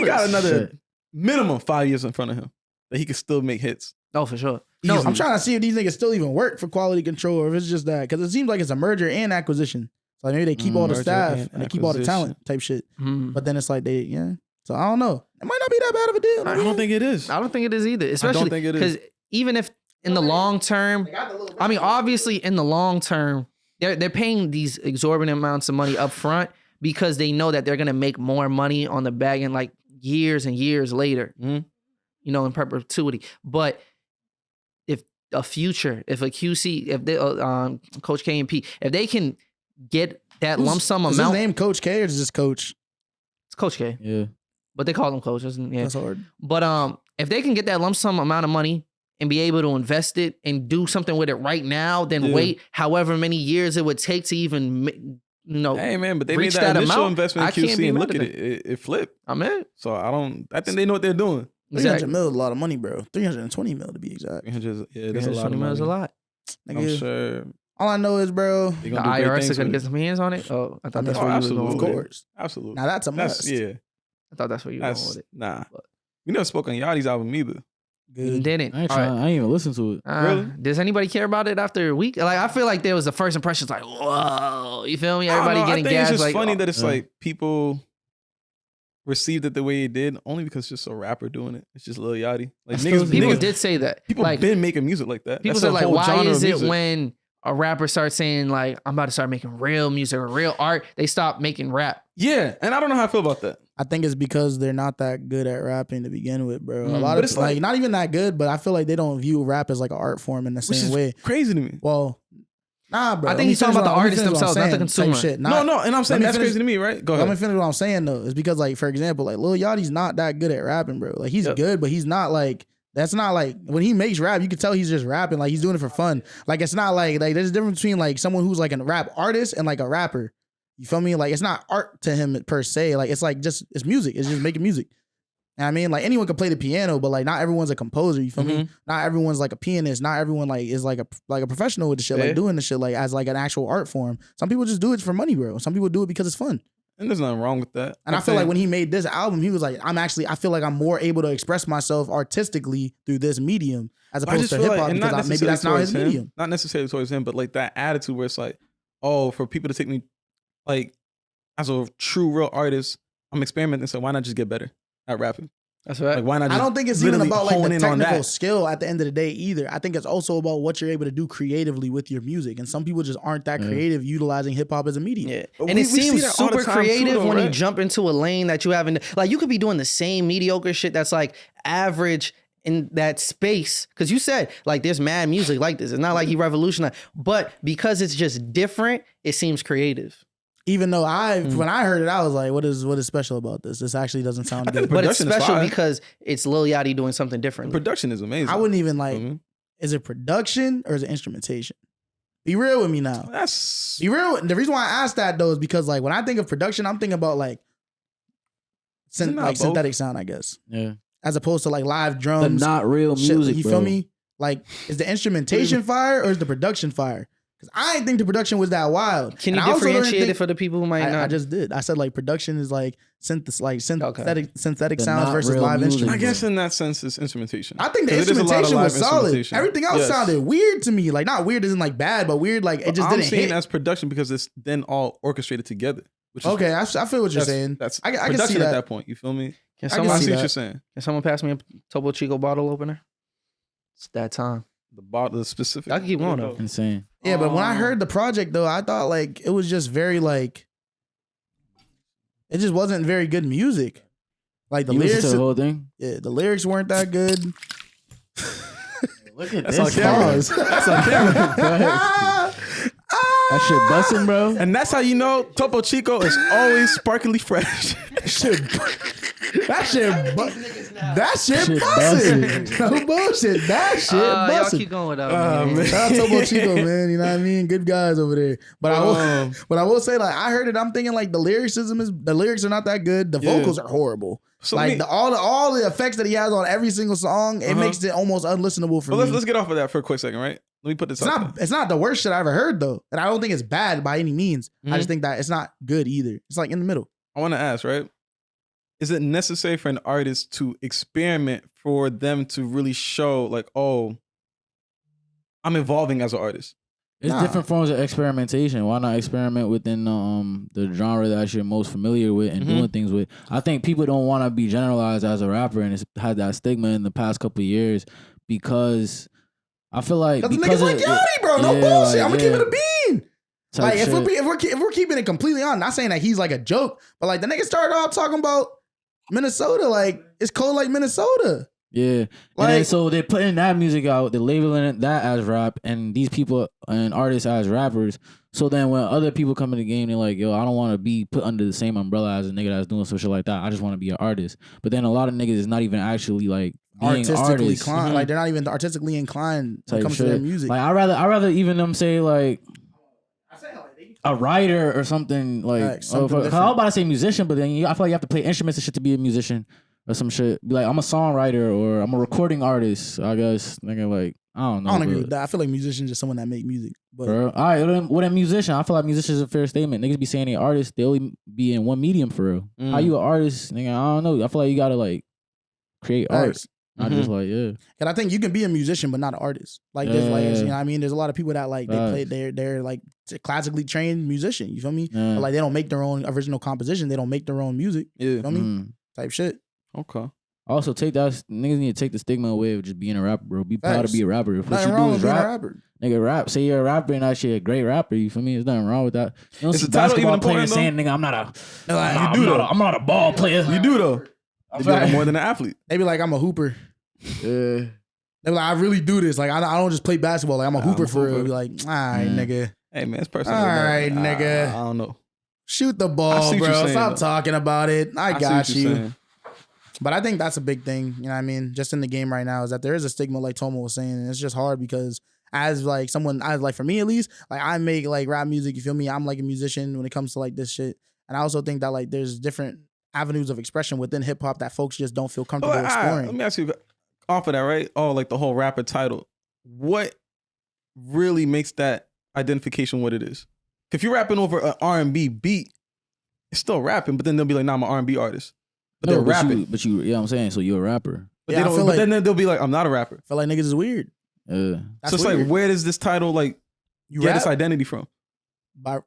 S4: got another minimum 5 years in front of him that he could still make hits.
S3: Oh, for sure.
S1: No, I'm trying to see if these niggas still even work for quality control or if it's just that. Because it seems like it's a merger and acquisition. So like maybe they keep all the staff and they keep all the talent type shit. But then it's like So I don't know. It might not be that bad of a deal.
S4: I don't think it is.
S3: I don't think it is either. Especially because even if in the long term, I mean, obviously in the long term, they're paying these exorbitant amounts of money up front because they know that they're going to make more money on the bag in like years and years later, you know, in perpetuity. But if a Future, if a QC, if they, Coach K and P, if they can get that lump sum amount.
S1: Is his name Coach K or is this Coach?
S3: It's Coach K.
S2: Yeah.
S3: But they call him Coach, isn't it? Yeah.
S1: That's hard.
S3: But if they can get that lump sum amount of money and be able to invest it and do something with it right now, then wait however many years it would take to even,
S4: hey man, but they made
S3: reach
S4: that initial
S3: amount.
S4: investment in QC and look at it. It flipped.
S3: I'm in.
S4: So I think they know what they're doing.
S1: 300 mil is a lot of money, bro. 320 mil to be exact.
S4: 300, that's a lot of
S3: money.
S4: money.
S3: Is a lot.
S1: Nigga,
S4: I'm sure.
S1: All I know is, bro,
S3: the IRS is gonna get some hands on it. Oh, I thought that's where you was going.
S1: Of course,
S3: absolutely.
S1: Now that's a must.
S4: Yeah,
S3: I thought that's where you were going with it.
S4: Nah, we never spoke on Yachty's album either.
S3: Good. Didn't.
S2: I ain't even listened to it.
S4: Really?
S3: Does anybody care about it after a week? Like, I feel like there was the first impressions like, whoa, you feel me? Everybody getting gassed.
S4: It's just
S3: like,
S4: funny that it's like people received it the way it did, only because it's just a rapper doing it. It's just Lil Yachty. Like
S3: people did say that.
S4: People
S3: like,
S4: been making music like that.
S3: People said like, why is it when a rapper starts saying like, I'm about to start making real music or real art, they stop making rap?
S4: Yeah, and I don't know how I feel about that.
S1: I think it's because they're not that good at rapping to begin with, bro. A lot of it's like not even that good, but I feel like they don't view rap as like an art form in the same way.
S4: Crazy to me.
S1: Well, nah, bro.
S3: I think he's talking about the artists themselves, not the consumer.
S1: Shit.
S4: No, and I'm saying that's crazy to me, right? Go ahead.
S1: Let me finish what I'm saying though. It's because like, for example, like Lil Yachty's not that good at rapping, bro. Like he's good, but he's not like, that's not like, when he makes rap, you can tell he's just rapping. Like he's doing it for fun. Like it's not like there's a difference between like someone who's like a rap artist and like a rapper. You feel me? Like it's not art to him per se. Like it's like it's music. It's just making music. And I mean, like anyone can play the piano, but like not everyone's a composer. You feel me? Not everyone's like a pianist. Not everyone like is like a professional with the shit, like doing the shit like as like an actual art form. Some people just do it for money, bro. Some people do it because it's fun.
S4: And there's nothing wrong with that.
S1: And I feel like when he made this album, he was like, I feel like I'm more able to express myself artistically through this medium as opposed to hip hop because maybe that's not his medium.
S4: Not necessarily towards him, but like that attitude where it's like, oh, for people to take me like as a true real artist, I'm experimenting, so why not just get better at rapping?
S3: That's right.
S4: Like, why not?
S1: I don't think it's even about like the technical skill at the end of the day either. I think it's also about what you're able to do creatively with your music. And some people just aren't that creative utilizing hip hop as a medium.
S3: Yeah. And it seems super creative when you jump into a lane that you haven't, like you could be doing the same mediocre shit that's like average in that space. Cause you said like there's mad music like this. It's not like he revolutionized, but because it's just different, it seems creative.
S1: Even though when I heard it, I was like, what is special about this? This actually doesn't sound good.
S3: But it's special because it's Lil Yachty doing something different.
S4: The production is amazing.
S1: I wouldn't even like, is it production or is it instrumentation? Be real with me now. Be real. The reason why I asked that though is because like when I think of production, I'm thinking about like synthetic sound, I guess.
S2: Yeah.
S1: As opposed to like live drums.
S2: The not real music,
S1: you
S2: bro.
S1: feel me? Like, is the instrumentation fire or is the production fire? Because I didn't think the production was that wild.
S3: Can you differentiate it for the people who might not?
S1: I just did. I said like production is like synthetic sounds versus live instruments.
S4: I guess in that sense, it's instrumentation.
S1: I think the instrumentation was solid. Everything else sounded weird to me. Like not weird isn't like bad, but weird like it just didn't hit. I'm saying
S4: as production because it's then all orchestrated together. Which is
S1: okay, I feel what you're saying.
S4: That's
S1: I
S4: production
S1: can see that
S4: at that point. You feel me?
S3: I see what
S4: you're saying.
S3: Can someone pass me a Topo Chico bottle opener? It's that time.
S4: The specific.
S3: I can keep going though.
S2: Insane.
S1: Yeah, but when I heard the project though, I thought like it was just very like it just wasn't very good music. Like the lyrics,
S2: the whole thing.
S1: Yeah, the lyrics weren't that good.
S2: Look at
S1: this.
S2: That's on camera. Go ahead. That shit busting, bro.
S4: And that's how you know Topo Chico is always sparkly fresh.
S1: That shit busting. No bullshit. That shit busting.
S3: Y'all keep going without me.
S1: Shout out Topo Chico, man. You know what I mean? Good guys over there. But I will say, like, I heard it. I'm thinking like the lyrics are not that good. The vocals are horrible. So like all the effects that he has on every single song, it makes it almost unlistenable for me.
S4: Let's get off of that for a quick second, right? Let me put this out.
S1: It's not the worst shit I ever heard though, and I don't think it's bad by any means. I just think that it's not good either. It's like in the middle.
S4: I want to ask, right? Is it necessary for an artist to experiment for them to really show, like, oh, I'm evolving as an artist?
S2: It's different forms of experimentation. Why not experiment within the genre that you're most familiar with and doing things with? I think people don't want to be generalized as a rapper, and it's had that stigma in the past couple of years because I feel like
S1: niggas like Yachty, bro. No bullshit. I'm gonna keep it a bean. Like if we're keeping it completely on, not saying that he's like a joke, but like the nigga started off talking about Minnesota, like it's cold like Minnesota.
S2: Yeah, like, and then so they're putting that music out, they're labeling that as rap, and these people and artists as rappers. So then when other people come in the game, they're like, yo, I don't want to be put under the same umbrella as a nigga that's doing some shit like that. I just want to be an artist. But then a lot of niggas is not even actually like being
S1: artistically inclined. Like they're not even artistically inclined when it comes to their music.
S2: Like I rather even them say like a writer or something like. I was about to say musician, but then I feel like you have to play instruments and shit to be a musician. Or some shit. Be like, I'm a songwriter or I'm a recording artist, I guess. Nigga, like, I don't know.
S1: I don't agree with that. I feel like musicians just someone that make music. But
S2: all right, what a musician. I feel like musician is a fair statement. Niggas be saying they artists, they only be in one medium for real. How you an artist? Nigga, I don't know. I feel like you gotta like create art. Not just like, yeah.
S1: And I think you can be a musician but not an artist. Like there's like, you know what I mean? There's a lot of people that like they play they're like classically trained musician. You feel me? But like they don't make their own original composition. They don't make their own music. Yeah. You feel me? Type shit.
S4: Okay.
S2: Also, take that niggas need to take the stigma away of just being a rapper, bro. Be proud to be a rapper. If what
S1: nothing
S2: you
S1: wrong
S2: do
S1: with
S2: is
S1: being a
S2: rap,
S1: rapper.
S2: Nigga, rap. Say you're a rapper and actually a great rapper. You feel me? There's nothing wrong with that. You don't see basketball players saying, "Nigga, I'm not a ball player."
S4: You do though. You do like more than an athlete.
S1: They be like, I'm a hooper.
S2: Yeah.
S1: They be like, I really do this. Like I don't just play basketball. Like I'm a hooper for real. Be like, all right, nigga.
S4: Hey man, it's personal.
S1: All right, nigga.
S4: I don't know.
S1: Shoot the ball, bro. Stop talking about it. I got you. But I think that's a big thing, you know what I mean? Just in the game right now is that there is a stigma like Tomo was saying. And it's just hard because as like someone, as like for me at least, like I make like rap music, you feel me? I'm like a musician when it comes to like this shit. And I also think that like there's different avenues of expression within hip hop that folks just don't feel comfortable exploring.
S4: Let me ask you off of that, right? Oh, like the whole rapper title. What really makes that identification what it is? If you're rapping over an R&B beat, it's still rapping, but then they'll be like, nah, I'm an R&B artist. But they're rapping.
S2: But you, know what I'm saying? So you're a rapper.
S4: But, then they'll be like, I'm not a rapper.
S1: I feel like niggas is weird.
S2: Yeah.
S4: So it's weird. Like, where does this title like get this identity from?
S1: By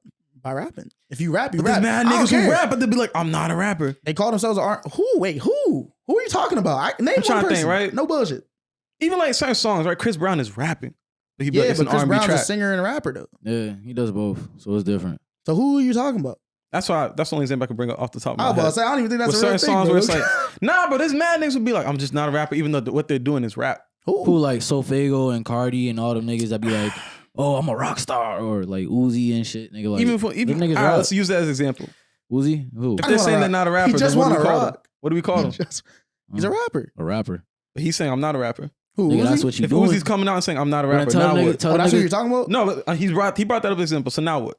S1: rapping. If you rap, you
S4: rap. There's mad niggas who rap, but they'll be like, I'm not a rapper.
S1: They call themselves Who? Wait, who? Who are you talking about? Name one person. Think, right? No bullshit.
S4: Even like certain songs, right? Chris Brown is rapping.
S1: But but Chris Brown's a singer and a rapper though.
S2: Yeah, he does both. So it's different.
S1: So who are you talking about?
S4: That's the only example I can bring up off the top of my head.
S1: I don't even think that's
S4: with
S1: a real
S4: certain songs where it's like, nah, but this mad niggas would be like, I'm just not a rapper, even though what they're doing is rap.
S2: Who like Sofago and Cardi and all them niggas that be like, oh, I'm a rock star, or like Uzi and shit. Nigga, like,
S4: even niggas rap. Let's use that as an example.
S2: Uzi? Who?
S4: If they're saying they're not a rapper,
S1: he just
S4: then
S1: what do we call him?
S4: What do we call him?
S1: He's a rapper.
S2: A rapper.
S4: But he's saying I'm not a rapper.
S1: Who?
S2: Nigga, that's what you doing.
S4: If Uzi's coming out and saying I'm not a rapper,
S2: Tell
S4: now
S2: nigga-
S4: what?
S2: tell
S1: Oh, that's
S2: nigga-
S1: what you're talking about?
S4: No, but he brought that up as example. So now what?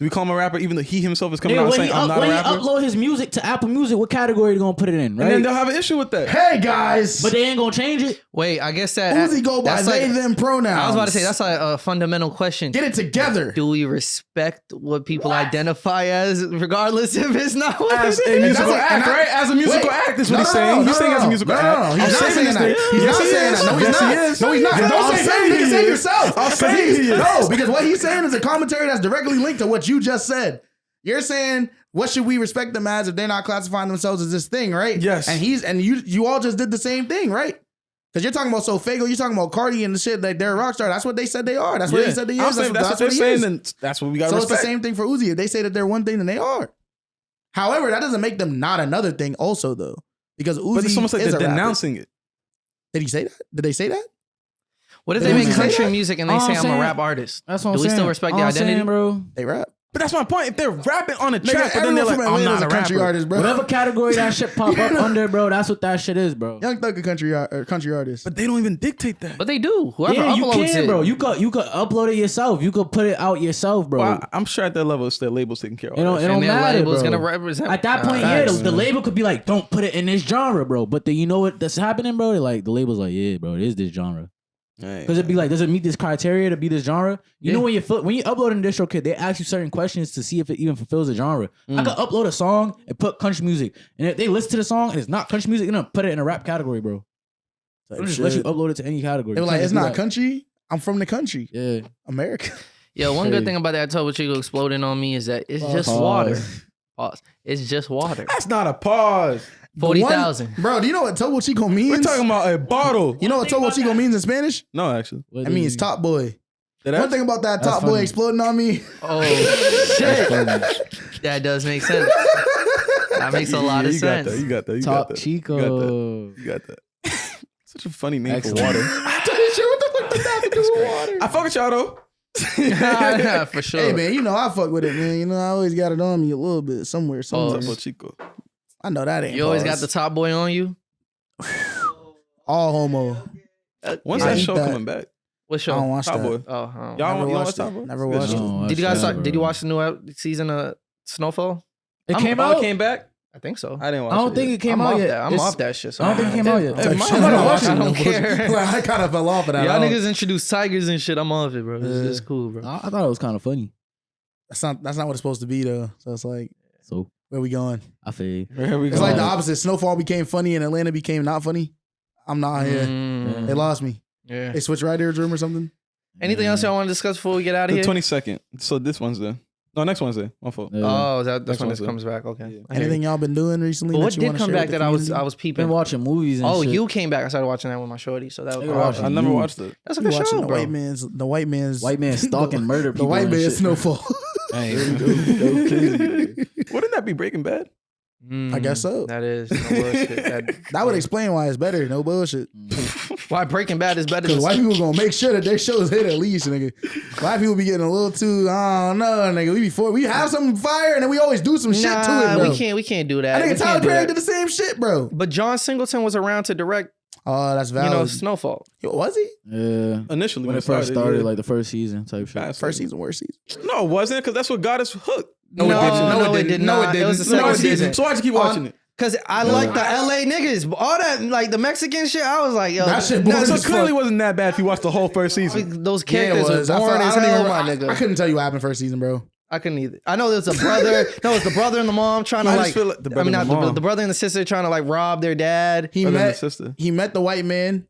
S4: Do we call him a rapper even though he himself is coming out and
S2: when
S4: saying I'm not a
S2: when
S4: rapper?
S2: he upload his music to Apple Music, what category they gonna put it in, right?
S4: And then they'll have an issue with that.
S1: Hey guys,
S2: But they ain't gonna change it.
S3: Wait, I guess that
S1: Uzi go by
S3: that's
S1: they them pronouns.
S3: I was about to say that's like a fundamental question.
S1: Get it together.
S3: Do we respect what people identify as, regardless if it's not what
S4: As
S3: it
S4: a
S3: is?
S4: musical
S1: That's
S4: act,
S1: like-
S4: right? As a musical
S1: Wait.
S4: act, is what he's saying. He's saying as a musical act.
S1: He's not saying that. He's not saying that. No, he's
S4: Yes,
S1: not.
S4: he is.
S1: No, he's not.
S4: Yes,
S1: Don't
S4: I'm
S1: say
S4: saying
S1: that. You
S4: he
S1: say
S4: is.
S1: yourself.
S4: I'm saying he is.
S1: No, because what he's saying is a commentary that's directly linked to what you just said. You're saying, what should we respect them as if they're not classifying themselves as this thing, right?
S4: Yes.
S1: And you all just did the same thing, right? Because you're talking about Sofago, you're talking about Cardi and the shit, like they're a rock star. That's what they said they are. That's what they said they
S4: I'm
S1: is.
S4: saying that's what they're
S1: he
S4: saying,
S1: is.
S4: then that's what we got to
S1: So
S4: respect.
S1: it's the same thing for Uzi. If they say that they're one thing, then they are. However, that doesn't make them not another thing also, though. Because Uzi
S4: But it's almost like
S1: is
S4: they're
S1: a rapper.
S4: denouncing it.
S1: Did he say that? Did they say that?
S3: What if
S1: They
S3: they make
S1: don't say
S3: country
S1: that?
S3: music and they
S2: All
S3: say
S2: I'm
S3: I'm
S2: saying-
S3: a rap artist?
S2: That's what I'm
S3: Do we
S2: saying.
S3: still respect the
S2: All I'm
S3: identity?
S2: saying, bro.
S1: They rap.
S4: But that's my point. If they're rapping on a
S1: Nigga,
S4: track, but then they're like,
S1: everyone from
S4: I'm
S1: Atlanta's
S4: not a
S1: country
S4: rapper.
S1: artist, bro.
S2: Whatever category that shit pop up under, bro, that's what that shit is, bro.
S1: Young Thug a country artist.
S4: But they don't even dictate that.
S3: But they do. Whoever
S2: Yeah, you
S3: uploads
S2: can,
S3: it,
S2: bro. You could upload it yourself. You could put it out yourself, bro.
S4: Well, I'm sure at that level, it's their labels taking care of
S2: It don't,
S4: that.
S2: it don't
S3: and their
S2: matter,
S3: label's
S2: bro.
S3: gonna represent.
S2: At that point,
S1: facts,
S2: the label could be like, don't put it in this genre, bro. But you know what that's happening, bro? Like the label's like, yeah, bro, it is this genre. Because it'd be like, does it meet this criteria to be this genre? You know when you upload an distro kit, they ask you certain questions to see if it even fulfills the genre. I could upload a song and put country music, and if they listen to the song and it's not country music, they're gonna put it in a rap category, bro. They'll just let you upload it to any category.
S1: They were
S2: You
S1: like,
S2: can't
S1: it's
S2: just do
S1: not
S2: that.
S1: country. I'm from the country.
S2: Yeah.
S1: America.
S3: Yo, one good thing about that Topo Chico exploding on me is that it's just
S2: Pause.
S3: water. Pause. It's just water.
S4: That's not a pause.
S3: 40,000.
S1: Bro, do you know what Topo Chico means?
S4: We're talking about a bottle.
S1: You know what Topo Chico means in Spanish?
S4: No, actually.
S2: What
S1: It
S2: do
S1: means
S2: you-
S1: top boy.
S4: That
S1: One thing about that top boy
S2: funny.
S1: exploding on me.
S3: Oh shit. That does make sense. That makes a lot of
S4: you
S3: sense.
S4: got that. You got that. You
S2: Top
S4: got that.
S2: Chico.
S4: You got that. Such a funny name
S2: Excellent.
S4: for water.
S1: I tell you shit, what the fuck does that have to do with water?
S4: I fuck with y'all though.
S3: Yeah, for sure.
S1: Hey man, you know I fuck with it, man. You know I always got it on me a little bit somewhere.
S4: Topo Chico.
S1: I know that ain't.
S3: You always got
S1: pause.
S3: the top boy on you.
S1: all homo.
S4: When's
S1: I
S4: that
S1: eat
S4: show
S1: that.
S4: coming back?
S3: What
S1: I
S3: show?
S1: don't watch
S4: Top
S1: that.
S4: Boy.
S3: Oh,
S1: Never
S4: You don't watch
S1: watched
S4: Top
S1: it.
S4: Boy?
S1: Never
S4: Good
S1: watched
S4: shit.
S1: it.
S3: did you guys? Did you watch the new season of Snowfall?
S2: It
S3: I'm-
S2: came
S4: Oh,
S2: out.
S4: it came back?
S3: I think so.
S4: I didn't watch
S2: I don't
S4: it
S2: think
S4: yet.
S2: it came
S3: I'm
S2: out
S3: off
S2: yet.
S3: that. I'm
S2: It's-
S3: off that shit. So
S2: I don't think it came out yet.
S4: Hey,
S1: Type
S4: my-
S1: shit.
S4: I'm gonna
S1: I
S4: watch it.
S3: don't care.
S1: Like, I kind of fell off of that.
S3: Y'all
S1: I don't-
S3: niggas introduce tigers and shit. I'm off it, bro. It's cool, bro.
S2: I thought it was kind of funny.
S1: That's not what it's supposed to be though. So it's like,
S2: So
S1: where we going?
S2: I feel
S4: Here we
S1: It's
S4: go.
S1: like the opposite. Snowfall became funny and Atlanta became not funny. I'm not here.
S3: Mm,
S1: They lost me.
S3: yeah.
S1: They switched writers room or something.
S3: Anything else y'all want to discuss before we get out of
S4: the
S3: here?
S4: 22nd. So this Wednesday. No, next Wednesday. My fault.
S3: Oh, that's
S4: Next
S3: when this
S4: Wednesday.
S3: comes back. Okay.
S4: Yeah.
S3: I hear
S1: Anything
S3: you.
S1: y'all been doing recently?
S3: But
S1: that
S3: what
S1: you
S3: did
S1: wanna
S3: come
S1: share
S3: back
S1: with the
S3: that I was
S1: community?
S3: peeping?
S2: been watching movies and
S3: Oh,
S2: shit.
S3: you came back. I started watching that with my shorty, so that was
S2: Nigga
S3: cool.
S2: watching
S4: I never
S2: You.
S4: watched it.
S3: That's a
S1: You
S3: good
S1: watching
S3: show,
S1: the
S3: bro.
S1: white man's
S2: White man stalking murder
S1: the
S2: people.
S1: white
S2: and
S1: man's
S2: shit.
S1: Snowfall.
S2: Hey,
S4: Wouldn't that be Breaking Bad?
S1: I guess so.
S3: That is no bullshit.
S1: That would explain why it's better. No bullshit.
S3: Why Breaking Bad is better
S1: Because
S3: than
S1: white people gonna make sure that their shows hit at least, nigga. White people be getting a little too, I don't know, nigga. We have some fire and then we always do some shit to it, bro.
S3: we can't do that.
S1: I
S3: We
S1: think Tyler
S3: can't do
S1: Perry
S3: that.
S1: did the same shit, bro.
S3: But John Singleton was around to direct,
S1: Oh, that's valid.
S3: you know, Snowfall.
S1: Yo, was he?
S2: Yeah.
S4: Initially,
S2: When it first started,
S4: yeah.
S2: like the first season type shit.
S4: Fast.
S1: First season, worst season.
S4: No, it wasn't, because that's what got us hooked.
S3: No, it did not. It was the second season.
S4: So why'd you keep watching it?
S3: Cause I like the LA niggas, all that like the Mexican shit. I was like, yo,
S1: That shit
S4: No,
S1: boring
S4: so
S1: as
S4: it clearly
S1: fuck.
S4: wasn't that bad if you watched the whole first season.
S3: those
S1: Yeah, it
S3: characters
S1: was.
S3: were boring as hell, my nigga.
S1: I couldn't tell you what happened first season, bro.
S3: I couldn't either. I know there's a brother. No, it's the brother and the mom trying to
S4: I
S3: like.
S4: just feel like the brother
S3: I mean,
S4: and
S3: not
S4: the mom.
S3: the brother and the sister trying to like rob their dad.
S1: He
S4: Brother and
S1: met
S4: sister.
S1: he met the white man.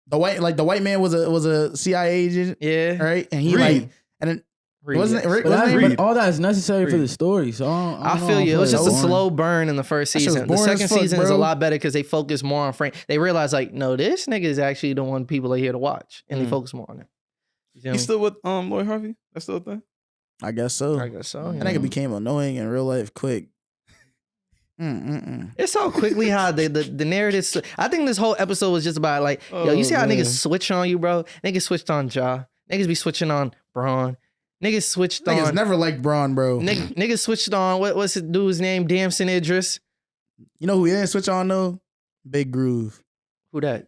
S1: The white man was a CIA agent,
S3: Yeah,
S1: right? And he
S4: Reed.
S1: like and then wasn't it Rick?
S2: But,
S1: Wasn't it Rick?
S2: but all that is necessary for
S4: Reed.
S2: the story. So I don't
S3: I feel
S2: know,
S3: you. It was just a
S2: boring.
S3: slow burn in the first
S1: That shit was
S3: season. The
S1: boring as
S3: second
S1: fuck,
S3: season is a
S1: bro.
S3: lot better because they focus more on Frank. They realize like, no, this nigga is actually the one people are here to watch, and they focus more on it. You feel me?
S4: He's still with Lloyd Harvey? That's still a thing?
S1: I guess so.
S3: I guess so.
S1: That nigga became annoying in real life quick.
S3: It's so quickly how the narrative. I think this whole episode was just about like, yo, you see how niggas switch on you, bro? Niggas switched on Ja. Niggas be switching on Braun. Niggas switched
S1: Niggas
S3: on.
S1: never liked Braun, bro.
S3: Niggas switched on. What's the dude's name? Damson Idris.
S1: You know who he didn't switch on though? Big Groove.
S3: Who that?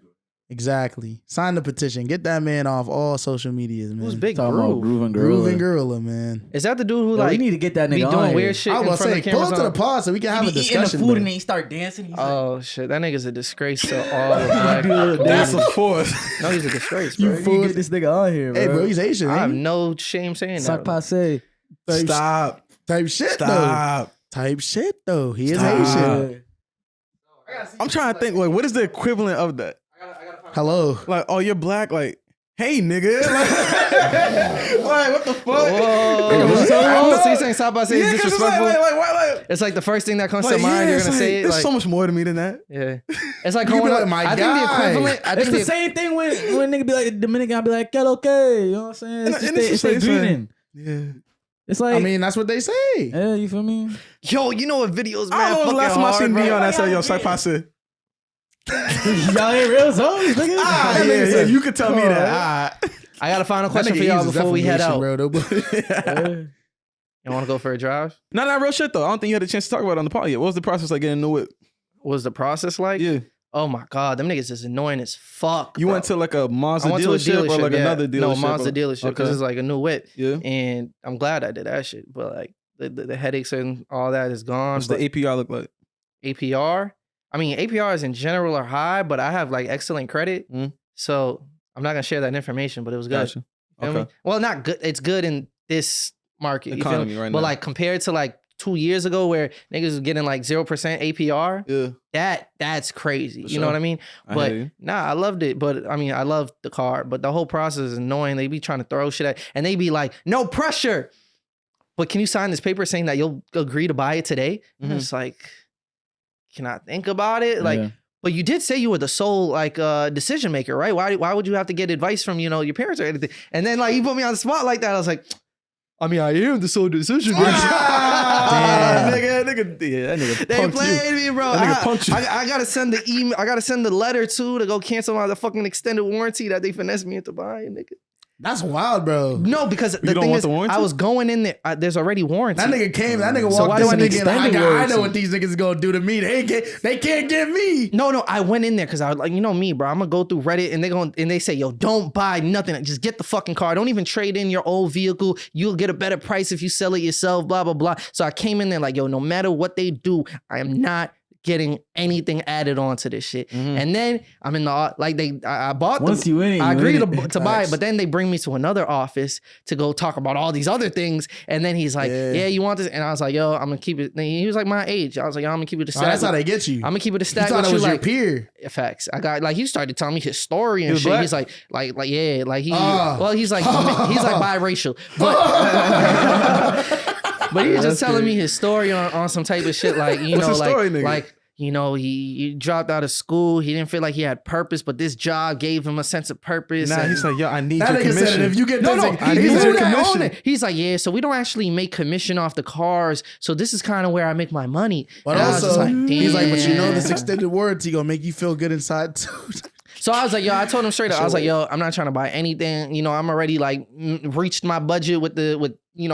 S1: Exactly. Sign the petition. Get that man off all social medias, man.
S3: Who's Big
S2: Groove and
S1: Gorilla, man.
S3: Is that the dude who
S2: we need to get that nigga
S3: be doing
S2: on
S3: weird shit
S1: I
S3: in
S1: was
S3: front
S1: say,
S3: of the
S1: pull
S3: cameras?
S1: up to the pod so we can have a discussion.
S2: Eating the food and then he start dancing. He's
S3: Shit, that nigga's a disgrace to all of black.
S4: That's a force.
S3: No, he's a disgrace, bro.
S2: you get this nigga on here, bro.
S1: Hey, bro, he's Asian.
S3: I have no shame saying
S2: Sac
S3: that.
S2: passe.
S4: Stop.
S1: Type shit,
S4: Stop.
S1: though. Type shit, though. He is
S4: Stop.
S1: Asian.
S4: I'm trying to think, like, what is the equivalent of that?
S1: Hello.
S4: Like, oh, you're black? Like, hey, nigga. Like, what the fuck?
S3: Whoa. So you're saying South by Say is disrespectful?
S4: Like,
S3: It's like the first thing that comes to mind. You're gonna say it.
S4: There's
S3: Like,
S4: so much more to me than that.
S3: yeah, it's like
S1: You
S3: going
S1: be
S3: up.
S1: like, my
S3: I think the
S1: guy.
S3: equivalent.
S2: It's the same thing when nigga be like Dominican, I be like, get okay. You know what I'm saying? It's
S4: And
S2: just
S4: it's
S2: they
S4: the same
S2: greeting.
S4: Yeah.
S2: It's like,
S1: I mean, that's what they say.
S2: yeah, you feel me?
S3: Yo, you know what videos?
S4: I don't know the last time I seen Beyonce that said, yo, psych passe.
S2: Y'all ain't real zones, nigga.
S4: Yeah, you could tell me that.
S3: I got a final question for y'all before we head out. You want to go for a drive?
S4: Not that real shit, though. I don't think you had a chance to talk about it on the pod yet. What was the process like getting into it?
S3: What was the process like?
S4: Yeah.
S3: Oh my God, them niggas is annoying as fuck.
S4: You
S3: bro.
S4: went to like a Mazda
S3: I went to a
S4: dealership or like
S3: yeah.
S4: another dealership?
S3: No, Mazda dealership because
S4: Okay.
S3: it's like a new whip.
S4: Yeah.
S3: And I'm glad I did that shit. But like the headaches and all that is gone.
S4: What's the APR look like?
S3: APR? I mean, APRs in general are high, but I have like excellent credit. So I'm not going to share that information, but it was good.
S4: Gotcha.
S3: Feel me?
S4: Okay.
S3: Well, not good. It's good in this market. You feel
S4: Economy
S3: me?
S4: right
S3: but
S4: now.
S3: like compared to like 2 years ago where niggas was getting like 0% APR,
S4: Yeah.
S3: that's crazy.
S4: For
S3: You know
S4: sure.
S3: what I mean?
S4: I
S3: But
S4: hear you.
S3: nah, I loved it. But I mean, I loved the car. But the whole process is annoying. They be trying to throw shit at, and they be like, no pressure. But can you sign this paper saying that you'll agree to buy it today? And
S4: Mhm.
S3: it's like, can I think about it? Like,
S2: Yeah.
S3: but you did say you were the sole like decision maker, right? Why would you have to get advice from your parents or anything? And then like you put me on the spot like that. I was like, I mean, I am the sole decision maker.
S4: Damn. Nigga, yeah, that nigga
S3: They
S4: punked
S3: played
S4: you.
S3: me, bro.
S4: That nigga punked you.
S3: I gotta send the email. I gotta send the letter too to go cancel my fucking extended warranty that they finessed me into buying, nigga.
S1: That's wild, bro.
S3: No, because the
S4: don't
S3: thing
S4: want
S3: is,
S4: the warranty?
S3: I was going in there. There's already warranty.
S1: That nigga came. That nigga
S3: So
S1: walked
S3: why
S1: in
S3: do I need
S1: thinking, I
S3: extended
S1: know
S3: warranty?
S1: what these niggas gonna do to me. They can't get me.
S3: No, I went in there because I was like, you know me, bro. I'm gonna go through Reddit and they say, yo, don't buy nothing. Just get the fucking car. Don't even trade in your old vehicle. You'll get a better price if you sell it yourself. Blah blah blah. So I came in there like, yo, no matter what they do, I am not getting anything added on to this shit. And then I'm in the I bought
S2: Once you in it,
S3: I
S2: you
S3: agreed
S2: in it.
S3: to buy it, but then they bring me to another office to go talk about all these other things. And then he's like, yeah, you want this? And I was like, yo, I'm gonna keep it. And he was like my age. I was like, yo, I'm gonna keep it a stack.
S1: That's how they get you.
S3: I'm gonna keep it a stack
S1: You thought
S3: with
S1: it was
S3: you,
S1: your
S3: like
S1: peer.
S3: facts. I got like he started telling me his story and
S4: He was
S3: shit.
S4: black?
S3: He's like yeah, like he he's like biracial, but he was just telling me his story on some type of shit like
S4: What's his story, nigga?
S3: like. You know, he dropped out of school. He didn't feel like he had purpose, but this job gave him a sense of purpose.
S4: Nah,
S3: and-
S4: he's like, yo, I need
S1: That
S4: your
S1: nigga
S4: commission.
S1: said, if you get
S3: no,
S1: this,
S3: he
S1: he's
S3: knew
S1: your
S3: that on
S1: commission.
S3: it. He's like, yeah, so we don't actually make commission off the cars. So this is kind of where I make my money.
S1: But
S3: And I was just
S1: also,
S3: like,
S1: he's like, but you know,
S3: damn.
S1: this extended warranty gonna make you feel good inside too.
S3: So I was like, yo, I told him straight up. I was like, yo, I'm not trying to buy anything. You know, I'm already like reached my budget with you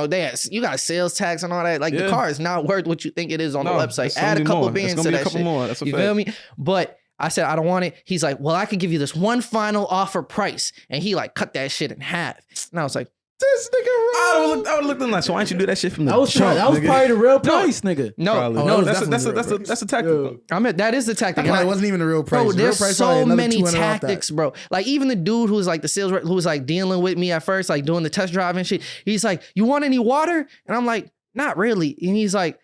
S3: got sales tax and all that. Like the car is not worth what you think it is on the website. Add a couple bands to that shit.
S4: More. That's a
S3: You
S4: fact.
S3: feel me? But I said, I don't want it. He's like, well, I could give you this one final offer price. And he like cut that shit in half. And I was like,
S1: This nigga
S4: I would have looked like, so why don't you do that shit from the
S2: That was
S4: jump,
S2: probably
S4: nigga?
S2: the real price, nigga.
S3: no,
S4: Probably.
S3: no,
S4: That's a tactic.
S3: I mean, that is the tactic.
S1: That wasn't even the real price.
S3: Bro,
S1: The real
S3: there's
S1: price
S3: so
S1: probably another
S3: many
S1: 200 off that.
S3: tactics, bro. Like even the dude who's like the sales rep who was like dealing with me at first, like doing the test drive and shit. He's like, "You want any water?" And I'm like, "Not really." And he's like,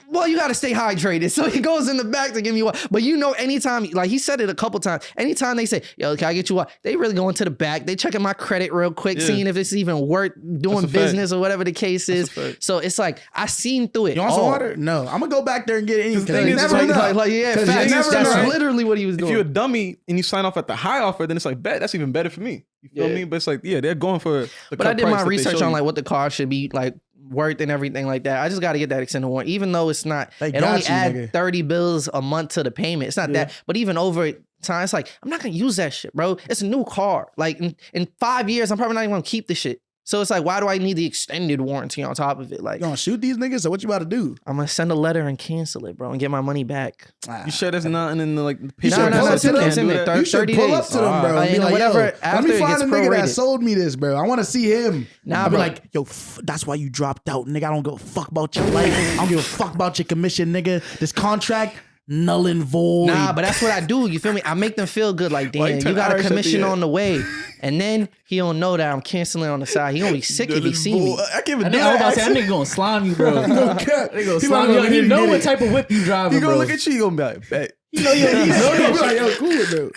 S3: well, you got to stay hydrated. So he goes in the back to give me water. But you know, anytime, like he said it a couple times, anytime they say, yo, can I get you water? They really go into the back. They checking my credit real quick, seeing if it's even worth doing business or whatever the case is. So it's like, I seen through it.
S1: You want some water? No. I'm going to go back there and get it.
S4: thing is,
S1: Never know.
S3: Facts. That's literally what he was
S4: If
S3: doing.
S4: you're a dummy and you sign off at the high offer, then it's like, bet that's even better for me. You feel me? But it's like, yeah, they're going for the
S3: But I did
S4: price
S3: my
S4: that they
S3: research
S4: show
S3: on
S4: you.
S3: like what the car should be like worth and everything like that. I just got to get that extended warranty, even though it's not.
S1: They
S3: It
S1: got
S3: only
S1: you,
S3: add
S1: nigga.
S3: 30 bills a month to the payment. It's not that, but even over time, it's like I'm not gonna use that shit, bro. It's a new car. Like in 5 years, I'm probably not even gonna keep the shit. So it's like, why do I need the extended warranty on top of it? Like,
S1: you gonna shoot these niggas? So what you about to do?
S3: I'm gonna send a letter and cancel it, bro, and get my money back.
S4: You sure there's nothing in the like?
S1: No, it's in there. You should pull up to them, bro. And be like, whatever. Let me find the nigga that sold me this, bro. I want to see him.
S3: Nah,
S1: I'll be
S3: bro.
S1: like, yo, that's why you dropped out, nigga. I don't give a fuck about your life. I don't give a fuck about your commission, nigga. This contract, null and void.
S3: Nah, but that's what I do. You feel me? I make them feel good. Like, damn, you got a commission on the way. And then he don't know that I'm canceling on the side. He gonna be sick if he see me.
S4: I can't even do
S2: I was about
S4: that.
S2: to say, that nigga gonna slime you, bro.
S1: He gonna cap.
S2: They gonna slime you. You know what type of whip you driving,
S4: He
S2: bro.
S4: gonna look at you. He gonna be like, bet.
S1: You know, you know, like, yo, cool, bro.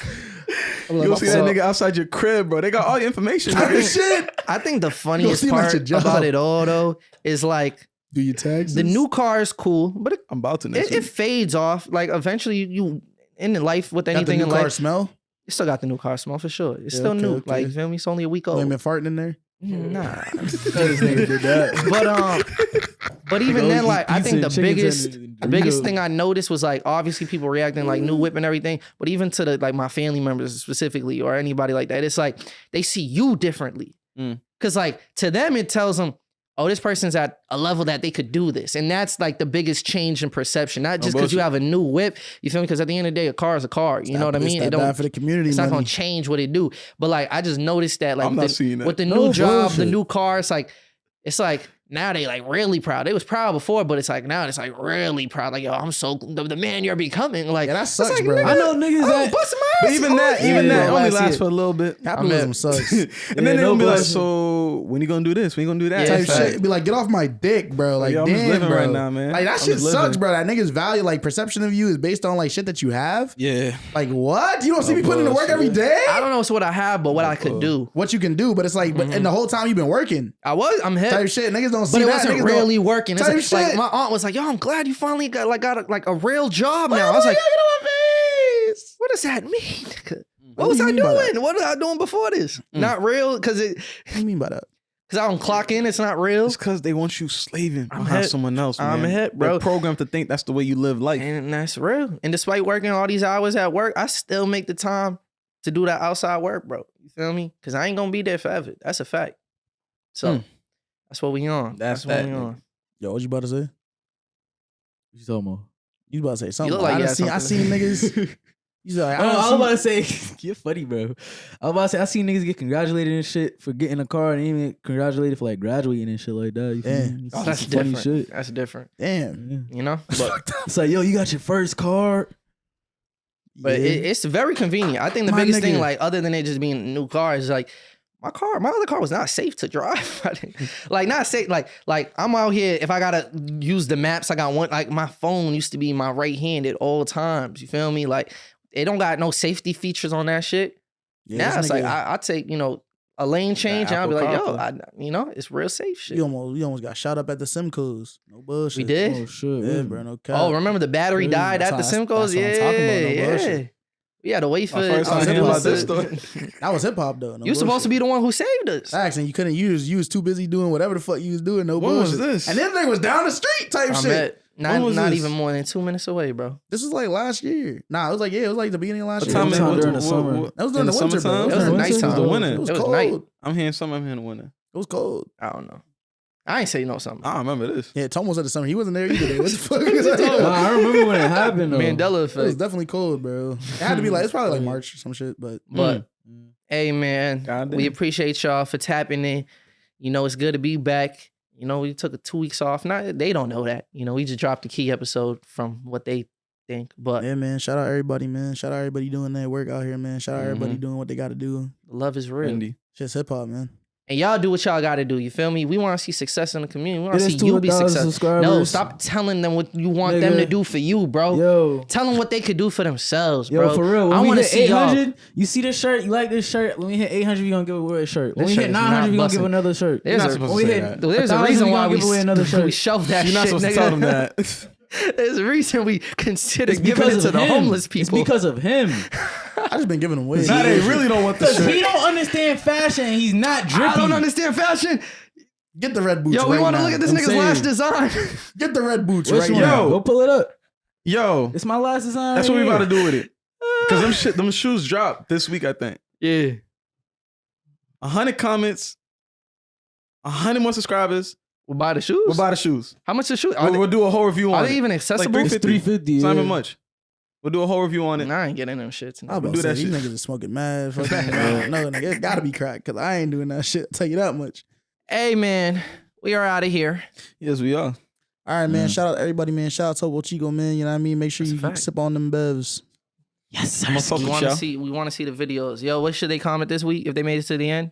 S4: You gonna see that nigga outside your crib, bro. They got all your information.
S3: I think the funniest part about it all, though, is like,
S1: do your taxes?
S3: The new car is cool, but
S4: I'm about to.
S3: It fades off. Like, eventually, you in life with anything
S1: got the new
S3: in
S1: car
S3: life,
S1: smell.
S3: You still got the new car smell for sure. It's still new.
S1: Okay.
S3: Like, you feel me? It's only a week
S1: You
S3: old.
S1: ain't been farting in there?
S3: Nah.
S1: This nigga did that.
S3: But even then, like, I think the biggest thing I noticed was like, obviously people reacting like new whip and everything, but even to the like my family members specifically or anybody like that, it's like they see you differently. Cause like to them it tells them, oh, this person's at a level that they could do this. And that's like the biggest change in perception. Not just because you have a new whip, you feel me? Because at the end of the day, a car is a car. You know what I mean?
S1: It don't for the community.
S3: It's not gonna change what it do. But like I just noticed that like with the new
S1: No
S3: job,
S1: bullshit.
S3: the new car, it's like now they like really proud. They was proud before, but it's like now it's like really proud. Like, yo, I'm so the man you're becoming. Like,
S1: yeah, that sucks,
S3: like,
S1: bro.
S3: Nigga,
S2: I know niggas that
S3: bust my
S4: But
S3: ass.
S4: even that only lasts for a little bit.
S1: Capitalism sucks.
S4: And then they'll be like, so when you gonna do this? When you gonna do that?
S1: Type shit. Be like, get off my dick, bro. Like,
S4: I'm just
S1: damn,
S4: living
S1: bro.
S4: right now, man.
S1: Like that shit sucks, bro. That nigga's value, like perception of you is based on like shit that you have.
S4: Yeah.
S1: Like what? You don't see me putting in the work every day?
S3: I don't know what I have, but what I could do.
S1: What you can do, but it's like, but and the whole time you've been working.
S3: I'm hip.
S1: Type shit. Niggas don't see
S3: But it
S1: that.
S3: wasn't
S1: Niggas
S3: really working. It's
S1: Type
S3: like,
S1: shit.
S3: my aunt was like, yo, I'm glad you finally got a real job now. I was like,
S1: get on my face.
S3: what does that mean? What
S1: What
S3: was
S1: do you
S3: I
S1: mean by that?
S3: doing? What was I doing before this? Not real? Because
S1: What do you mean by that?
S3: I don't clock in. It's not real.
S4: It's because they want you slaving
S3: I'm
S4: behind
S3: hip.
S4: someone else, man.
S3: I'm hip, bro.
S4: They're programmed to think that's the way you live life.
S3: And that's real. And despite working all these hours at work, I still make the time to do that outside work, bro. You feel me? Because I ain't going to be there forever. That's a fact. So that's what we on.
S4: That's
S3: what
S4: that,
S3: we on.
S1: Yo, what you about to say?
S2: What you talking about?
S1: You about to say something?
S3: look like you had
S1: I seen niggas. You like,
S2: I was about to say, you're funny, bro. I was about to say, I seen niggas get congratulated and shit for getting a car and even congratulated for like graduating and shit like that. You feel me? It's
S3: That's
S2: some funny
S3: different.
S2: shit.
S3: That's different.
S1: Damn.
S3: You know? But
S2: It's like, yo, you got your first car.
S3: it's very convenient. I think the
S1: My
S3: biggest
S1: nigga.
S3: thing, like, other than it just being a new car, is like, my other car was not safe to drive. Like, not safe. Like I'm out here. If I gotta use the maps, I got one. Like, my phone used to be my right hand at all times. You feel me? Like, it don't got no safety features on that shit.
S1: Yeah,
S3: Now
S1: this
S3: it's like
S1: nigga-
S3: I take a lane change and I'll be
S4: Apple
S3: like, yo, it's real safe shit.
S1: You almost got shot up at the Simcoes. No bullshit.
S3: We did.
S2: Oh, shit.
S1: Yeah,
S2: man.
S1: bro. No cap.
S3: Oh, remember the battery
S1: Crazy.
S3: died at the
S1: That's what
S3: Simcoes?
S1: I'm talking about, no
S3: Yeah.
S1: bullshit.
S3: We had to wait for
S4: My first time hearing about this story.
S1: That was hip hop though. No
S3: You supposed to be the one who saved us.
S1: Facts, and you couldn't use. You was too busy doing whatever the fuck you was doing. No
S4: When was
S1: bullshit.
S4: this?
S1: And this thing was down the street type
S3: I
S1: shit.
S3: bet
S4: When was
S3: not
S4: this?
S3: even more than 2 minutes away, bro.
S1: This was like last year. Nah, it was like it was like the beginning of last
S4: What
S1: year.
S4: time
S1: It
S4: is
S1: was
S4: it?
S2: during the summer.
S1: That was during the winter, bro.
S3: It was
S1: during
S3: the nighttime.
S1: winter.
S4: It was the winter.
S1: It was
S3: It was
S1: cold.
S3: night.
S4: I'm hearing some. I'm hearing the winter.
S1: It was cold.
S3: I don't know. I ain't say no something.
S4: I remember this.
S1: Yeah, Tomo said the summer. He wasn't there either. What the fuck?
S2: Nah, I remember when it happened, though.
S3: Mandela
S1: It was
S3: effect.
S1: definitely cold, bro. It had to be like it's probably like March or some shit, but
S3: But hey, man,
S4: Goddamn.
S3: we appreciate y'all for tapping in. You know, it's good to be back. You know, we took 2 weeks off. Not they don't know that. You know, we just dropped a key episode from what they think. But
S1: yeah, man. Shout out everybody, man. Shout out everybody doing their work out here, man. Shout out everybody doing what they got to do.
S3: love is real.
S4: Indy.
S1: Shit's hip hop, man.
S3: And y'all do what y'all got to do. You feel me? We want to see success in the community. We want to
S2: Get us
S3: see
S2: to
S3: you be
S2: 1,000
S3: successful.
S2: subscribers.
S3: No, stop telling them what you want them
S2: Nigga.
S3: to do for you, bro.
S2: Yo.
S3: Tell them what they could do for themselves,
S2: Yo,
S3: bro.
S2: for real. When
S3: I
S2: we
S3: want to
S2: hit
S3: see y'all.
S2: 800, you see this shirt? You like this shirt? When we hit 800, we gonna give away a shirt. When
S3: This
S2: we
S3: shirt
S2: hit
S3: is
S2: 900,
S3: not
S2: we gonna
S3: busting.
S2: give another shirt.
S3: There's
S4: not
S3: a-
S4: supposed
S2: When we
S4: to say
S2: hit
S4: that.
S3: There's a
S2: 1,000,
S3: reason
S2: we
S3: why
S2: gonna
S3: we
S2: give away another
S3: we
S2: shirt.
S3: shelved that
S4: You're not
S3: shit,
S4: supposed
S3: nigga.
S4: to tell them that.
S3: There's a reason we consider
S2: It's
S3: giving
S2: because
S3: it to
S2: of
S3: the
S2: him.
S3: homeless
S2: It's
S3: people.
S2: because of him.
S1: I just been giving them away.
S4: Nah, they really don't want the
S2: Because he
S4: shit.
S2: don't understand fashion. And he's not drippy.
S3: I don't understand fashion.
S1: Get the red boots.
S3: Yo, we
S1: right
S3: want to
S1: now.
S3: look at this
S2: I'm
S3: nigga's
S2: saying.
S3: last design.
S1: Get the red boots
S2: Which
S1: right
S2: one?
S1: now.
S2: Go pull it up.
S4: Yo,
S2: It's my last design.
S4: that's
S2: right
S4: what we
S2: here.
S4: about to do with it. Cause them shoes dropped this week, I think.
S3: Yeah.
S4: 100 comments. 100 more subscribers.
S3: We'll buy the shoes.
S4: We'll buy the shoes.
S3: How much the shoes?
S4: We'll do a whole review on it.
S3: Are they even accessible?
S4: Like
S2: $350.
S4: It's not even much. We'll do a whole review on it.
S3: Nah, I ain't getting them shits.
S1: I was about to say, these niggas is smoking mad. Fucking, no, nigga, it gotta be crack because I ain't doing that shit. I'll tell you that much.
S3: Hey, man, we are out of here.
S4: Yes, we are.
S1: All right, man. Shout out to everybody, man. Shout out to Topo Chico, man. You know what I mean? Make sure you sip on them bevs.
S2: Yes, sir.
S3: We want to see the videos. Yo, what should they comment this week if they made it to the end?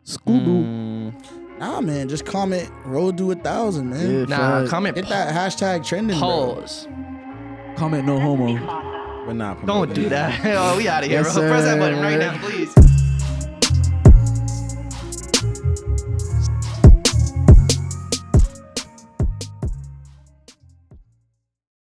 S2: Scooby.
S1: Nah, man. Just comment road to 1,000, man.
S3: Nah, comment.
S1: Get that hashtag trending.
S3: Pause.
S2: Comment no homo.
S4: We're not.
S3: Don't do that. Oh, we out of here,
S2: Yes,
S3: bro. Press that
S2: sir.
S3: button right now, please.